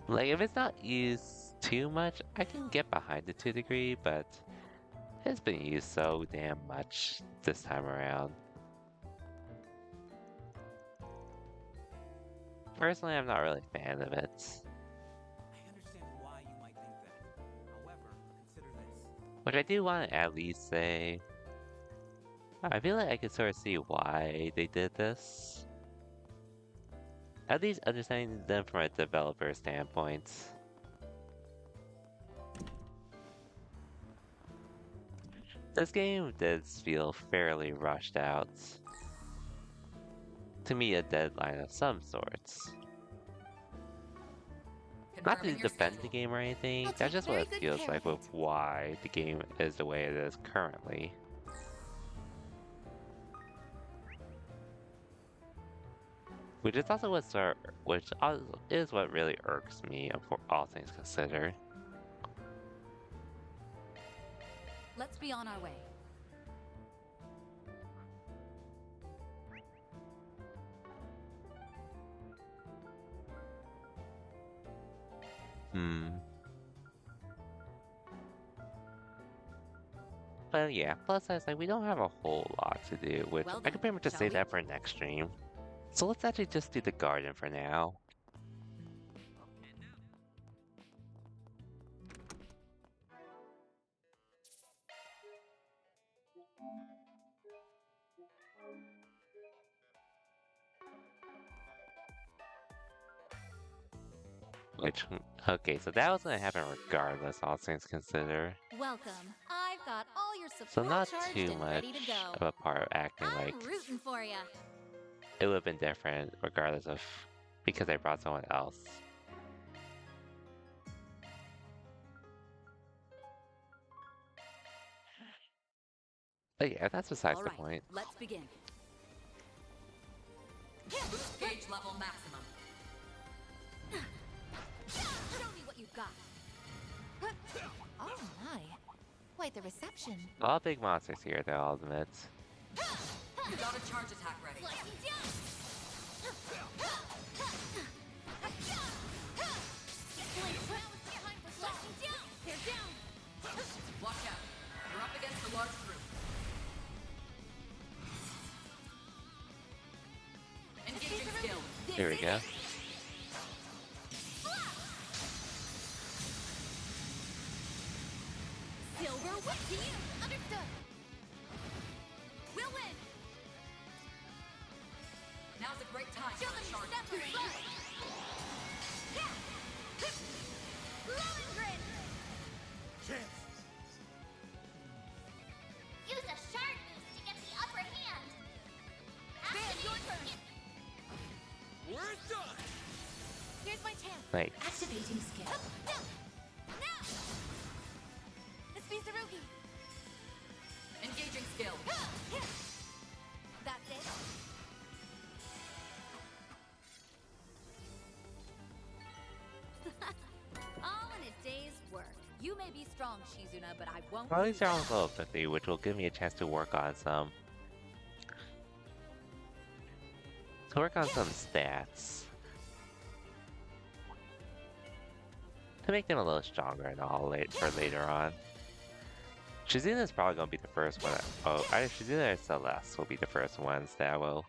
if it's not used too much, I can get behind it to a degree, but it's been used so damn much this time around. Personally, I'm not really a fan of it. I understand why you might think that. However, consider this. Which I do want to at least say, I feel like I could sort of see why they did this. At least understanding them from a developer standpoint. This game does feel fairly rushed out. To me, a deadline of some sorts. Not to defend the game or anything, that's just what it feels like with why the game is the way it is currently. Which is also what really irks me, for all things considered. Let's be on our way. But yeah, plus I was like, we don't have a whole lot to do, which Well I could pretty much just shall say we? that for next stream. So let's actually just do the garden for now. Which, okay, so that was gonna happen regardless, all things considered. Welcome. I've got all your support So not charged too and much ready to go. of a part of acting I'm like rooting for ya. it would have been different regardless of, because I brought someone else. But yeah, that's besides the point. Let's begin. Boost gauge level maximum. Show me what you've got. Oh my. Quite the reception. All big monsters here, though, I'll admit. You got a charge attack ready. Watch out. You're up against a large group. Engaging skill. Here we go. Silver whip to you. Understood. We'll win. Now's a great time Show for them a your charge. step and slide. Lohengrin. Use a shard boost to get the upper hand. Activate. We're done! Here's my chance. Nice. Activating skill. Now! It's Mizurugi. Engaging skill. That's it. All in a day's work. You may be strong, Shizuna, but I won't. Well, at least they're almost level 50, which will give me a chance to work on some stats. To make them a little stronger and all for later on. Shizuna is probably going to be the first one. Oh, either Shizuna or Celeste will be the first ones that will.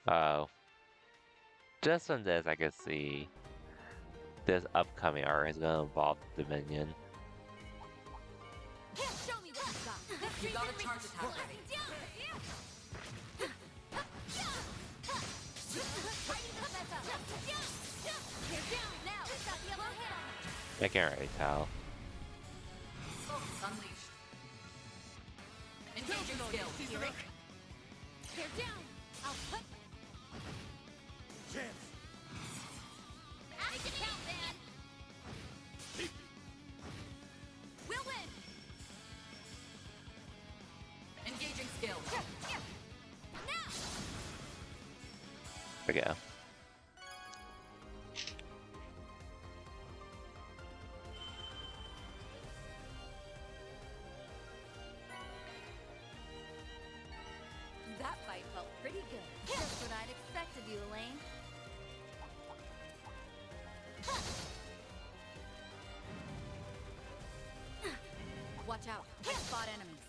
Oh. Just from this, I can see this upcoming arc is going to involve Dominion. Show me what you've got. You got a charge attack ready. I can't really tell. Focus unleashed. Engaging Engaging skill. Hear it? They're down. I'll put. Chance. Make it count, man. We'll win. Engaging skill. Now. There we go. That fight felt pretty good. Just what I'd expect of you, Elaine. Watch out. I spot enemies.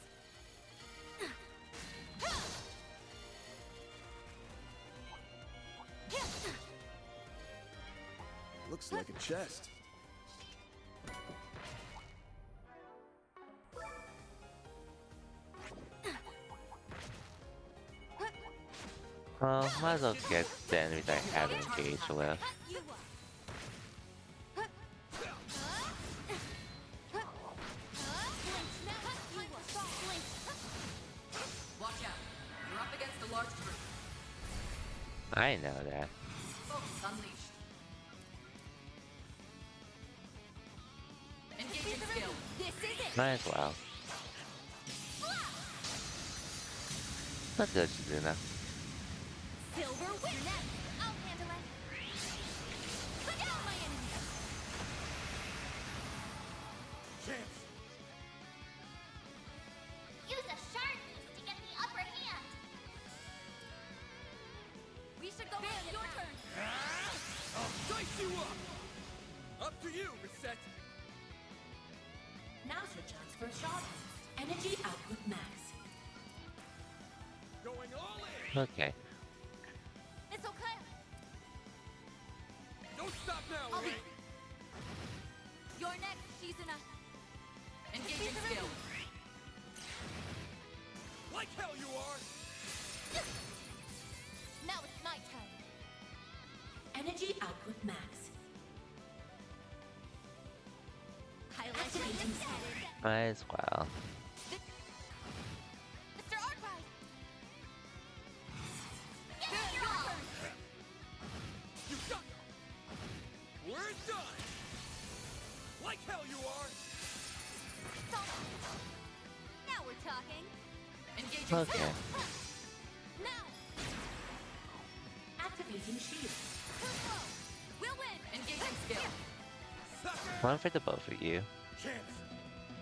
Looks like a chest. Well, might as well get the enemies I haven't engaged with. Watch out. You're up against a large group. I know that. Focus unleashed. Engaging skill. This is it. Might as well. Let's go, Shizuna. Silver win. I'll handle it. Put down my enemy. Chance. Use a shard boost to get the upper hand. We should go in. Your turn. I'll dice you up! Up to you, Reset! Now's your chance for a shot. Energy output max. Going all in! Okay. It's okay. Don't stop now, I'll be. Elaine! You're next, Shizuna. Engaging skill. Like hell you are! Now it's my turn. Energy output max. Activating Might as well. Mr. Arkwright. Good, your turn. You got We're done! Like hell you are! Now we're talking. Engaging Okay. skill. Now. Activating shield. Too slow. We'll win. Engaging skill. One for the both of you. Chance.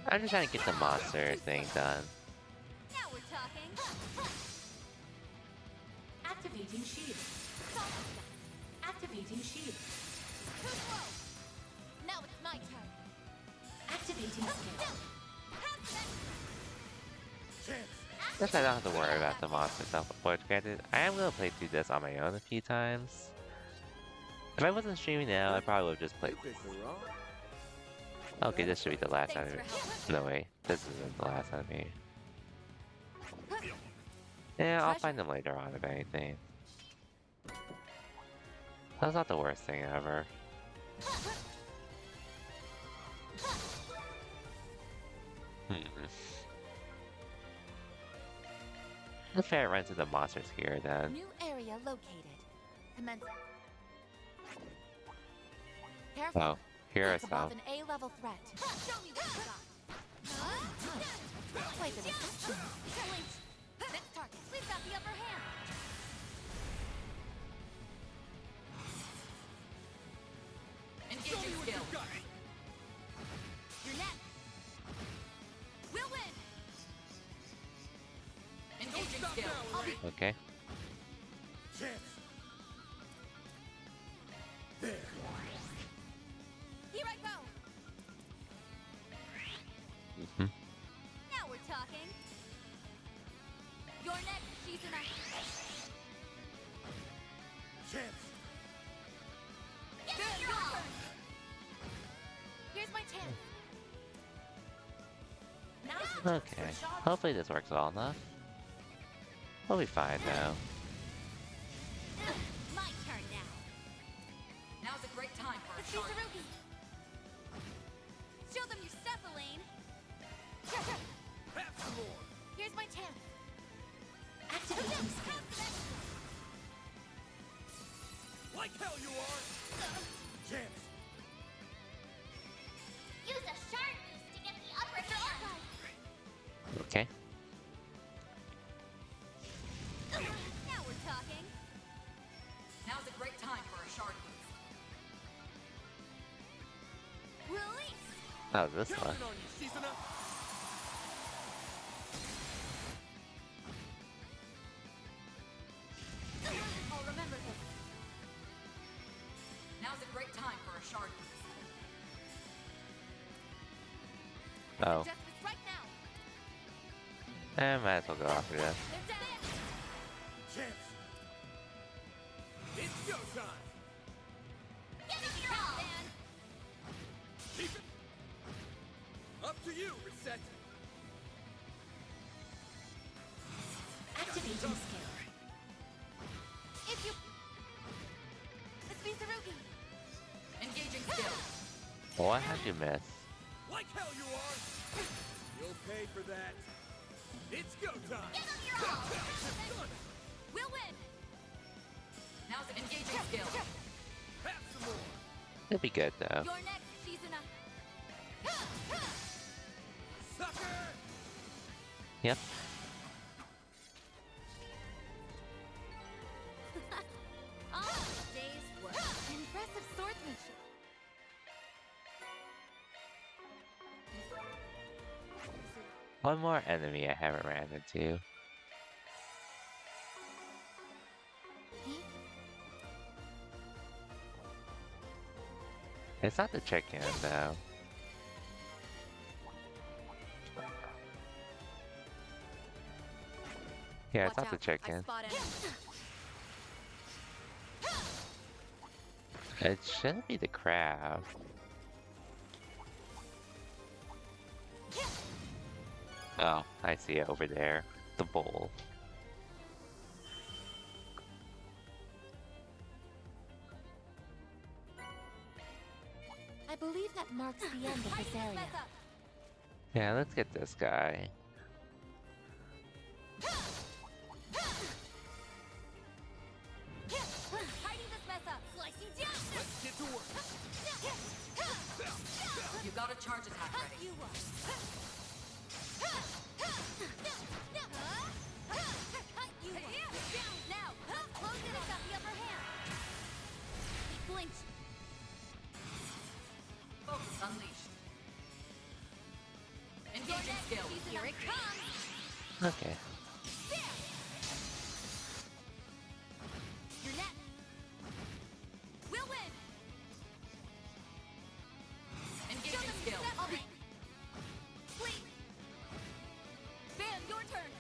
I'm just trying to get the monster thing done. Now we're talking. Activating shield. Activating shield. Too slow. Now it's my turn. Activating skill. Chance. Guess I don't have to worry about the monster stuff. But granted, I am gonna play through this on my own a few times. If I wasn't streaming now, I probably would have just played. Okay, this should be the last enemy. No way, this isn't the last enemy. Yeah, I'll find them later on if anything. That's not the worst thing ever. Let's try to run to the monsters here then. New area located. Commence. Careful. Oh, here are That's above some. an A-level threat. Show me what you got. Quite the deception. Next target. We've got the upper hand. Engaging skill. You're next. We'll win. Engaging skill. I'll be. Okay. Chance. There. Here I go. Mm-hmm. Now we're talking. You're next, Shizuna. Chance. Good, your turn. Here's my chance. Okay. Hopefully this works well enough. We'll be fine though. My turn now. Now's a great time for a It's shard. Kizarugi. Show them your stuff, Elaine. Have some more! Here's my chance. Like hell you are! Chance! Use a shard boost to get the upper hand. Okay. Now we're talking. Now's a great time for a shard boost. Release. Oh, this one. Counting on you, Shizuna! I'll remember this. Now's a great time for a shard boost. Oh. Just this right now. Might as well go after this. They're down. Chance! It's go time! Give it your all. Man. Keep it up to you, Reset! Activating skill. If you. Let's be Sarugi. Engaging skill. What how'd you miss? Like hell you are! You'll pay for that. It's go time! Give them your all. We'll win. Now's engaging skill. Have some more! It'd be good though. You're next, Shizuna. Sucker! Yep. Oh, day's work. Impressive swordsmanship. One more enemy I haven't ran into. It's not the chicken though. Yeah, it's Watch not the out. I chicken. spot enemies. It shouldn't be the crab. Oh, I see it over there. The bowl. I believe that marks the end of this area. Mess up. Yeah, let's get this guy. Hiding this mess up. Slicing down. Let's get to work! You got a charge attack ready. You are. You are. Now, close it. Got the upper hand. Flinch. Focus unleashed. Engaging skill. Here it comes. Okay. Your net. We'll win. Engaging skill. I'll be. Flee. Bam, your turn.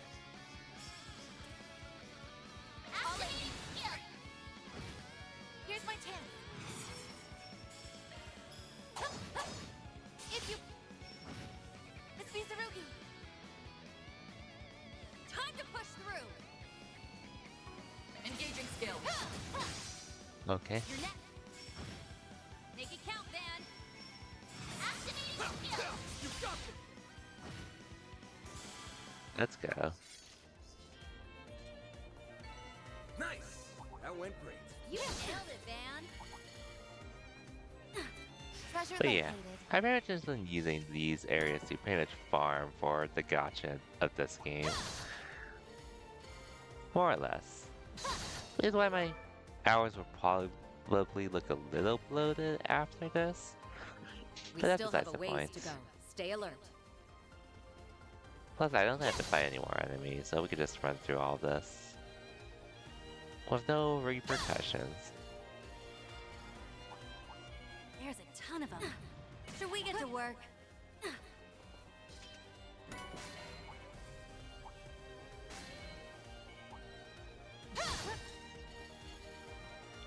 Activating skill. Here's my chance. If you. Let's be Sarugi. Time to push through. Engaging skill. Okay. Your net. Make it count, Van. Activating skill. You got it! Let's go. Nice! That went great. You nailed it, Van. Treasure But yeah, located. I've very much been using these areas to pretty much farm for the gacha of this game. More or less. Which is why my hours will probably look a little bloated after this. We But that's still besides have the a ways point. to go. Stay alert. Plus, I don't have to fight any more enemies, so we could just run through all this. With no repercussions. There's a ton of them. Should we get to work?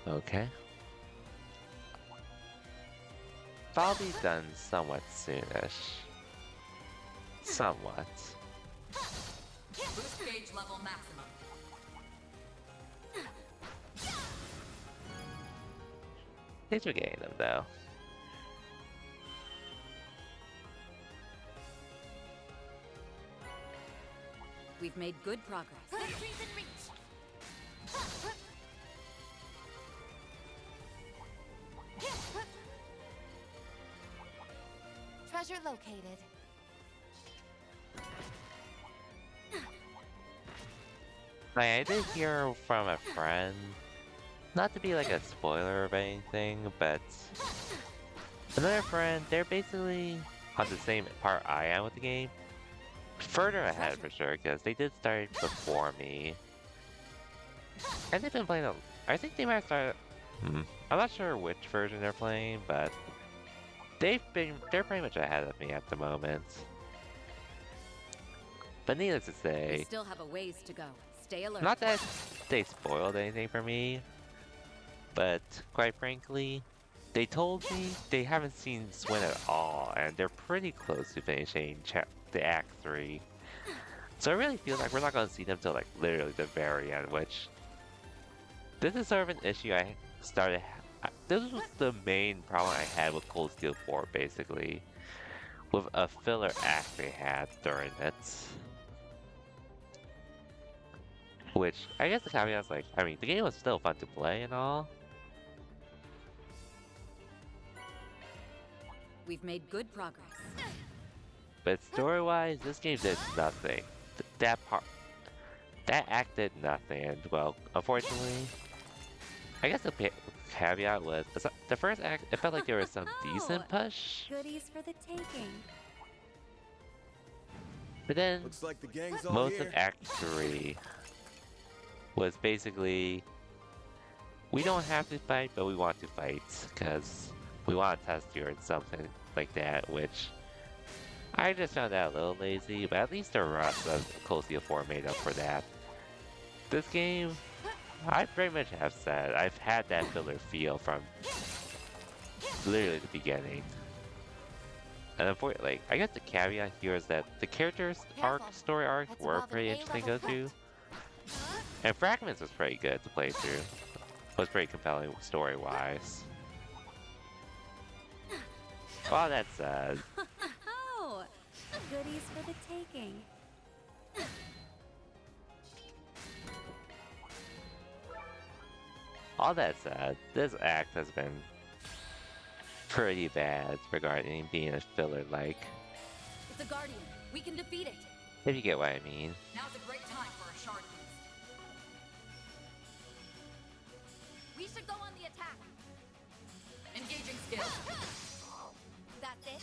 Okay. I'll be done somewhat soonish. Somewhat. Boost gauge level maximum. Thanks for getting them though. We've made good progress. Victory's in reach. located. I did hear from a friend, not to be like a spoiler or anything, but another friend, they're basically on the same part I am with the game. Further ahead for sure, because they did start before me. And they've been playing I think they might have started. I'm not sure which version they're playing, but they're pretty much ahead of me at the moment. But needless to We say, still have a ways to go. Stay alert. not that they spoiled anything for me, but quite frankly, they told me they haven't seen Swin at all, and they're pretty close to finishing the Act 3. So it really feels like we're not going to see them till like literally the very end, which this is sort of an issue I started. This was the main problem I had with Cold Steel 4, basically, with a filler act they had during it. Which, I guess the caveat's like, I mean, the game was still fun to play and all. We've made good progress. But story-wise, this game did nothing. That act did nothing, and well, unfortunately, I guess the caveat was, the first act, it felt like there was some decent push. Goodies for the taking. But then, Looks like the gang's all most here. of Act 3 was basically, we don't have to fight, but we want to fight, because we want to test you or something like that, which I just found that a little lazy, but at least the rest of Cold Steel 4 made up for that. This game, I pretty much have said, I've had that filler feel from literally the beginning. And unfortunately, I guess the caveat here is that the characters' story arcs were pretty interesting to go through. And Fragments was pretty good to play through. Was pretty compelling story-wise. All that said, Oh, goodies for the taking. this act has been pretty bad regarding being a filler-like. It's a guardian. We can defeat it. If you get what I mean. Now's a great time for a shard boost. We should go on the attack. Engaging skill. That's it.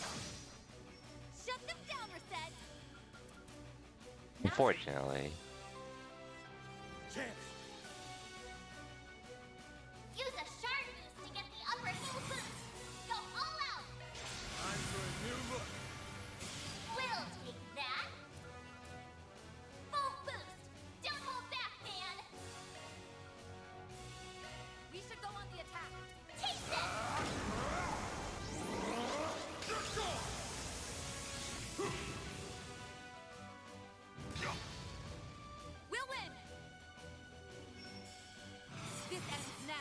Shut them down, Reset. Unfortunately. Use a shard boost to get the upper hill boost. Go all out. Time for a new look. We'll take that. Full boost. Don't hold back, man. We should go on the attack. Take this. We'll win. This ends now.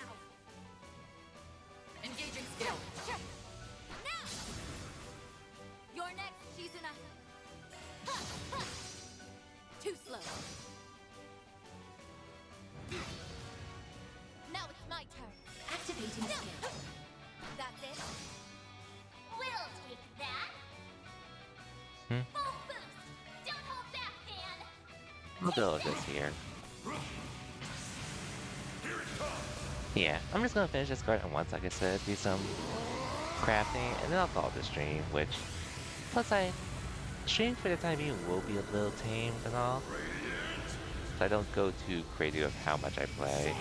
Engaging skill. Now. You're next, Shizuna. Too slow. Now it's my turn. Activating skill. That's it. We'll take that. Hmm? Full boost. Don't hold back, man. I'll deal with this here. Yeah, I'm just gonna finish this card at once, like I said, do some crafting, and then I'll call it the stream, which, plus stream for the time being will be a little tamed and all, so I don't go too crazy with how much I play.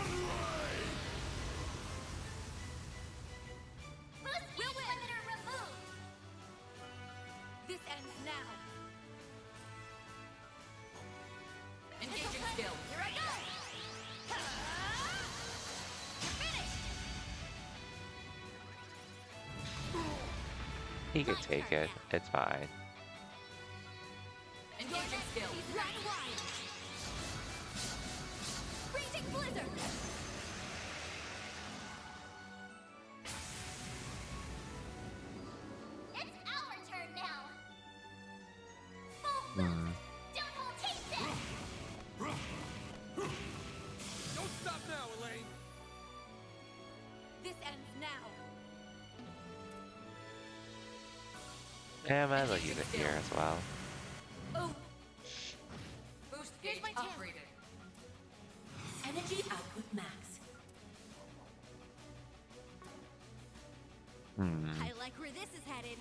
Boost limiter removed. This ends now. Engaging skill. Here I go. You're finished. He can take it, it's fine. Engaging skill. Run wide. Raging blizzard. It's our turn now. Full boost. Don't hold taste this. Don't stop now, Elaine. This ends now. Yeah, I might as well use it here as well. Oh. Boost gauge upgraded. Energy output max. I like where this is headed.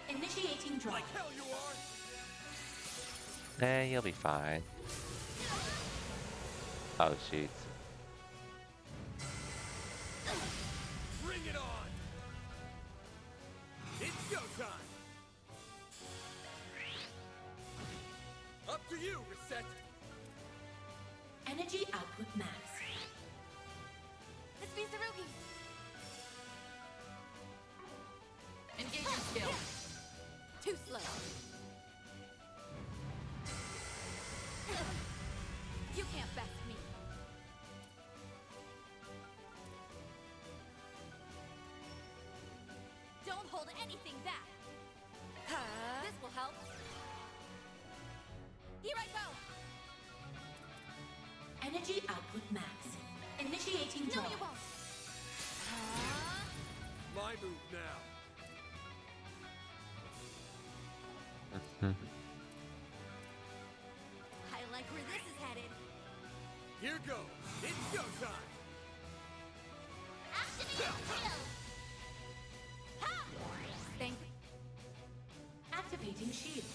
Initiating drive. Like hell you are! Eh, you'll be fine. Oh, shoot. Bring it on! It's go time! Up to you, Reset! Energy output max. This beats the rookie. Engaging skill. Too slow. You can't best me. Don't hold anything back. This will help. Here I go. Energy output max. Initiating No, drive. you won't. My move now. I like where this is headed. Here goes. It's go time. Thank Activating shield.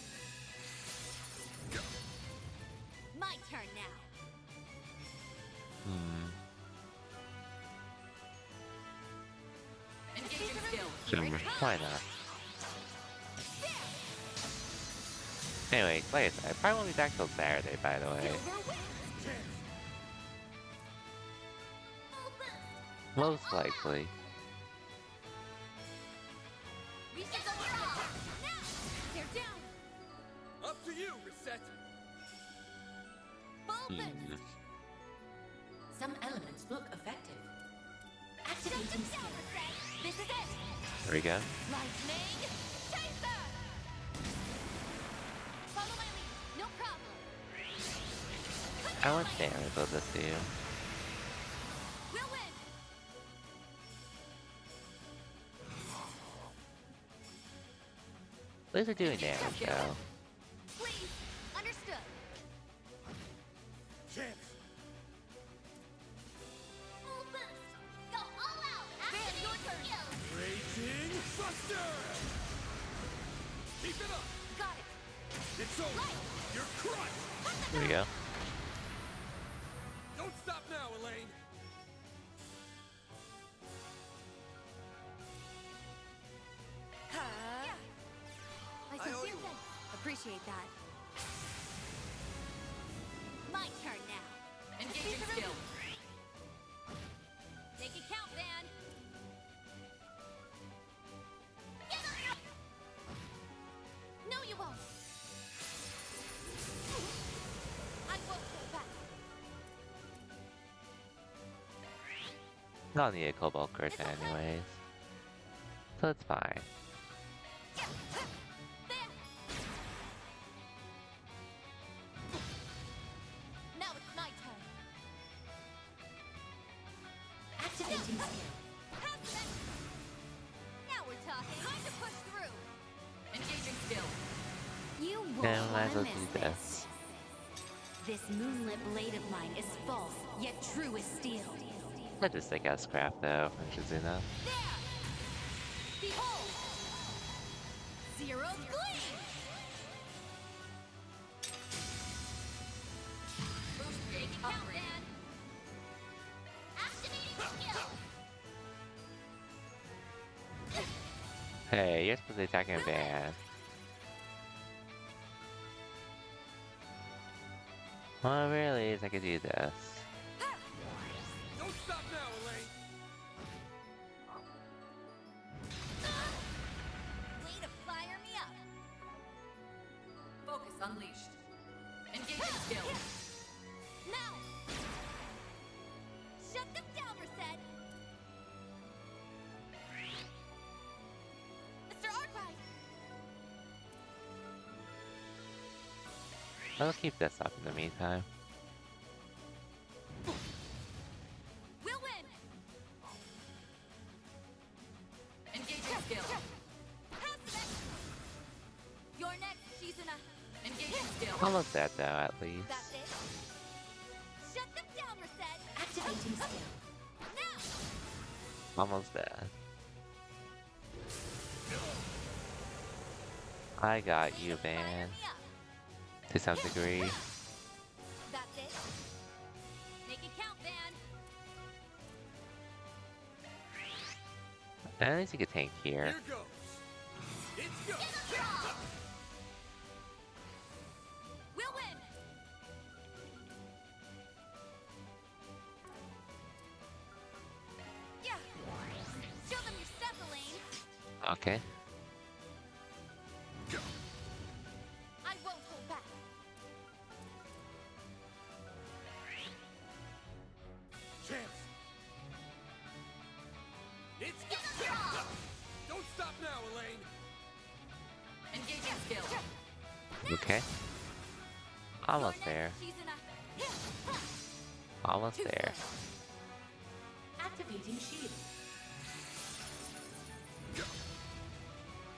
My turn now. Engaging skill. Sure, why not? Anyway, like I said, I probably won't be back till Saturday, by the way. Most likely. They're down. Up to you, Reset! Some elements look effective. Activating skill. This is it. There we go. Lightning chaser. Follow my lead. No problem. How much damage will this do? We'll win. At least we're doing damage, though. Please. Understood. Chance! Full boost. Go all out. Van, your turn. Raging Buster! Keep it up! Got it. It's over! You're crushed! There we go. Don't stop now, Elaine! I sincerely appreciate that. My turn now. Engaging skill. Make it count, Van. No, you won't. I won't hold back. I'll need a Cobalt Curtain anyways. So it's fine. Now it's my turn. Activating skill. Now we're talking. Time to push through. Engaging skill. You Yeah, won't might as well want to miss do this. this. This moonlit blade of mine is false, yet true as steel. I'll just take out scrap though, Shizuna. Behold! Zero gleam! Boost gauge upgrade. Activating skill. Hey, you're supposed to be attacking Van. Well, really, is I could do this. Don't stop now, Elaine! Way to fire me up! Focus unleashed. Engaging skill. Now! Shut them down, Reset! Mr. Arkwright! I'll keep this up in the meantime. We'll win! Engaging skill. Engaging skill. Almost dead though, at least. That's it. Shut them down, Reset. Activating skill. Almost dead. I got you, man. To some degree. That's it. Make it count, Van. At least you could tank here. Here goes. It's go. We'll win. Yeah. Show them your stuff, Elaine. Okay. I won't hold back. Chance. It's go. Don't stop now, Elaine. Engaging skill. Okay. Almost there. She's in a... Almost there. Activating shield.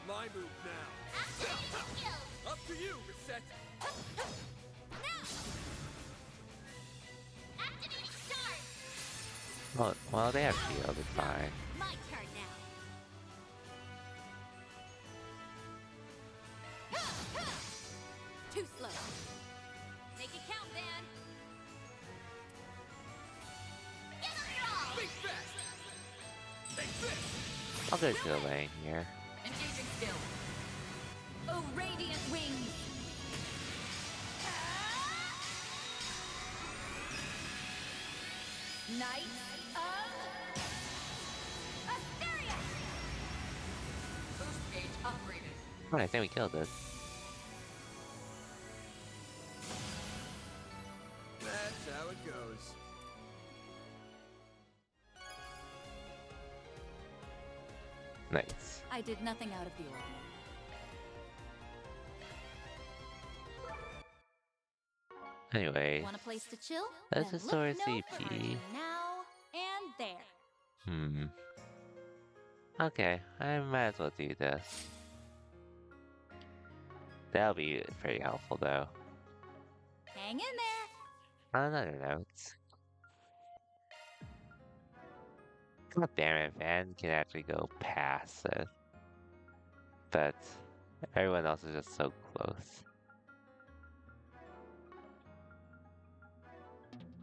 My move now. Up to you, Reset. Activating stars. Well, they have shield, it's fine. My turn now. Too slow. Make it count, Van. Think fast. Take this. I'll go to the lane here. Engaging skill. Oh, radiant wings. Knight of Asteria. Boost gauge upgraded. Alright, I think we killed this. That's how it goes. Nice. I did nothing out of the ordinary. Anyway, Want a place to chill? let's Then restore look no CP. further. Now and there. Okay, I might as well do this. That'll be pretty helpful though. Hang in there. On another note. God damn it, Van can actually go past it. But everyone else is just so close.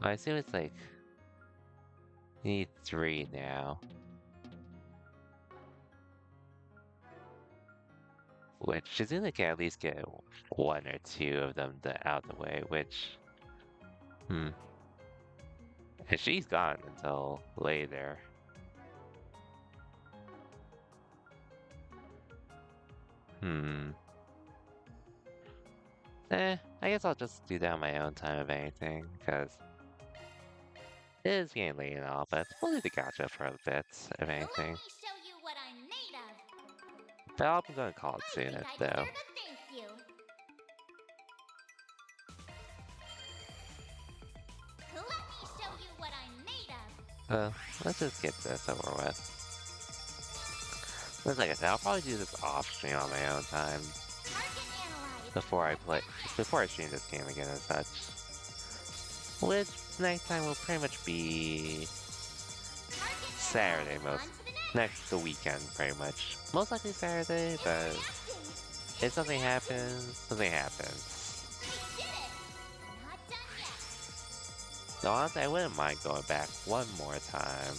I assume it's like you need 3 now. Which Shizuna can at least get 1 or 2 of them out the way, which and she's gone until later. I guess I'll just do that on my own time if anything, because it is getting late and all, but we'll do the gacha for a bit, if anything. Let me show you what I'm made of. But I'm gonna call it soon, I think I though. deserve a thank you. Let me show you what I'm made of. Let's just get this over with. But like I said, I'll probably do this off stream on my own time. Before I stream this game again and such. Which nighttime will pretty much be Saturday next the weekend pretty much. Most likely Saturday, but if something happens, something happens. So honestly, I wouldn't mind going back one more time.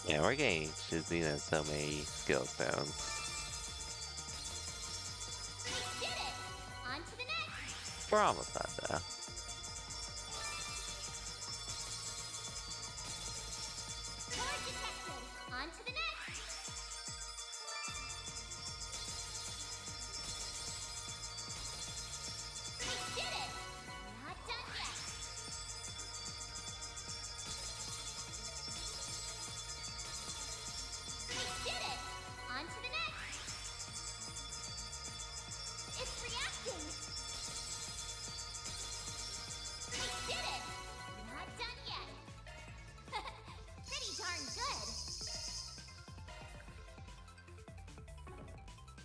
Yeah, we're getting Shizuna so many skill stones. We're almost done though.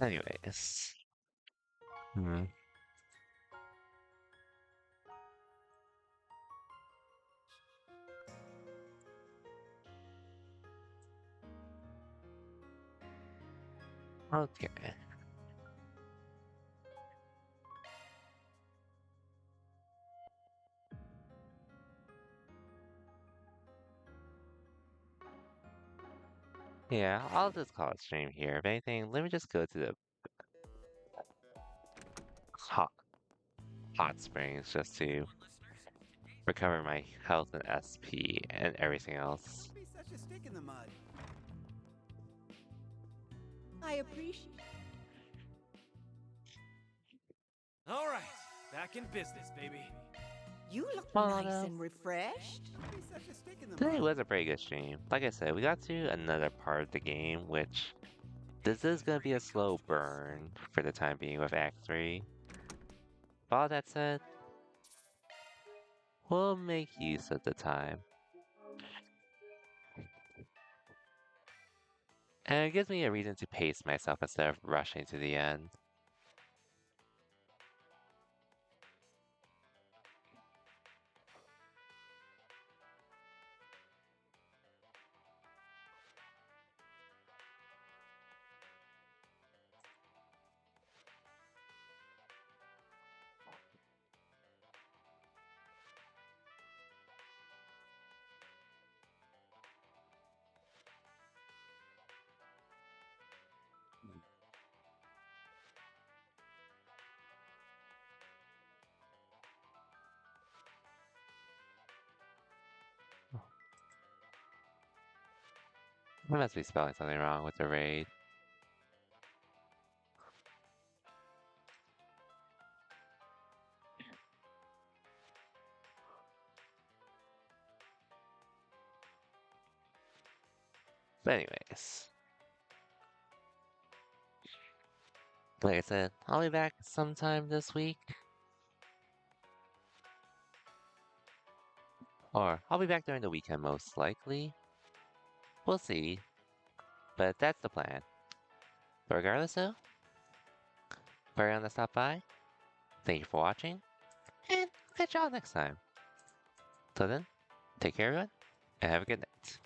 Anyways. Hmm. Okay. Yeah, I'll just call it stream here. If anything, let me just go to the hot hot springs just to recover my health and SP and everything else. Be such a stick in the mud. I appreciate. All right, back in business, baby. You look Well, nice and refreshed. Be such a stick in the Today mud. was a pretty good stream. Like I said, we got to another part of the game, which this is going to be a slow burn for the time being with Act 3. But all that said, we'll make use of the time. And it gives me a reason to pace myself instead of rushing to the end. I must be spelling something wrong with the raid. But anyways, like I said, I'll be back sometime this week. Or I'll be back during the weekend most likely. We'll see. But that's the plan. But regardless though, for everyone that stopped by, thank you for watching, and catch y'all next time. Till then, take care everyone, and have a good night.